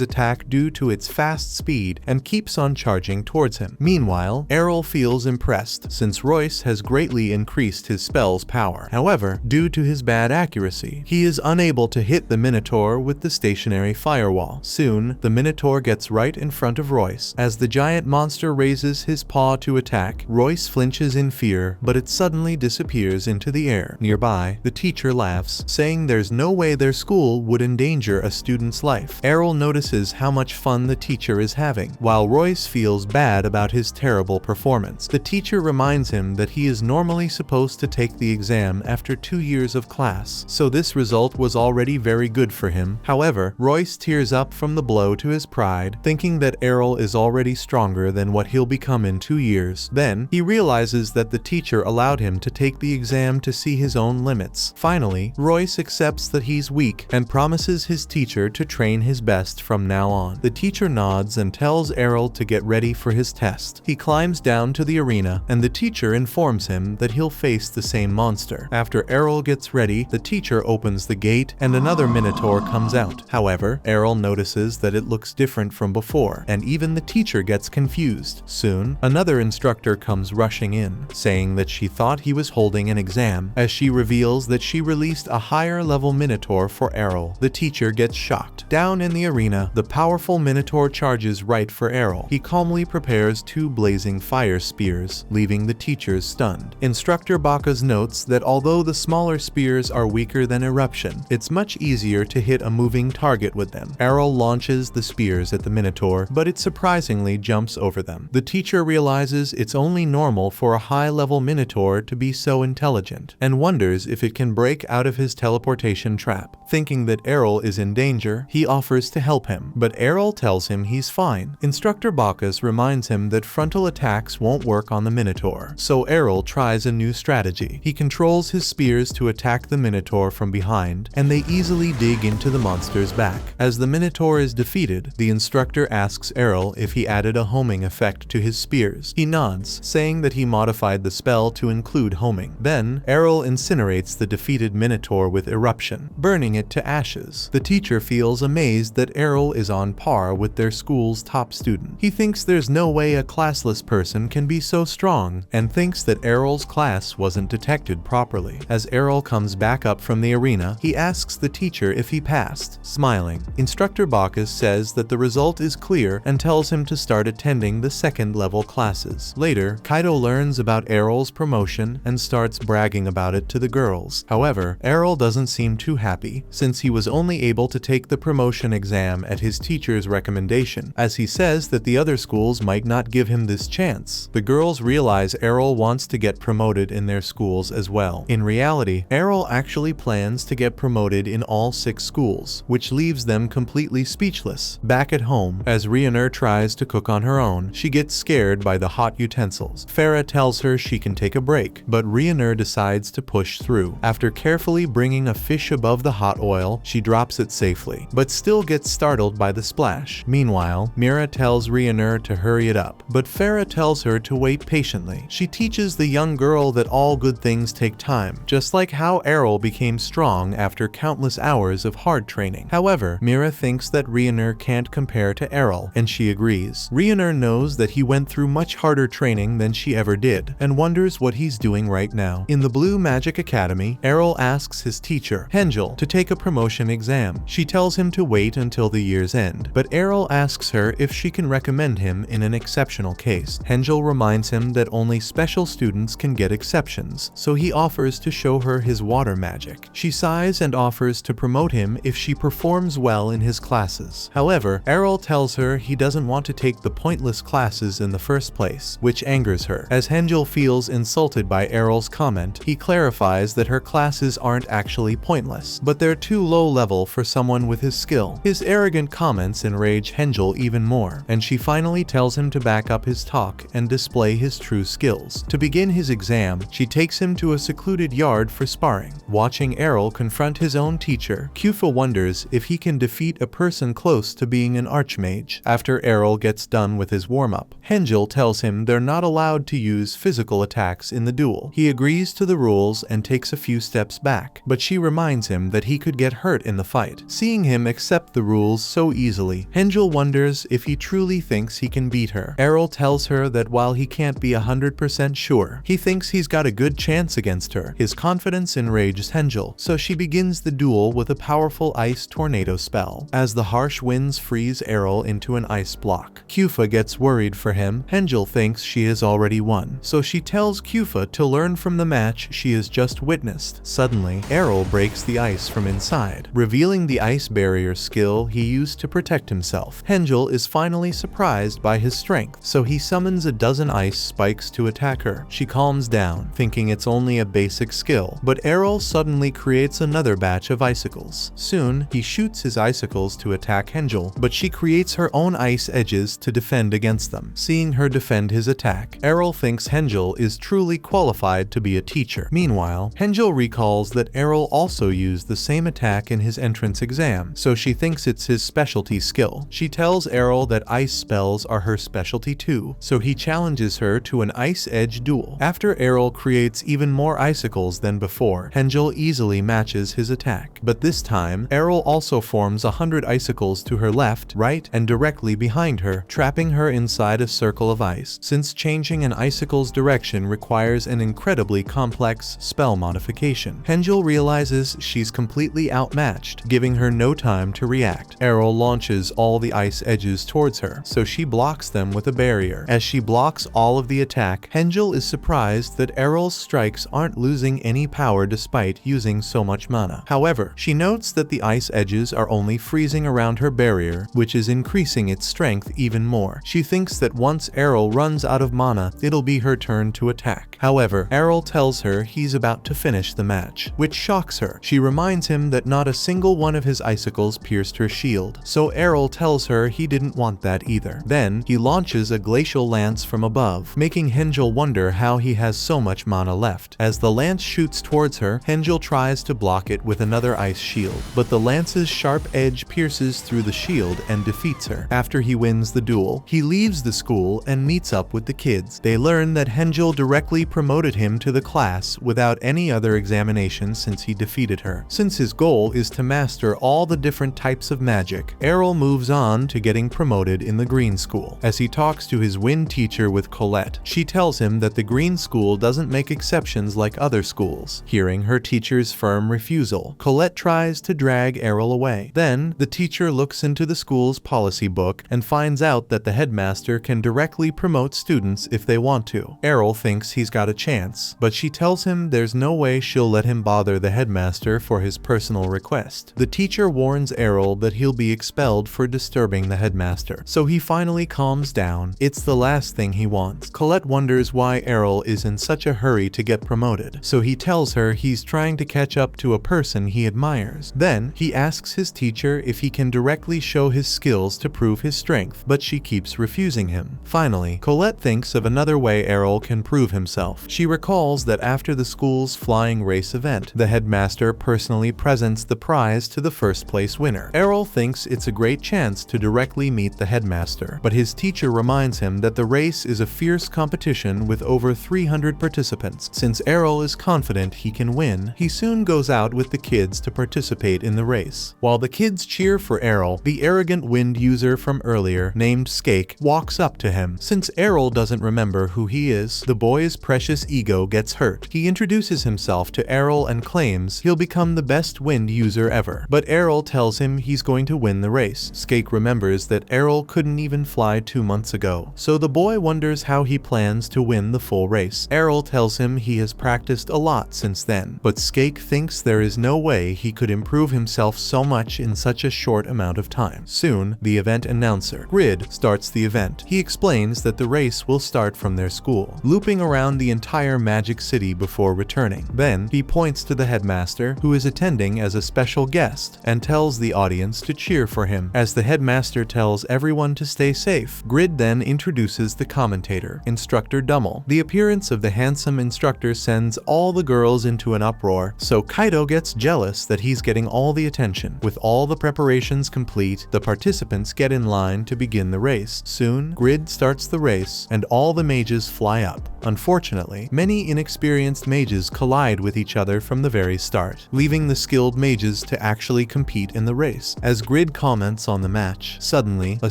attack due to its fast speed and keeps on charging towards him. Meanwhile, Errol feels impressed since Royce has greatly increased his spell's power. However, due to his bad accuracy, he is unable to hit the minotaur with the stationary firewall. Soon, the minotaur gets right in front of Royce. As the giant monster raises his paw to attack, Royce flinches in fear, but it suddenly disappears into the air. Nearby, the teacher laughs, saying there's no way their school would endanger a student's life. Errol notices how much fun the teacher is having, while Royce feels bad about his terrible performance. The teacher reminds him that he is normally supposed to take the exam after 2 years of class, so this result was already very good for him. However, Royce tears up from the blow to his pride, thinking that Errol is already stronger than what he'll become in 2 years. Then, he realizes that the teacher allowed him to take the exam to see his own limits. Finally, Royce accepts that he's weak and promises his teacher to train his best from now on. The teacher nods and tells Errol to get ready for his test. He climbs down to the arena, and the teacher informs him that he'll face the same monster. After Errol gets ready, the teacher opens the gate and another minotaur comes out. However, Errol notices that it looks different from before, and even the teacher gets confused. Soon, another instructor comes rushing in, saying that she thought he was holding an exam, as she reveals that she released a higher level minotaur for Errol. The teacher gets shocked. Down in the arena, the powerful minotaur charges right for Errol. He calmly prepares 2 blazing fire spears, leaving the teachers stunned. Instructor Baka's notes that although the smaller spears are weaker than eruption, it's much easier to hit a moving target with them. Errol launches the spears at the minotaur, but it surprisingly jumps over them. The teacher realizes it's only normal for a high-level minotaur to be so intelligent, and wonders if it can break out of his teleportation trap. Thinking that Errol is in danger, he offers to help him, but Errol tells him he's fine. Instructor Bacchus reminds him that frontal attacks won't work on the minotaur, so Errol tries a new strategy. He controls his spears to attack the minotaur from behind, and they easily dig into the monster's back. As the minotaur is defeated, the instructor asks Errol if he added a homing effect to his spears. He nods, saying that he modified the spell to include homing. Then, Errol incinerates the defeated minotaur with eruption, burning it to ashes. The teacher feels amazed that Errol is on par with their school's top student. He thinks there's no way a classless person can be so strong, and thinks that Errol's class wasn't detected properly. As Errol comes back up from the arena, he asks the teacher if he passed. Smiling, Instructor Bacchus says that the result is clear and tells him to start attending the 2nd level classes. Later, Kaido learns about Errol's promotion and starts bragging about it to the girls. However, Errol doesn't seem too happy, since he was only able to take the promotion exam at his teacher's recommendation, as he says that the other schools might not give him this chance. The girls realize Errol wants to get promoted in their schools as well. In reality, Errol actually plans to get promoted in all 6 schools, which leaves them completely speechless. Back at home, as Rionur tries to cook on her own, she gets scared by the hot utensils. Farah tells her she can take a break, but Rionur decides to push through. After carefully bringing a fish above the hot oil, she drops it safely, but still gets startled by the splash. Meanwhile, Mira tells tells Rhiannon to hurry it up, but Farah tells her to wait patiently. She teaches the young girl that all good things take time, just like how Errol became strong after countless hours of hard training. However, Mira thinks that Rhiannon can't compare to Errol, and she agrees. Rhiannon knows that he went through much harder training than she ever did, and wonders what he's doing right now. In the Blue Magic Academy, Errol asks his teacher, Hengel, to take a promotion exam. She tells him to wait until the year's end, but Errol asks her if she can recommend him in an exceptional case. Hengel reminds him that only special students can get exceptions, so he offers to show her his water magic. She sighs and offers to promote him if she performs well in his classes. However, Errol tells her he doesn't want to take the pointless classes in the first place, which angers her. As Hengel feels insulted by Errol's comment, he clarifies that her classes aren't actually pointless, but they're too low level for someone with his skill. His arrogant comments enrage Hengel even more, and she finally tells him to back up his talk and display his true skills. To begin his exam, she takes him to a secluded yard for sparring. Watching Errol confront his own teacher, Kufa wonders if he can defeat a person close to being an archmage. After Errol gets done with his warm-up, Hengel tells him they're not allowed to use physical attacks in the duel. He agrees to the rules and takes a few steps back, but she reminds him that he could get hurt in the fight. Seeing him accept the rules so easily, Hengel wonders if he truly thinks he can beat her. Errol tells her that while he can't be 100% sure, he thinks he's got a good chance against her. His confidence enrages Hengel, so she begins the duel with a powerful ice tornado spell. As the harsh winds freeze Errol into an ice block, Kufa gets worried for him. Hengel thinks she has already won, so she tells Kufa to learn from the match she has just witnessed. Suddenly, Errol breaks the ice from inside, revealing the ice barrier skill he used to protect himself. Hengel is finally surprised by his strength, so he summons a dozen ice spikes to attack her. She calms down, thinking it's only a basic skill, but Errol suddenly creates another batch of icicles. Soon, he shoots his icicles to attack Hengel, but she creates her own ice edges to defend against them. Seeing her defend his attack, Errol thinks Hengel is truly qualified to be a teacher. Meanwhile, Hengel recalls that Errol also used the same attack in his entrance exam, so she thinks it's his specialty skill. She tells Errol that ice spells are her specialty too, so he challenges her to an ice edge duel. After Errol creates even more icicles than before, Hengel easily matches his attack. But this time, Errol also forms 100 icicles to her left, right, and directly behind her, trapping her inside a circle of ice. Since changing an icicle's direction requires an incredibly complex spell modification, Hengel realizes she's completely outmatched, giving her no time to react. Errol launches all the ice edges towards her, so she blocks them with a barrier. As she blocks all of the attack, Hengel is surprised that Errol's strikes aren't losing any power despite using so much mana. However, she notes that the ice edges are only freezing around her barrier, which is increasing its strength even more. She thinks that once Errol runs out of mana, it'll be her turn to attack. However, Errol tells her he's about to finish the match, which shocks her. She reminds him that not a single one of his icicles pierced her shield, so Errol tells her he didn't want that either. Then, he launches a glacial lance from above, making Hengel wonder how he has so much mana left. As the lance shoots towards her, Hengel tries to block it with another ice shield, but the lance's sharp edge pierces through the shield and defeats her. After he wins the duel, he leaves the school and meets up with the kids. They learn that Hengel directly promoted him to the class without any other examination since he defeated her. Since his goal is to master all the different types of magic, Errol moves on to getting promoted in the Green School. As he talks to his wind teacher with Colette, she tells him that the Green School doesn't make exceptions like other schools. Hearing her teacher's firm refusal, Colette tries to drag Errol away. Then, the teacher looks into the school's policy book and finds out that the headmaster can directly promote students if they want to. Errol thinks he's got a chance, but she tells him there's no way she'll let him bother the headmaster for his personal request. The teacher warns Errol that he'll be expelled for disturbing the headmaster, so he finally calms down. It's the last thing he wants. Colette wonders why Errol is in such a hurry to get promoted, so he tells her he's trying to catch up to a person he admires. Then, he asks his teacher if he can directly show his skills to prove his strength, but she keeps refusing him. Finally, Colette thinks of another way Errol can prove himself. She recalls that after the school's flying race event, the headmaster personally presents the prize to the first place winner. Errol thinks it's a great chance to directly meet the headmaster headmaster, but his teacher reminds him that the race is a fierce competition with over 300 participants. Since Errol is confident he can win, he soon goes out with the kids to participate in the race. While the kids cheer for Errol, the arrogant wind user from earlier, named Skake, walks up to him. Since Errol doesn't remember who he is, the boy's precious ego gets hurt. He introduces himself to Errol and claims he'll become the best wind user ever. But Errol tells him he's going to win the race. Skake remembers that Errol couldn't even fly 2 months ago, so the boy wonders how he plans to win the full race. Errol tells him he has practiced a lot since then, but Skake thinks there is no way he could improve himself so much in such a short amount of time. Soon, the event announcer, Grid, starts the event. He explains that the race will start from their school, looping around the entire Magic City before returning. Then, he points to the headmaster, who is attending as a special guest, and tells the audience to cheer for him. As the headmaster tells everyone to stay safe, Grid then introduces the commentator, Instructor Dummel. The appearance of the handsome instructor sends all the girls into an uproar, so Kaito gets jealous that he's getting all the attention. With all the preparations complete, the participants get in line to begin the race. Soon, Grid starts the race, and all the mages fly up. Unfortunately, many inexperienced mages collide with each other from the very start, leaving the skilled mages to actually compete in the race. As Grid comments on the match, suddenly, a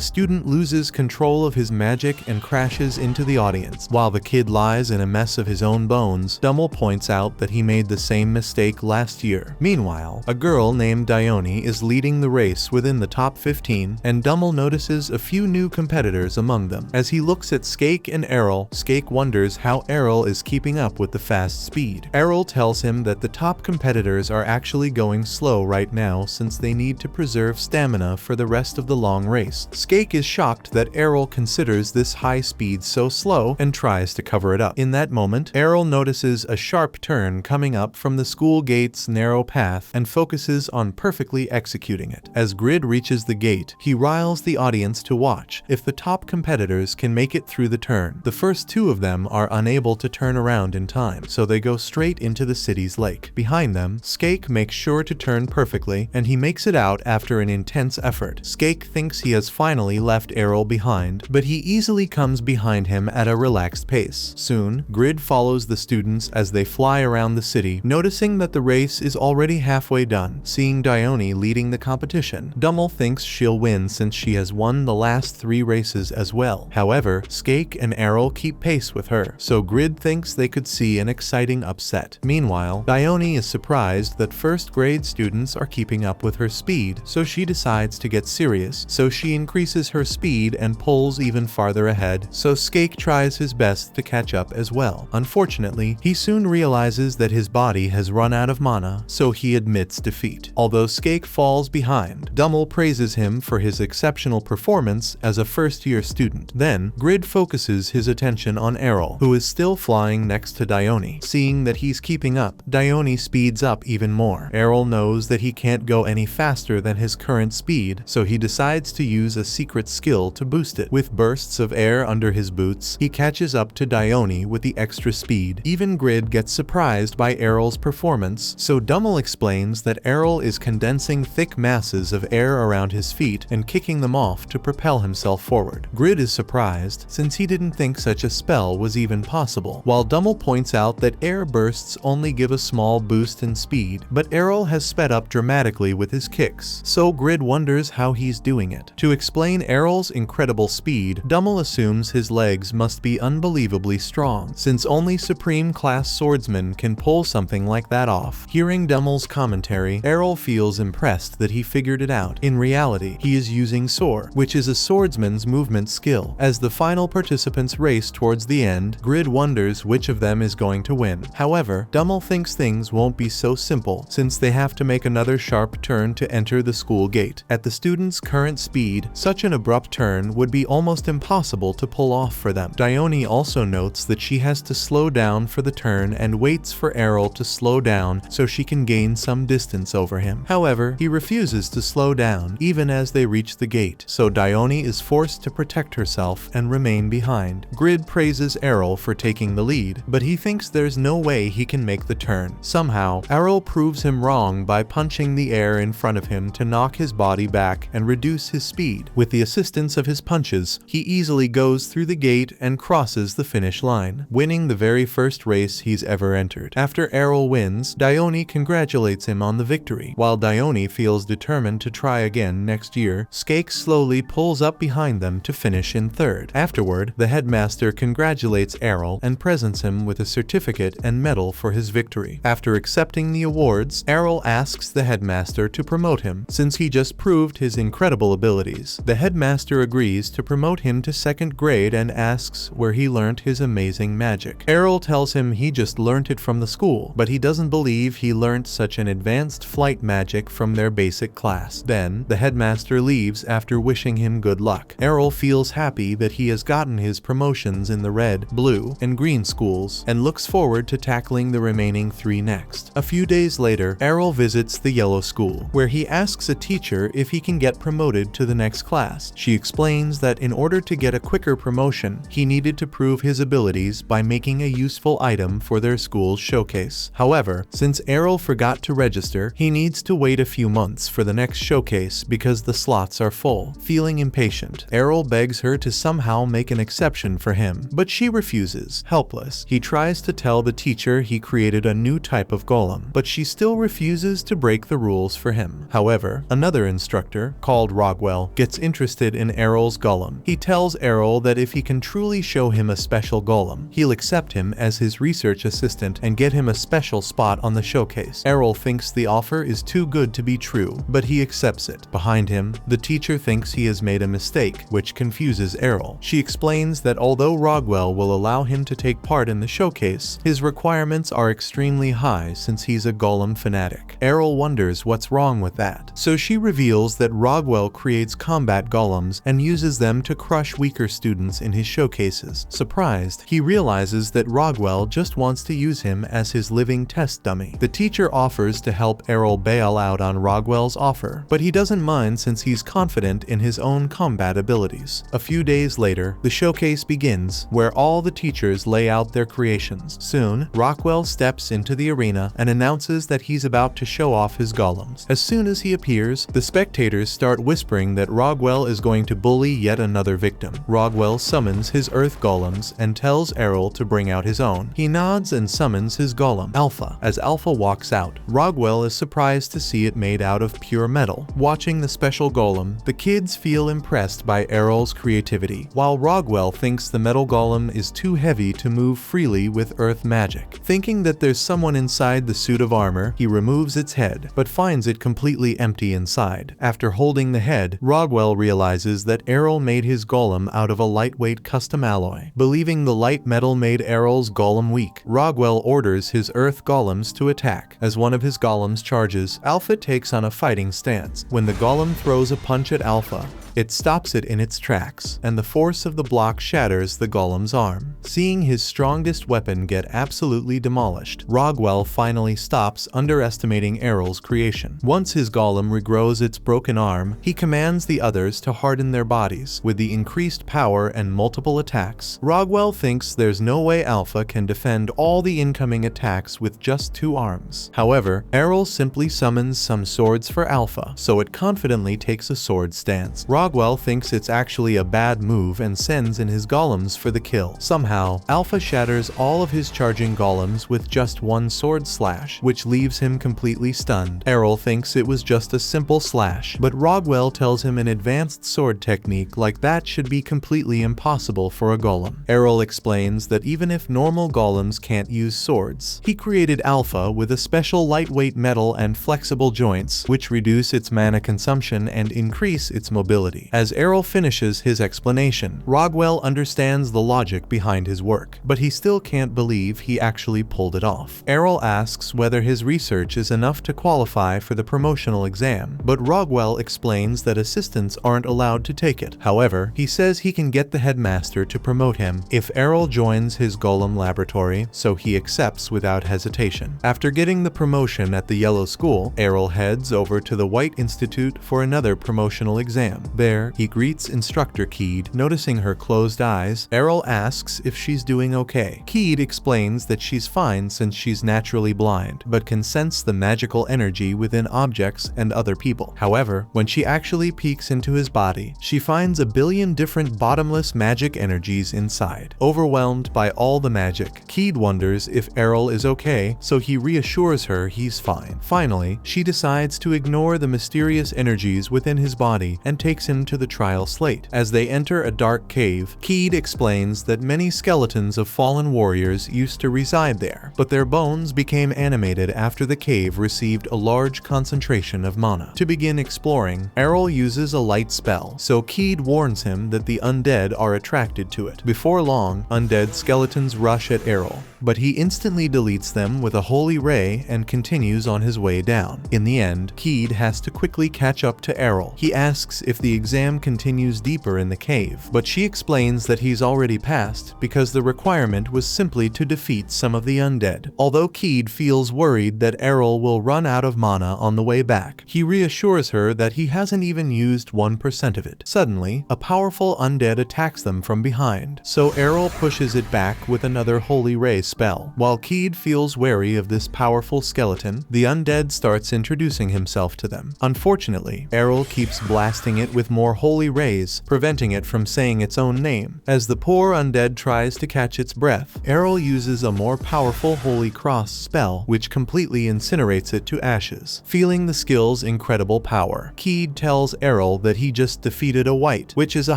student loses control of his magic and crashes into the audience. While the kid lies in a mess of his own bones, Dummel points out that he made the same mistake last year. Meanwhile, a girl named Dione is leading the race within the top 15, and Dummel notices a few new competitors among them. As he looks at Skake and Errol, Skake wonders how Errol is keeping up with the fast speed. Errol tells him that the top competitors are actually going slow right now since they need to preserve stamina for the rest of the long race. Skake is shocked that Errol considers this high speed so slow and tries to cover it up. In that moment, Errol notices a sharp turn coming up from the school gate's narrow path and focuses on perfectly executing it. As Grid reaches the gate, he riles the audience to watch if the top competitors can make it through the turn. The first two of them are unable to turn around in time, so they go straight into the city's lake. Behind them, Skake makes sure to turn perfectly, and he makes it out after an intense effort. Skake thinks he has finally left Errol behind, but he easily comes behind him at a relaxed pace. Soon, Grid follows the students as they fly around the city, noticing that the race is already halfway done. Seeing Dione leading the competition, Dummel thinks she'll win since she has won the last 3 races as well. However, Skake and Errol keep pace with her, so Grid thinks they could see an exciting upset. Meanwhile, Dione is surprised that first grade students are keeping up with her speed, so she decides to get serious. So she increases her speed and pulls even farther ahead, so Skake tries his best to catch up as well. Unfortunately, he soon realizes that his body has run out of mana, so he admits defeat. Although Skake falls behind, Dummel praises him for his exceptional performance as a first-year student. Then, Grid focuses his attention on Errol, who is still flying next to Dione. Seeing that he's keeping up, Dione speeds up even more. Errol knows that he can't go any faster than his current speed, so he decides to use a secret skill to boost it. With bursts of air under his boots, he catches up to Dione with the extra speed. Even Grid gets surprised by Errol's performance, so Dummel explains that Errol is condensing thick masses of air around his feet and kicking them off to propel himself forward. Grid is surprised, since he didn't think such a spell was even possible, while Dummel points out that air bursts only give a small boost in speed, but Errol has sped up dramatically with his kicks, so Grid wonders how he's doing it. To explain Errol's incredible speed, Dummel assumes his legs must be unbelievably strong, since only Supreme Class swordsmen can pull something like that off. Hearing Dummel's commentary, Errol feels impressed that he figured it out. In reality, he is using Soar, which is a swordsman's movement skill. As the final participants race towards the end, Grid wonders which of them is going to win. However, Dummel thinks things won't be so simple, since they have to make another sharp turn to enter the school gate. At the students' current speed, such an abrupt turn would be almost impossible to pull off for them. Dione also notes that she has to slow down for the turn and waits for Errol to slow down so she can gain some distance over him. However, he refuses to slow down even as they reach the gate, so Dione is forced to protect herself and remain behind. Grid praises Errol for taking the lead, but he thinks there's no way he can make the turn. Somehow, Errol proves him wrong by punching the air in front of him to knock his body back and reduce his speed. With the assistance of his punches, he easily goes through the gate and crosses the finish line, winning the very first race he's ever entered. After Errol wins, Dione congratulates him on the victory. While Dione feels determined to try again next year, Skake slowly pulls up behind them to finish in third. Afterward, the headmaster congratulates Errol and presents him with a certificate and medal for his victory. After accepting the awards, Errol asks the headmaster to promote him, since he just proved his incredible abilities. The headmaster agrees to promote him to 2nd grade and asks where he learned his amazing magic. Errol tells him he just learned it from the school, but he doesn't believe he learned such an advanced flight magic from their basic class. Then, the headmaster leaves after wishing him good luck. Errol feels happy that he has gotten his promotions in the red, blue, and green schools, and looks forward to tackling the remaining 3 next. A few days later, Errol visits the yellow school, where he asks a teacher if he can get promoted to the next class. She explains that in order to get a quicker promotion, he needed to prove his abilities by making a useful item for their school's showcase. However, since Errol forgot to register, he needs to wait a few months for the next showcase because the slots are full. Feeling impatient, Errol begs her to somehow make an exception for him, but she refuses. Helpless, he tries to tell the teacher he created a new type of golem, but she still refuses to break the rules for him. However, another instructor, called Rogwell, gets interested in Errol's golem. He tells Errol that if he can truly show him a special golem, he'll accept him as his research assistant and get him a special spot on the showcase. Errol thinks the offer is too good to be true, but he accepts it. Behind him, the teacher thinks he has made a mistake, which confuses Errol. She explains that although Rogwell will allow him to take part in the showcase, his requirements are extremely high since he's a golem fanatic. Errol wonders what's wrong with that, so she reveals that Rogwell creates combat golems and uses them to crush weaker students in his showcases. Surprised, he realizes that Rogwell just wants to use him as his living test dummy. The teacher offers to help Errol bail out on Rogwell's offer, but he doesn't mind since he's confident in his own combat abilities. A few days later, the showcase begins, where all the teachers lay out their creations. Soon, Rockwell steps into the arena and announces that he's about to show off his golems. As soon as he appears, the spectators start whispering that Rogwell is going to bully yet another victim. Rogwell summons his earth golems and tells Errol to bring out his own. He nods and summons his golem, Alpha. As Alpha walks out, Rogwell is surprised to see it made out of pure metal. Watching the special golem, the kids feel impressed by Errol's creativity, while Rogwell thinks the metal golem is too heavy to move freely with earth magic. Thinking that there's someone inside the suit of armor, he removes its head, but finds it completely empty inside. After holding the head, Rogwell realizes that Errol made his golem out of a lightweight custom alloy. Believing the light metal made Errol's golem weak, Rogwell orders his earth golems to attack. As one of his golems charges, Alpha takes on a fighting stance. When the golem throws a punch at Alpha, it stops it in its tracks, and the force of the block shatters the golem's arm. Seeing his strongest weapon get absolutely demolished, Rogwell finally stops underestimating Errol's creation. Once his golem regrows its broken arm, he commands the others to harden their bodies. With the increased power and multiple attacks, Rogwell thinks there's no way Alpha can defend all the incoming attacks with just 2 arms. However, Errol simply summons some swords for Alpha, so it confidently takes a sword stance. Rogwell thinks it's actually a bad move and sends in his golems for the kill. Somehow, Alpha shatters all of his charging golems with just 1 sword slash, which leaves him completely stunned. Errol thinks it was just a simple slash, but Rogwell tells him an advanced sword technique like that should be completely impossible for a golem. Errol explains that even if normal golems can't use swords, he created Alpha with a special lightweight metal and flexible joints, which reduce its mana consumption and increase its mobility. As Errol finishes his explanation, Rogwell understands the logic behind his work, but he still can't believe he actually pulled it off. Errol asks whether his research is enough to qualify for the promotional exam, but Rogwell explains that assistants aren't allowed to take it. However, he says he can get the headmaster to promote him if Errol joins his golem laboratory, so he accepts without hesitation. After getting the promotion at the yellow school, Errol heads over to the White Institute for another promotional exam. There, he greets instructor Keed. Noticing her closed eyes, Errol asks if she's doing okay. Keed explains that she's fine since she's naturally blind, but can sense the magical energy within objects and other people. However, when she actually peeks into his body. She finds a billion different bottomless magic energies inside. Overwhelmed by all the magic, Keed wonders if Errol is okay, so he reassures her he's fine. Finally, she decides to ignore the mysterious energies within his body and takes him to the trial slate. As they enter a dark cave, Keed explains that many skeletons of fallen warriors used to reside there, but their bones became animated after the cave received a large concentration of mana. To begin exploring, Errol uses a light spell, so Keed warns him that the undead are attracted to it. Before long, undead skeletons rush at Errol, but he instantly deletes them with a holy ray and continues on his way down. In the end, Keed has to quickly catch up to Errol. He asks if the exam continues deeper in the cave, but she explains that he's already passed because the requirement was simply to defeat some of the undead. Although Keed feels worried that Errol will run out of mana on the way back, he reassures her that he hasn't even used 1% of it. Suddenly, a powerful undead attacks them from behind, so Errol pushes it back with another holy ray spell. While Keed feels wary of this powerful skeleton, the undead starts introducing himself to them. Unfortunately, Errol keeps blasting it with more holy rays, preventing it from saying its own name. As the poor undead tries to catch its breath, Errol uses a more powerful holy cross spell, which completely incinerates it to ashes. Feeling the skill's incredible power, Keed tells Errol that he just defeated a wight, which is a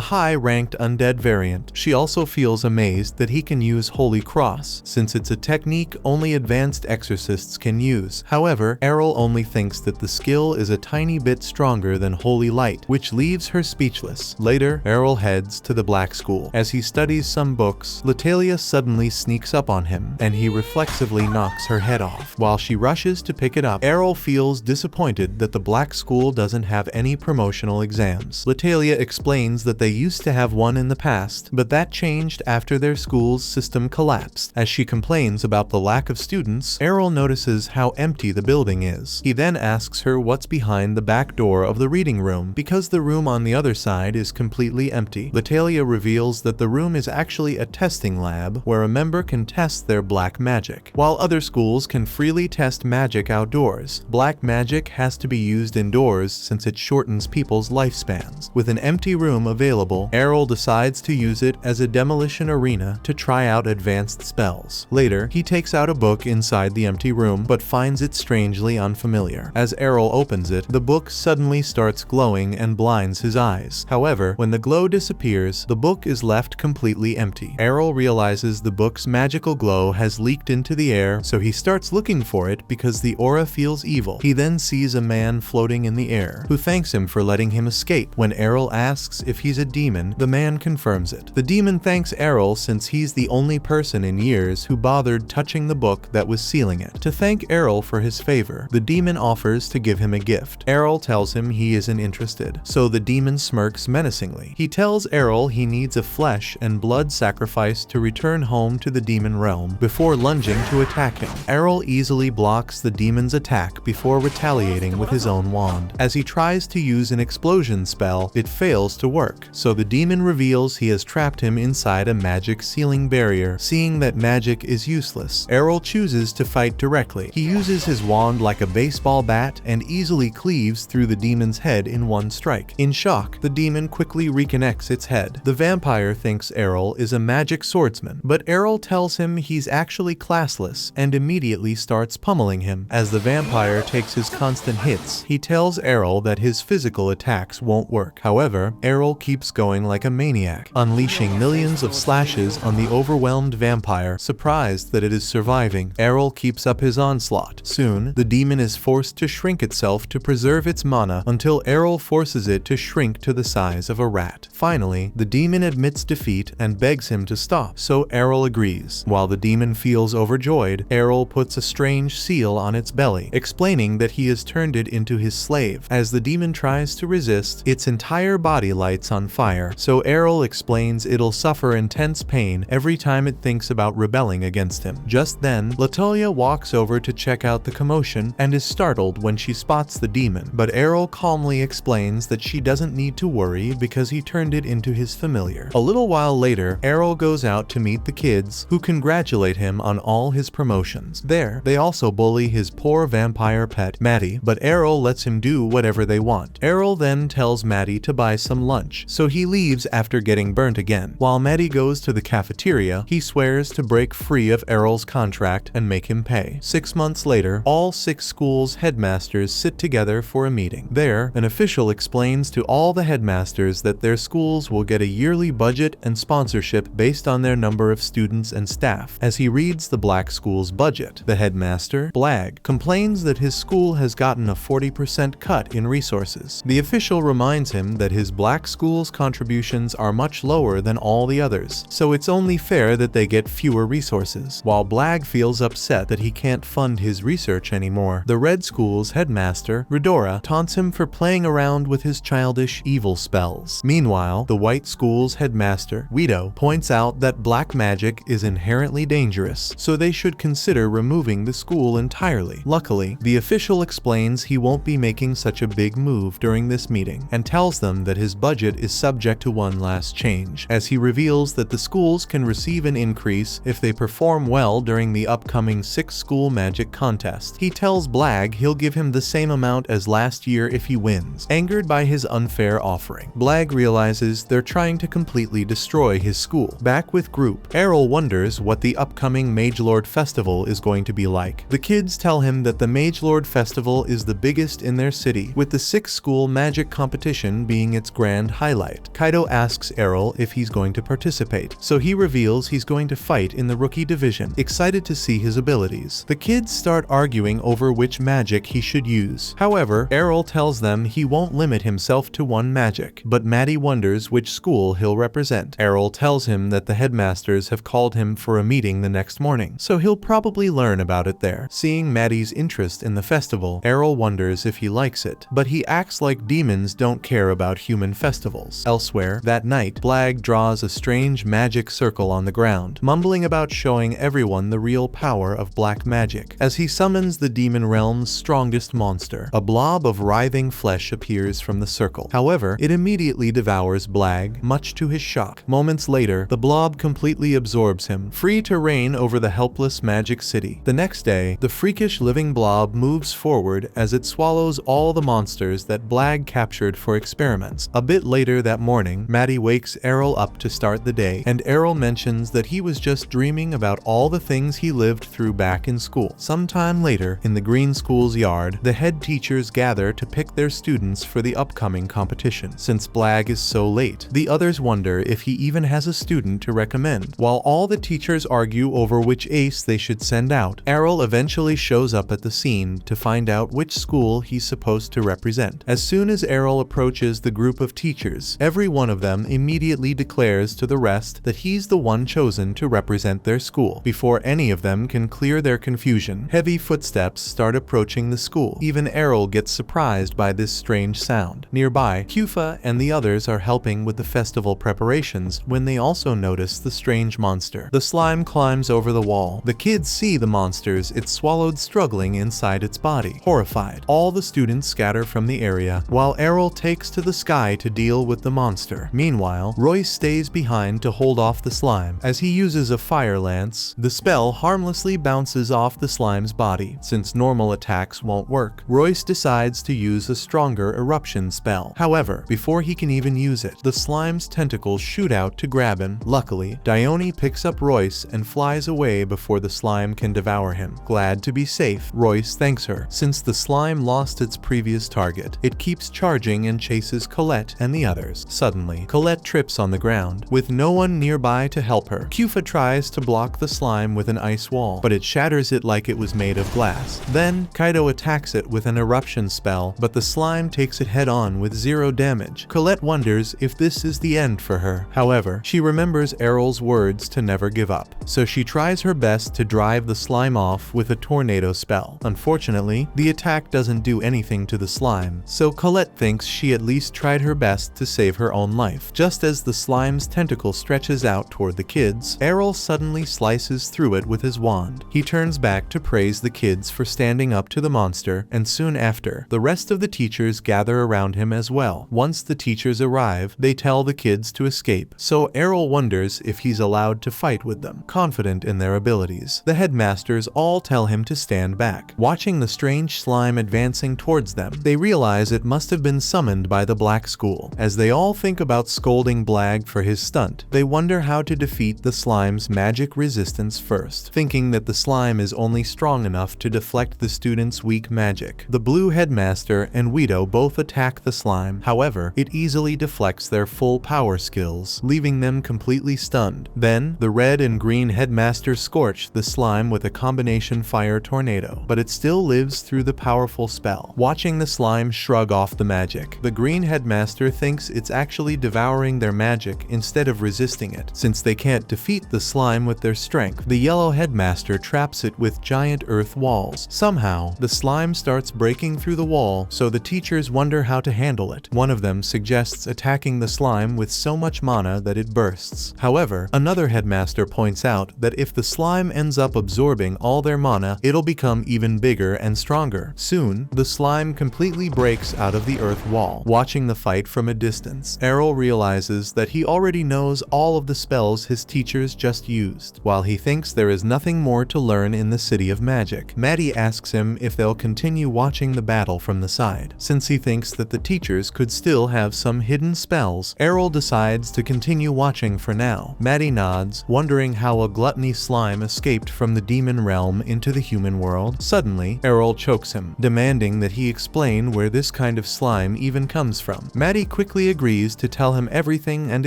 high-ranked undead variant. She also feels amazed that he can use Holy Cross, since it's a technique only advanced exorcists can use. However, Errol only thinks that the skill is a tiny bit stronger than Holy Light, which leaves her speechless. Later, Errol heads to the Black School. As he studies some books, Latalia suddenly sneaks up on him, and he reflexively knocks her head off. While she rushes to pick it up, Errol feels disappointed that the Black School doesn't have any promotional exams. Latalia explains that they used to have one in the past, but that changed after their school's system collapsed. As she complains about the lack of students, Errol notices how empty the building is. He then asks her what's behind the back door of the reading room, because the room on the other side is completely empty. Latalia reveals that the room is actually a testing lab where a member can test their black magic. While other schools can freely test magic outdoors, black magic has to be used indoors since it shortens people's lifespans. With an empty room available, Errol decides to use it as a demolition arena to try out advanced spells. Later, he takes out a book inside the empty room, but finds it strangely unfamiliar. As Errol opens it, the book suddenly starts glowing and blinds his eyes. However, when the glow disappears, the book is left completely empty. Errol realizes the book's magical glow has leaked into the air, so he starts looking for it because the aura feels evil. He then sees a man floating in the air, who thanks him for letting him escape. When Errol asks if he's a demon, the man confirms it. The demon thanks Errol since he's the only person in years who bothered touching the book that was sealing it. To thank Errol for his favor, the demon offers to give him a gift. Errol tells him he isn't interested, so the demon smirks menacingly. He tells Errol he needs a flesh and blood sacrifice to return home to the demon realm before lunging to attack him. Errol easily blocks the demon's attack before retaliating with his own wand. As he tries to use an explosion spell, it fails to work, so the demon reveals he has trapped him inside a magic sealing barrier. Seeing that magic is useless, Errol chooses to fight directly. He uses his wand like a baseball bat and easily cleaves through the demon's head in one strike. In shock, the demon quickly reconnects its head. The vampire thinks Errol is a magic swordsman, but Errol tells him he's actually classless and immediately starts pummeling him. As the vampire takes his constant hits, he tells Errol that his physical attacks won't work. However, Errol keeps going like a maniac, unleashing millions of slashes on the overwhelmed vampire. Surprised that it is surviving, Errol keeps up his onslaught. Soon, the demon is forced to shrink itself to preserve its mana until Errol forces it to shrink to the size of a rat. Finally, the demon admits defeat and begs him to stop, so Errol agrees. While the demon feels overjoyed, Errol puts a strange seal on its belly, explaining that he has turned it into his slave. As the demon tries to resist, its entire body lights on fire, so Errol explains it'll suffer intense pain every time it thinks about rebelling rebelling against him. Just then, Latoya walks over to check out the commotion and is startled when she spots the demon, but Errol calmly explains that she doesn't need to worry because he turned it into his familiar. A little while later, Errol goes out to meet the kids, who congratulate him on all his promotions. There, they also bully his poor vampire pet, Maddie, but Errol lets him do whatever they want. Errol then tells Maddie to buy some lunch, so he leaves after getting burnt again. While Maddie goes to the cafeteria, he swears to break free of Errol's contract and make him pay. 6 months later, all 6 schools' headmasters sit together for a meeting. There, an official explains to all the headmasters that their schools will get a yearly budget and sponsorship based on their number of students and staff. As he reads the black school's budget, the headmaster, Blag, complains that his school has gotten a 40% cut in resources. The official reminds him that his black school's contributions are much lower than all the others, so it's only fair that they get fewer resources. While Blag feels upset that he can't fund his research anymore, the red school's headmaster, Redora, taunts him for playing around with his childish evil spells. Meanwhile, the white school's headmaster, Guido, points out that black magic is inherently dangerous, so they should consider removing the school entirely. Luckily, the official explains he won't be making such a big move during this meeting, and tells them that his budget is subject to one last change, as he reveals that the schools can receive an increase if they perform well during the upcoming 6-school magic contest. He tells Blag he'll give him the same amount as last year if he wins. Angered by his unfair offering, Blag realizes they're trying to completely destroy his school. Back with group, Errol wonders what the upcoming Magelord Festival is going to be like. The kids tell him that the Magelord Festival is the biggest in their city, with the 6-school magic competition being its grand highlight. Kaido asks Errol if he's going to participate, so he reveals he's going to fight in the rookie division, excited to see his abilities. The kids start arguing over which magic he should use. However, Errol tells them he won't limit himself to one magic, but Maddie wonders which school he'll represent. Errol tells him that the headmasters have called him for a meeting the next morning, so he'll probably learn about it there. Seeing Maddie's interest in the festival, Errol wonders if he likes it, but he acts like demons don't care about human festivals. Elsewhere, that night, Blag draws a strange magic circle on the ground, mumbling about showing everyone the real power of black magic. As he summons the demon realm's strongest monster, a blob of writhing flesh appears from the circle. However, it immediately devours Blag, much to his shock. Moments later, the blob completely absorbs him, free to reign over the helpless magic city. The next day, the freakish living blob moves forward as it swallows all the monsters that Blag captured for experiments. A bit later that morning, Maddie wakes Errol up to start the day, and Errol mentions that he was just dreaming about all the things he lived through back in school. Sometime later, in the Green School's yard, the head teachers gather to pick their students for the upcoming competition. Since Blag is so late, the others wonder if he even has a student to recommend. While all the teachers argue over which ace they should send out, Errol eventually shows up at the scene to find out which school he's supposed to represent. As soon as Errol approaches the group of teachers, every one of them immediately declares to the rest that he's the one chosen to represent their school. Before any of them can clear their confusion, heavy footsteps start approaching the school. Even Errol gets surprised by this strange sound. Nearby, Kufa and the others are helping with the festival preparations when they also notice the strange monster. The slime climbs over the wall. The kids see the monsters it swallowed struggling inside its body. Horrified, all the students scatter from the area, while Errol takes to the sky to deal with the monster. Meanwhile, Royce stays behind to hold off the slime. As he uses a fire lance, the spell harmlessly bounces off the slime's body. Since normal attacks won't work, Royce decides to use a stronger eruption spell. However, before he can even use it, the slime's tentacles shoot out to grab him. Luckily, Dione picks up Royce and flies away before the slime can devour him. Glad to be safe, Royce thanks her. Since the slime lost its previous target, it keeps charging and chases Colette and the others. Suddenly, Colette trips on the ground, with no one nearby to help her. Kufa tries to block the slime with an ice wall, but it shatters it like it was made of glass. Then, Kaido attacks it with an eruption spell, but the slime takes it head-on with 0 damage. Colette wonders if this is the end for her. However, she remembers Errol's words to never give up, so she tries her best to drive the slime off with a tornado spell. Unfortunately, the attack doesn't do anything to the slime, so Colette thinks she at least tried her best to save her own life. Just as the slime's tentacle stretches out toward the kids, Errol suddenly suddenly slices through it with his wand. He turns back to praise the kids for standing up to the monster, and soon after, the rest of the teachers gather around him as well. Once the teachers arrive, they tell the kids to escape, so Errol wonders if he's allowed to fight with them, confident in their abilities. The headmasters all tell him to stand back. Watching the strange slime advancing towards them, they realize it must have been summoned by the Black School. As they all think about scolding Blag for his stunt, they wonder how to defeat the slime's magic resistance first, thinking that the slime is only strong enough to deflect the students' weak magic. The blue headmaster and Guido both attack the slime, however, it easily deflects their full power skills, leaving them completely stunned. Then, the red and green headmaster scorch the slime with a combination fire tornado, but it still lives through the powerful spell. Watching the slime shrug off the magic, the green headmaster thinks it's actually devouring their magic instead of resisting it, since they can't defeat the slime with their strength. The yellow headmaster traps it with giant earth walls. Somehow, the slime starts breaking through the wall, so the teachers wonder how to handle it. One of them suggests attacking the slime with so much mana that it bursts. However, another headmaster points out that if the slime ends up absorbing all their mana, it'll become even bigger and stronger. Soon, the slime completely breaks out of the earth wall. Watching the fight from a distance, Errol realizes that he already knows all of the spells his teachers just used. While he thinks there is nothing more to learn in the City of Magic, Maddie asks him if they'll continue watching the battle from the side. Since he thinks that the teachers could still have some hidden spells, Errol decides to continue watching for now. Maddie nods, wondering how a gluttony slime escaped from the demon realm into the human world. Suddenly, Errol chokes him, demanding that he explain where this kind of slime even comes from. Maddie quickly agrees to tell him everything and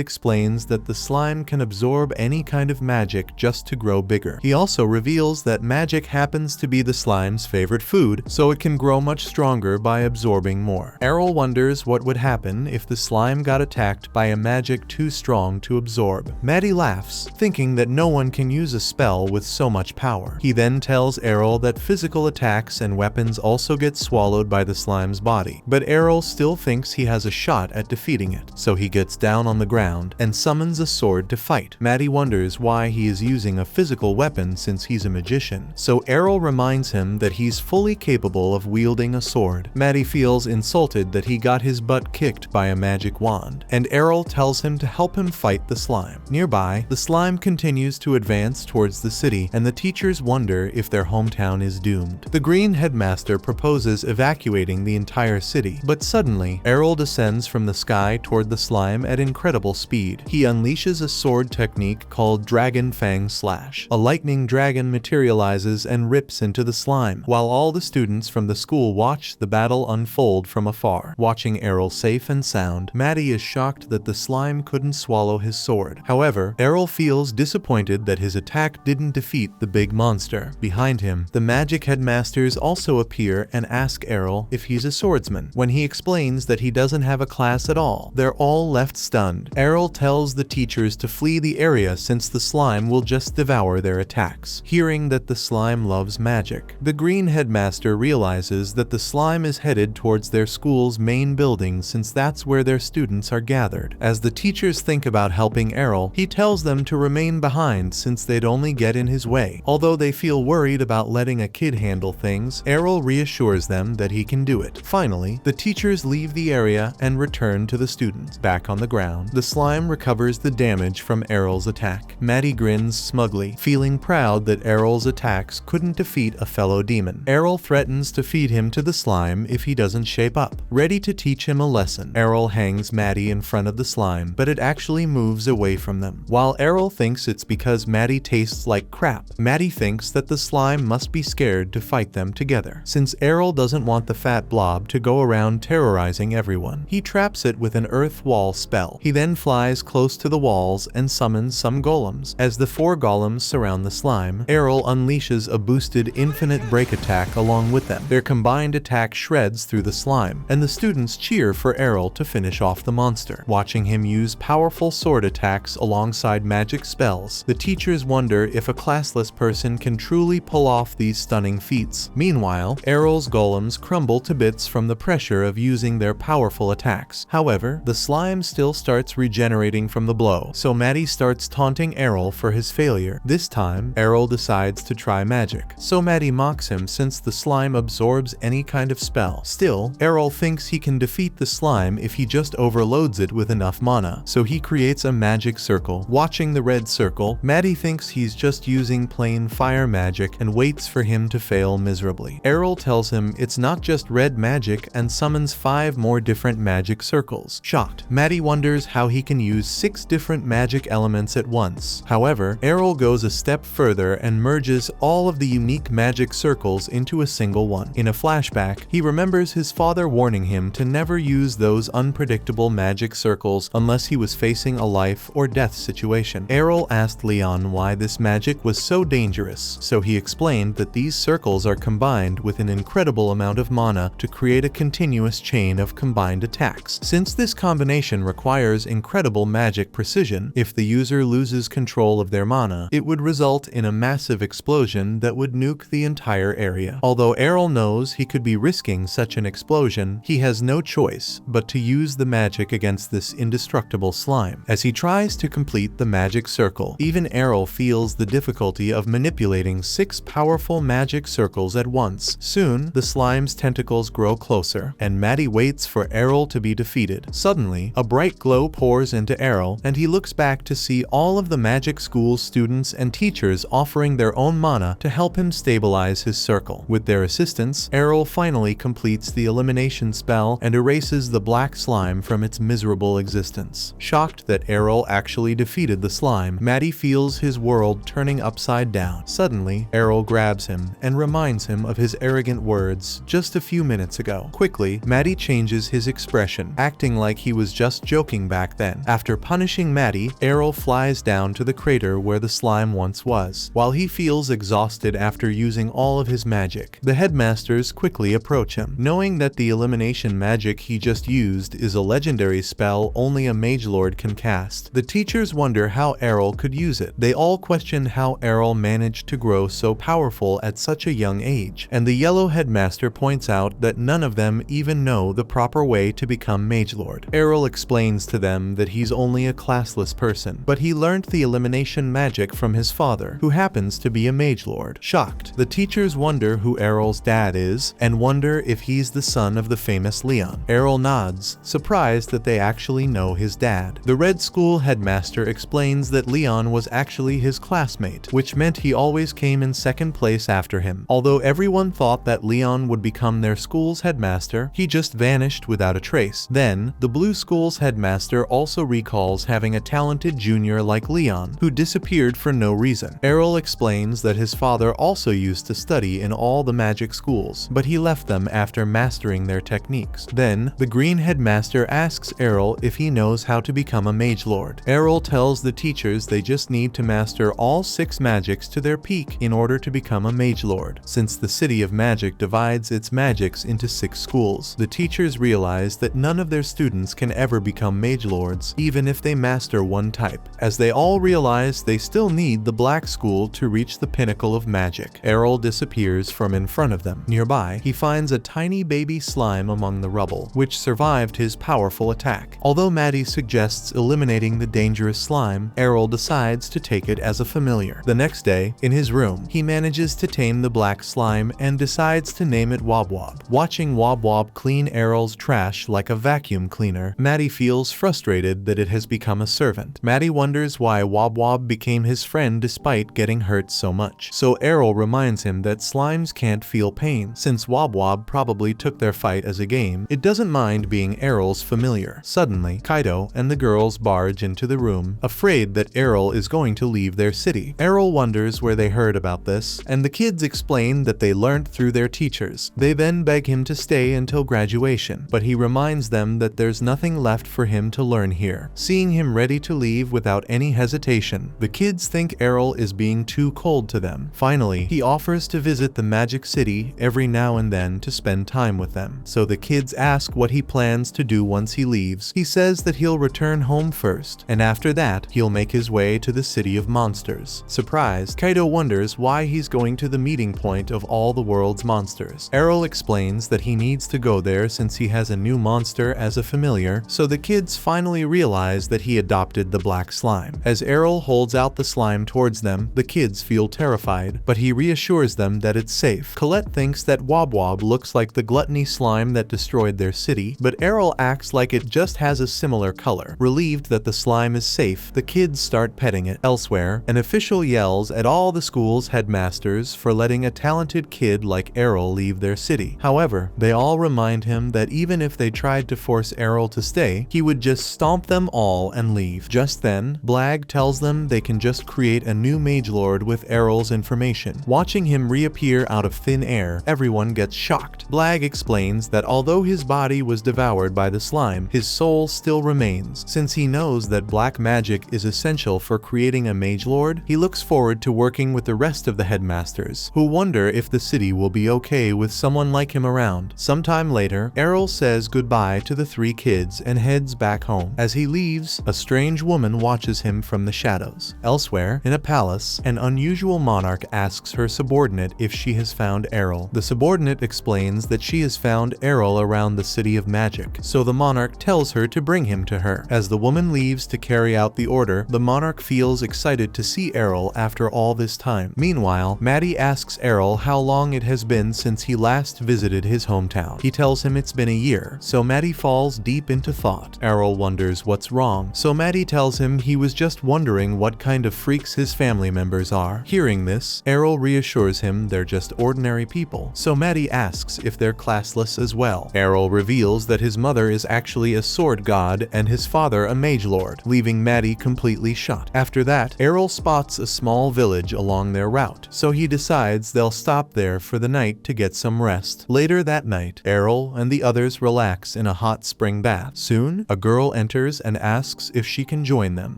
explains that the slime can absorb any kind of magic just to grow bigger. He also reveals that magic happens to be the slime's favorite food, so it can grow much stronger by absorbing more. Errol wonders what would happen if the slime got attacked by a magic too strong to absorb. Maddie laughs, thinking that no one can use a spell with so much power. He then tells Errol that physical attacks and weapons also get swallowed by the slime's body, but Errol still thinks he has a shot at defeating it, so he gets down on the ground and summons a sword to fight. Maddie wonders why he is using a physical weapon since he's a magician, so Errol reminds him that he's fully capable of wielding a sword. Maddie feels insulted that he got his butt kicked by a magic wand, and Errol tells him to help him fight the slime. Nearby, the slime continues to advance towards the city, and the teachers wonder if their hometown is doomed. The green headmaster proposes evacuating the entire city, but suddenly, Errol descends from the sky toward the slime at incredible speed. He unleashes a sword technique called Dragon Fang Slash. A lightning dragon materializes and rips into the slime, while all the students from the school watch the battle unfold from afar. Watching Errol safe and sound, Maddie is shocked that the slime couldn't swallow his sword. However, Errol feels disappointed that his attack didn't defeat the big monster. Behind him, the magic headmasters also appear and ask Errol if he's a swordsman. When he explains that he doesn't have a class at all, they're all left stunned. Errol tells the teachers to flee the area since the slime will just devour their attacks. Hearing that the slime loves magic, the green headmaster realizes that the slime is headed towards their school's main building since that's where their students are gathered. As the teachers think about helping Errol, he tells them to remain behind since they'd only get in his way. Although they feel worried about letting a kid handle things, Errol reassures them that he can do it. Finally, the teachers leave the area and return to the students. Back on the ground, the slime recovers the damage from Errol's attack. Maddie grins smugly, feeling proud that Errol's attacks couldn't defeat a fellow demon. Errol threatens to feed him to the slime if he doesn't shape up. Ready to teach him a lesson, Errol hangs Maddie in front of the slime, but it actually moves away from them. While Errol thinks it's because Maddie tastes like crap, Maddie thinks that the slime must be scared to fight them together. Since Errol doesn't want the fat blob to go around terrorizing everyone, he traps it with an earth wall spell. He then flies close to the walls and summons some golems. As the 4 golems surround the slime, Errol unleashes a boosted infinite break attack along with them. Their combined attack shreds through the slime, and the students cheer for Errol to finish off the monster. Watching him use powerful sword attacks alongside magic spells, the teachers wonder if a classless person can truly pull off these stunning feats. Meanwhile, Errol's golems crumble to bits from the pressure of using their powerful attacks. However, the slime still starts regenerating from the blow, so Maddie starts taunting Errol for his his failure. This time, Errol decides to try magic, so Maddie mocks him since the slime absorbs any kind of spell. Still, Errol thinks he can defeat the slime if he just overloads it with enough mana, so he creates a magic circle. Watching the red circle, Maddie thinks he's just using plain fire magic and waits for him to fail miserably. Errol tells him it's not just red magic and summons 5 more different magic circles. Shocked, Maddie wonders how he can use 6 different magic elements at once. However, Errol goes a step further and merges all of the unique magic circles into a single one. In a flashback, he remembers his father warning him to never use those unpredictable magic circles unless he was facing a life or death situation. Errol asked Leon why this magic was so dangerous, so he explained that these circles are combined with an incredible amount of mana to create a continuous chain of combined attacks. Since this combination requires incredible magic precision, if the user loses control of their mana, it would result in a massive explosion that would nuke the entire area. Although Errol knows he could be risking such an explosion, he has no choice but to use the magic against this indestructible slime. As he tries to complete the magic circle, even Errol feels the difficulty of manipulating 6 powerful magic circles at once. Soon, the slime's tentacles grow closer, and Maddie waits for Errol to be defeated. Suddenly, a bright glow pours into Errol, and he looks back to see all of the magic school's students and teachers offering their own mana to help him stabilize his circle. With their assistance, Errol finally completes the elimination spell and erases the black slime from its miserable existence. Shocked that Errol actually defeated the slime, Maddie feels his world turning upside down. Suddenly, Errol grabs him and reminds him of his arrogant words just a few minutes ago. Quickly, Maddie changes his expression, acting like he was just joking back then. After punishing Maddie, Errol flies down to the crater where the slime once was. While he feels exhausted after using all of his magic, the headmasters quickly approach him. Knowing that the elimination magic he just used is a legendary spell only a magelord can cast, the teachers wonder how Errol could use it. They all question how Errol managed to grow so powerful at such a young age, and the yellow headmaster points out that none of them even know the proper way to become magelord. Errol explains to them that he's only a classless person, but he learned the elimination magic from his father, who happens to be a magelord. Shocked, the teachers wonder who Errol's dad is, and wonder if he's the son of the famous Leon. Errol nods, surprised that they actually know his dad. The Red School headmaster explains that Leon was actually his classmate, which meant he always came in second place after him. Although everyone thought that Leon would become their school's headmaster, he just vanished without a trace. Then, the Blue School's headmaster also recalls having a talented junior like Leon, who disappeared for no reason. Errol explains that his father also used to study in all the magic schools, but he left them after mastering their techniques. Then, the Green headmaster asks Errol if he knows how to become a magelord. Errol tells the teachers they just need to master all 6 magics to their peak in order to become a magelord. Since the City of Magic divides its magics into 6 schools, the teachers realize that none of their students can ever become magelords, even if they master one type. As they all realize they still need the Black School to reach the pinnacle of magic, Errol disappears from in front of them. Nearby, he finds a tiny baby slime among the rubble, which survived his powerful attack. Although Maddie suggests eliminating the dangerous slime, Errol decides to take it as a familiar. The next day, in his room, he manages to tame the black slime and decides to name it Wob Wob. Watching Wob Wob clean Errol's trash like a vacuum cleaner, Maddie feels frustrated that it has become a servant. Maddie wonders why Wob Wob became his friend despite getting hurt so much. So Errol reminds him that slimes can't feel pain. Since Wob Wob probably took their fight as a game, it doesn't mind being Errol's familiar. Suddenly, Kaido and the girls barge into the room, afraid that Errol is going to leave their city. Errol wonders where they heard about this, and the kids explain that they learned through their teachers. They then beg him to stay until graduation, but he reminds them that there's nothing left for him to learn here. Seeing him ready to leave without any hesitation, the kids think Errol is being too cold to them. Finally, he offers to visit the Magic City every now and then to spend time with them. So the kids ask what he plans to do once he leaves. He says that he'll return home first, and after that, he'll make his way to the City of Monsters. Surprised, Kaido wonders why he's going to the meeting point of all the world's monsters. Errol explains that he needs to go there since he has a new monster as a familiar, so the kids finally realize that he adopted the black slime. As Errol holds out the slime towards them. The kids feel terrified, but he reassures them that it's safe. Colette thinks that Wob Wob looks like the gluttony slime that destroyed their city, but Errol acts like it just has a similar color. Relieved that the slime is safe, the kids start petting it. Elsewhere, an official yells at all the school's headmasters for letting a talented kid like Errol leave their city. However, they all remind him that even if they tried to force Errol to stay, he would just stomp them all and leave. Just then, Blag tells them they can just create a new magelord with Errol's information. Watching him reappear out of thin air, everyone gets shocked. Blag explains that although his body was devoured by the slime, his soul still remains. Since he knows that black magic is essential for creating a magelord, he looks forward to working with the rest of the headmasters, who wonder if the city will be okay with someone like him around. Sometime later, Errol says goodbye to the three kids and heads back home. As he leaves, a strange woman watches him from the shadows. Elsewhere, in a palace, an unusual monarch asks her subordinate if she has found Errol. The subordinate explains that she has found Errol around the city of magic, so the monarch tells her to bring him to her. As the woman leaves to carry out the order, the monarch feels excited to see Errol after all this time. Meanwhile, Maddie asks Errol how long it has been since he last visited his hometown. He tells him it's been a year, so Maddie falls deep into thought. Errol wonders what's wrong, so Maddie tells him he was just wondering what kind of freaks his family members are. Hearing this, Errol reassures him they're just ordinary people, so Maddie asks if they're classless as well. Errol reveals that his mother is actually a sword god and his father a magelord, leaving Maddie completely shocked. After that, Errol spots a small village along their route, so he decides they'll stop there for the night to get some rest. Later that night, Errol and the others relax in a hot spring bath. Soon, a girl enters and asks if she can join them,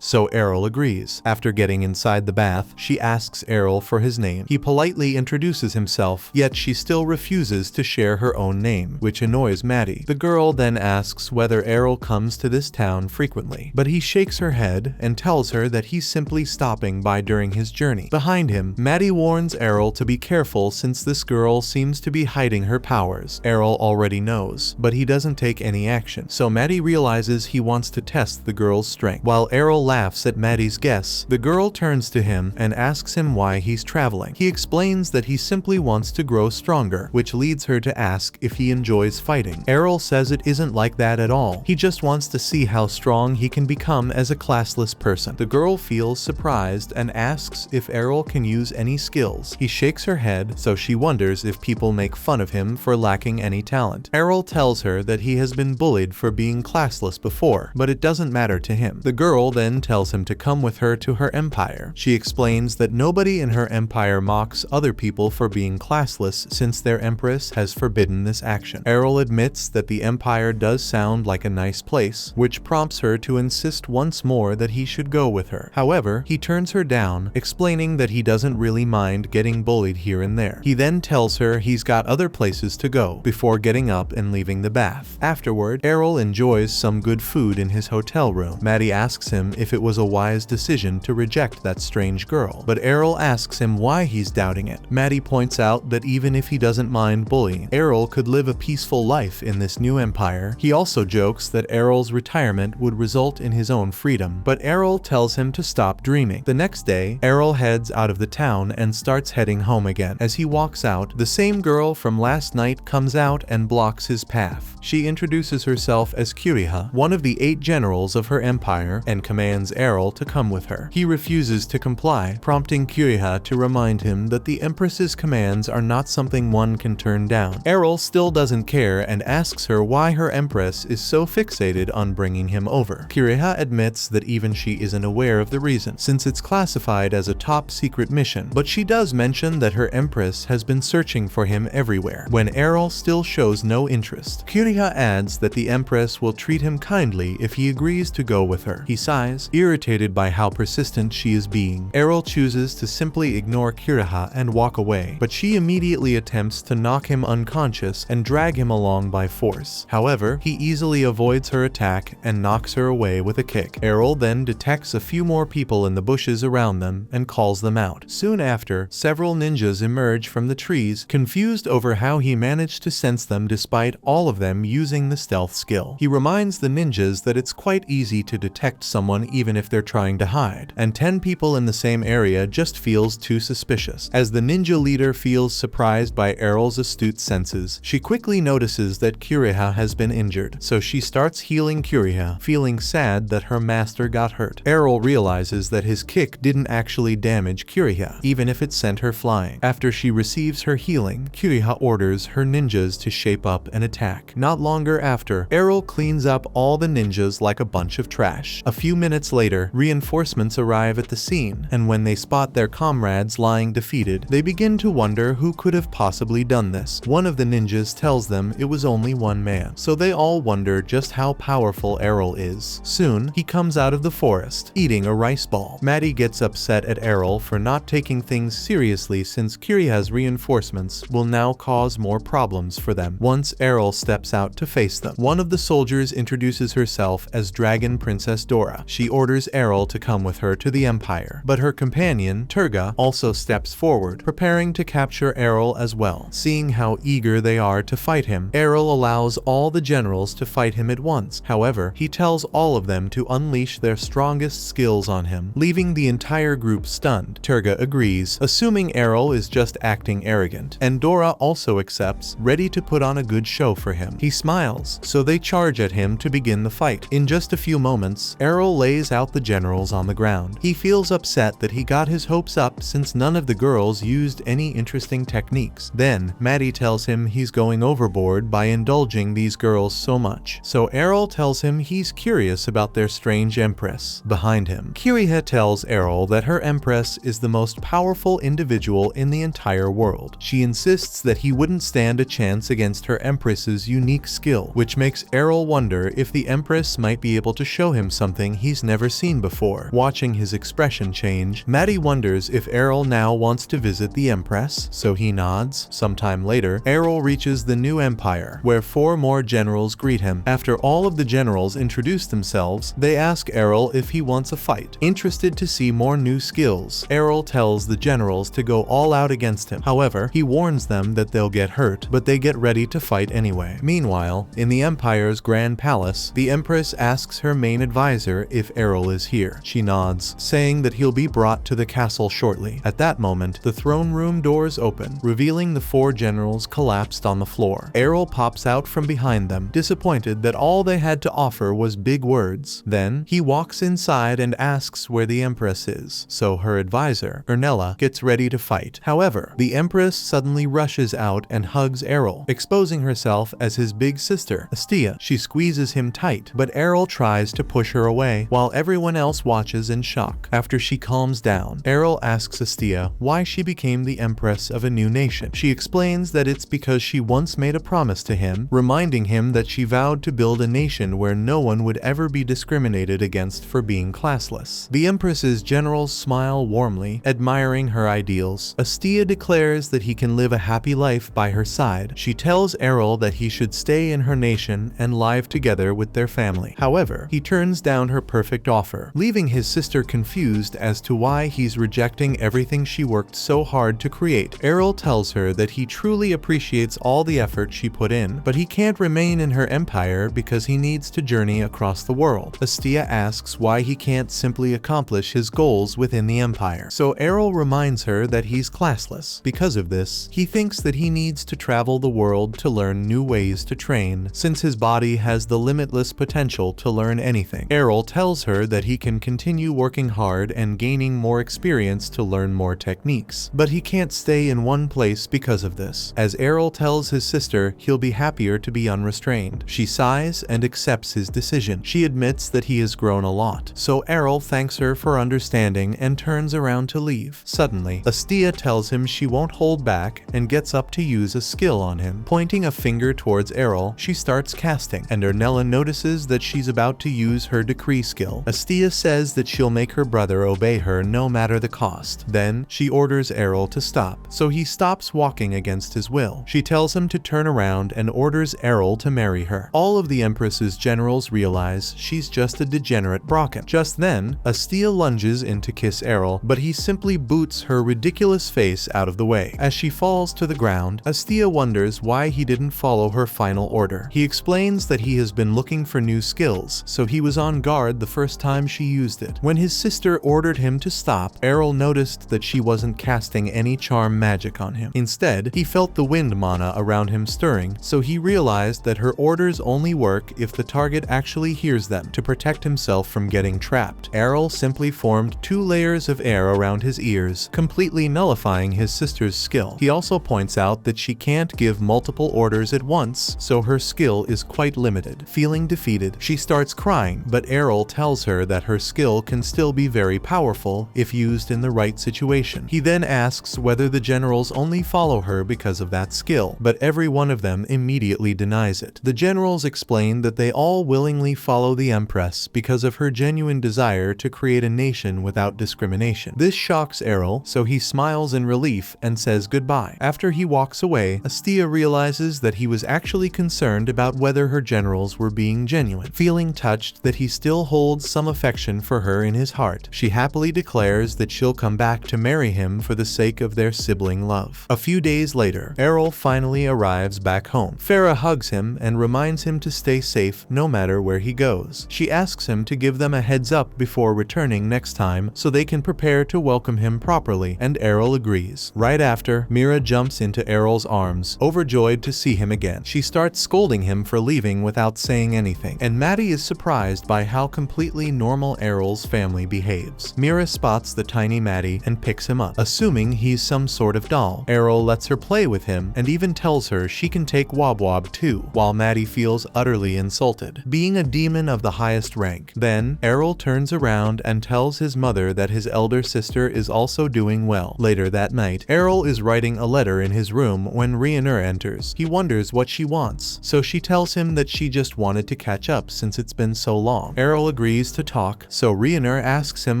so Errol agrees. After getting inside the bath, she asks Errol for his name. He politely introduces himself, yet she still refuses to share her own name, which annoys Maddie. The girl then asks whether Errol comes to this town frequently, but he shakes her head and tells her that he's simply stopping by during his journey. Behind him, Maddie warns Errol to be careful since this girl seems to be hiding her powers. Errol already knows, but he doesn't take any action, so Maddie realizes he wants to test the girl's strength. While Errol laughs at Maddie's guess, the girl turns to him and asks him why he's traveling. He explains that he simply wants to grow stronger, which leads her to ask if he enjoys fighting. Errol says it isn't like that at all. He just wants to see how strong he can become as a classless person. The girl feels surprised and asks if Errol can use any skills. He shakes her head, so she wonders if people make fun of him for lacking any talent. Errol tells her that he has been bullied for being classless before, but it doesn't matter to him. The girl then tells him to come with her to her empire. She explains that nobody in her empire mocks other people for being classless since their empress has forbidden this action. Errol admits that the empire does sound like a nice place, which prompts her to insist once more that he should go with her. However, he turns her down, explaining that he doesn't really mind getting bullied here and there. He then tells her he's got other places to go, before getting up and leaving the bath. Afterward, Errol enjoys some good food in his hotel room. Maddie asks him if it was a wise decision to reject that strange girl, but Errol asks him why he's doubting it. Maddie points out that even if he doesn't mind bullying, Errol could live a peaceful life in this new empire. He also jokes that Errol's retirement would result in his own freedom, but Errol tells him to stop dreaming. The next day, Errol heads out of the town and starts heading home again. As he walks out, the same girl from last night comes out and blocks his path. She introduces herself as Kiriha, one of the 8 generals of her empire, and commands Errol to come with her. He refuses to comply, prompting Kiriha to remind him that the Empress's commands are not something one can turn down. Errol still doesn't care and asks her why her Empress is so fixated on bringing him over. Kiriha admits that even she isn't aware of the reason, since it's classified as a top secret mission, but she does mention that her Empress has been searching for him everywhere. When Errol still shows no interest, Kiriha adds that the Empress will treat him kindly if he agrees to go with her. He sighs, irritated by how persistent she is being. Errol chooses to simply ignore Kiriha and walk away, but she immediately attempts to knock him unconscious and drag him along by force. However, he easily avoids her attack and knocks her away with a kick. Errol then detects a few more people in the bushes around them and calls them out. Soon after, several ninjas emerge from the trees, confused over how he managed to sense them despite all of them using the stealth skill. He reminds the ninjas that it's quite easy to detect someone even if they're trying to hide. side, and 10 people in the same area just feels too suspicious. As the ninja leader feels surprised by Errol's astute senses, she quickly notices that Kiriha has been injured, so she starts healing Kiriha, feeling sad that her master got hurt. Errol realizes that his kick didn't actually damage Kiriha, even if it sent her flying. After she receives her healing, Kiriha orders her ninjas to shape up and attack. Not longer after, Errol cleans up all the ninjas like a bunch of trash. A few minutes later, reinforcements arrive at the scene, and when they spot their comrades lying defeated, they begin to wonder who could have possibly done this. One of the ninjas tells them it was only one man, so they all wonder just how powerful Errol is. Soon, he comes out of the forest, eating a rice ball. Maddie gets upset at Errol for not taking things seriously since Kiriha's reinforcements will now cause more problems for them. Once Errol steps out to face them, one of the soldiers introduces herself as Dragon Princess Dora. She orders Errol to come with her to the Empire, but her companion, Turga, also steps forward, preparing to capture Errol as well. Seeing how eager they are to fight him, Errol allows all the generals to fight him at once. However, he tells all of them to unleash their strongest skills on him, leaving the entire group stunned. Turga agrees, assuming Errol is just acting arrogant, and Dora also accepts, ready to put on a good show for him. He smiles, so they charge at him to begin the fight. In just a few moments, Errol lays out the generals on the ground. He feels upset that he got his hopes up since none of the girls used any interesting techniques. Then, Maddie tells him he's going overboard by indulging these girls so much. So Errol tells him he's curious about their strange empress behind him. Kiriha tells Errol that her empress is the most powerful individual in the entire world. She insists that he wouldn't stand a chance against her empress's unique skill, which makes Errol wonder if the empress might be able to show him something he's never seen before. Watching his expression change, Maddie wonders if Errol now wants to visit the empress, so he nods. Sometime later, Errol reaches the new empire, where 4 more generals greet him. After all of the generals introduce themselves, they ask Errol if he wants a fight. Interested to see more new skills, Errol tells the generals to go all out against him. However, he warns them that they'll get hurt, but they get ready to fight anyway. Meanwhile, in the Empire's Grand Palace, the Empress asks her main advisor if Errol is here. She nods, saying that he'll be brought to the castle shortly. At that moment, the throne room doors open, revealing the 4 generals collapsed on the floor. Errol pops out from behind them, disappointed that all they had to offer was big words. Then, he walks inside and asks where the Empress is, so her advisor, Ernella, gets ready to fight. However, the Empress suddenly rushes out and hugs Errol, exposing herself as his big sister, Astia. She squeezes him tight, but Errol tries to push her away, while everyone else watches in shock. After she calms down, Errol asks Astia why she became the Empress of a new nation. She explains that it's because she once made a promise to him, reminding him that she vowed to build a nation where no one would ever be discriminated against for being classless. The Empress's generals smile warmly, admiring her ideals. Astia declares that he can live a happy life by her side. She tells Errol that he should stay in her nation and live together with their family. However, he turns down her perfect offer, leaving his sister confused as to why he's rejecting everything she worked so hard to create. Errol tells her that he truly appreciates all the effort she put in, but he can't remain in her empire because he needs to journey across the world. Astia asks why he can't simply accomplish his goals within the empire. So Errol reminds her that he's classless. Because of this, he thinks that he needs to travel the world to learn new ways to train, since his body has the limitless potential to learn anything. Errol tells her that he can continue working hard and gaining more experience to learn more techniques, but he can't stay in one place because of this. As Errol tells his sister he'll be happier to be unrestrained, she sighs and accepts his decision. She admits that he has grown a lot, so Errol thanks her for understanding and turns around to leave. Suddenly, Astia tells him she won't hold back and gets up to use a skill on him. Pointing a finger towards Errol, she starts casting, and Ernella notices that she's about to use her decree skill. Astia says that she'll make her brother obey her no matter the cost. Then, she orders Errol to stop, so he stops walking against his will. She tells him to turn around and orders Errol to marry her. All of the Empress's generals realize she's just a degenerate Brocken. Just then, Astia lunges in to kiss Errol, but he simply boots her ridiculous face out of the way. As she falls to the ground, Astia wonders why he didn't follow her final order. He explains that he has been looking for new skills, so he was on guard the first time she used it. When his sister ordered him to stop, Errol noticed that she wasn't casting any charm magic on him. Instead, he felt the wind mana around him stirring, so he realized that her orders only work if the target actually hears them. To protect himself from getting trapped, Errol simply formed 2 layers of air around his ears, completely nullifying his sister's skill. He also points out that she can't give multiple orders at once, so her skill is quite limited. Feeling defeated, she starts crying, but Errol tells her that her skill can still be very powerful if used in the right situation. He then asks whether the generals only follow her because of that skill, but every one of them immediately denies it. The generals explain that they all willingly follow the Empress because of her genuine desire to create a nation without discrimination. This shocks Errol, so he smiles in relief and says goodbye. After he walks away, Astia realizes that he was actually concerned about whether her generals were being genuine. Feeling touched that he still holds some affection for her in his heart, she happily declares that she'll come back to marry him for the sake of their sibling love. A few days later, Errol finally arrives back home. Farah hugs him and reminds him to stay safe no matter where he goes. She asks him to give them a heads up before returning next time so they can prepare to welcome him properly, and Errol agrees. Right after, Mira jumps into Errol's arms, overjoyed to see him again. She starts scolding him for leaving without saying anything, and Maddie is surprised by how completely normal Errol's family behaves. Mira spots the tiny Maddie and picks him up, assuming he's some sort of doll. Errol lets her play with him and even tells her she can take Wob Wob too, while Maddie feels utterly insulted, being a demon of the highest rank. Then, Errol turns around and tells his mother that his elder sister is also doing well. Later that night, Errol is writing a letter in his room when Rhaenyra enters. He wonders what she wants, so she tells him that she just wanted to catch up since it's been so long. Errol agrees to talk, so Rhaenyra asks him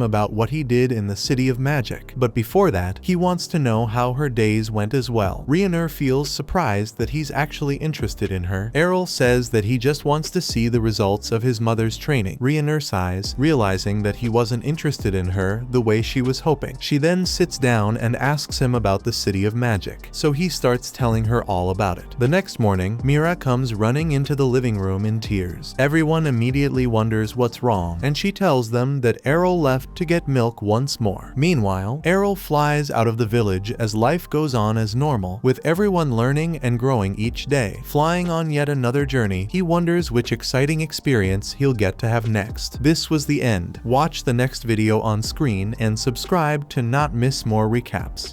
about what he did in the City of Magic. But before that, he wants to know how her days went as well. Rhaenyra feels surprised that he's actually interested in her. Errol says that he just wants to see the results of his mother's training. Rhaenyra sighs, realizing that he wasn't interested in her the way she was hoping. She then sits down and asks him about the City of Magic, so he starts telling her all about it. The next morning, Mira comes running into the living room in tears. Everyone immediately wonders what's wrong, and she tells them that Errol left to get milk once more. Meanwhile, Errol flies out of the village as life goes on as normal, with everyone learning and growing each day. Flying on yet another journey, he wonders which exciting experience he'll get to have next. This was the end. Watch the next video on screen and subscribe to not miss more recaps.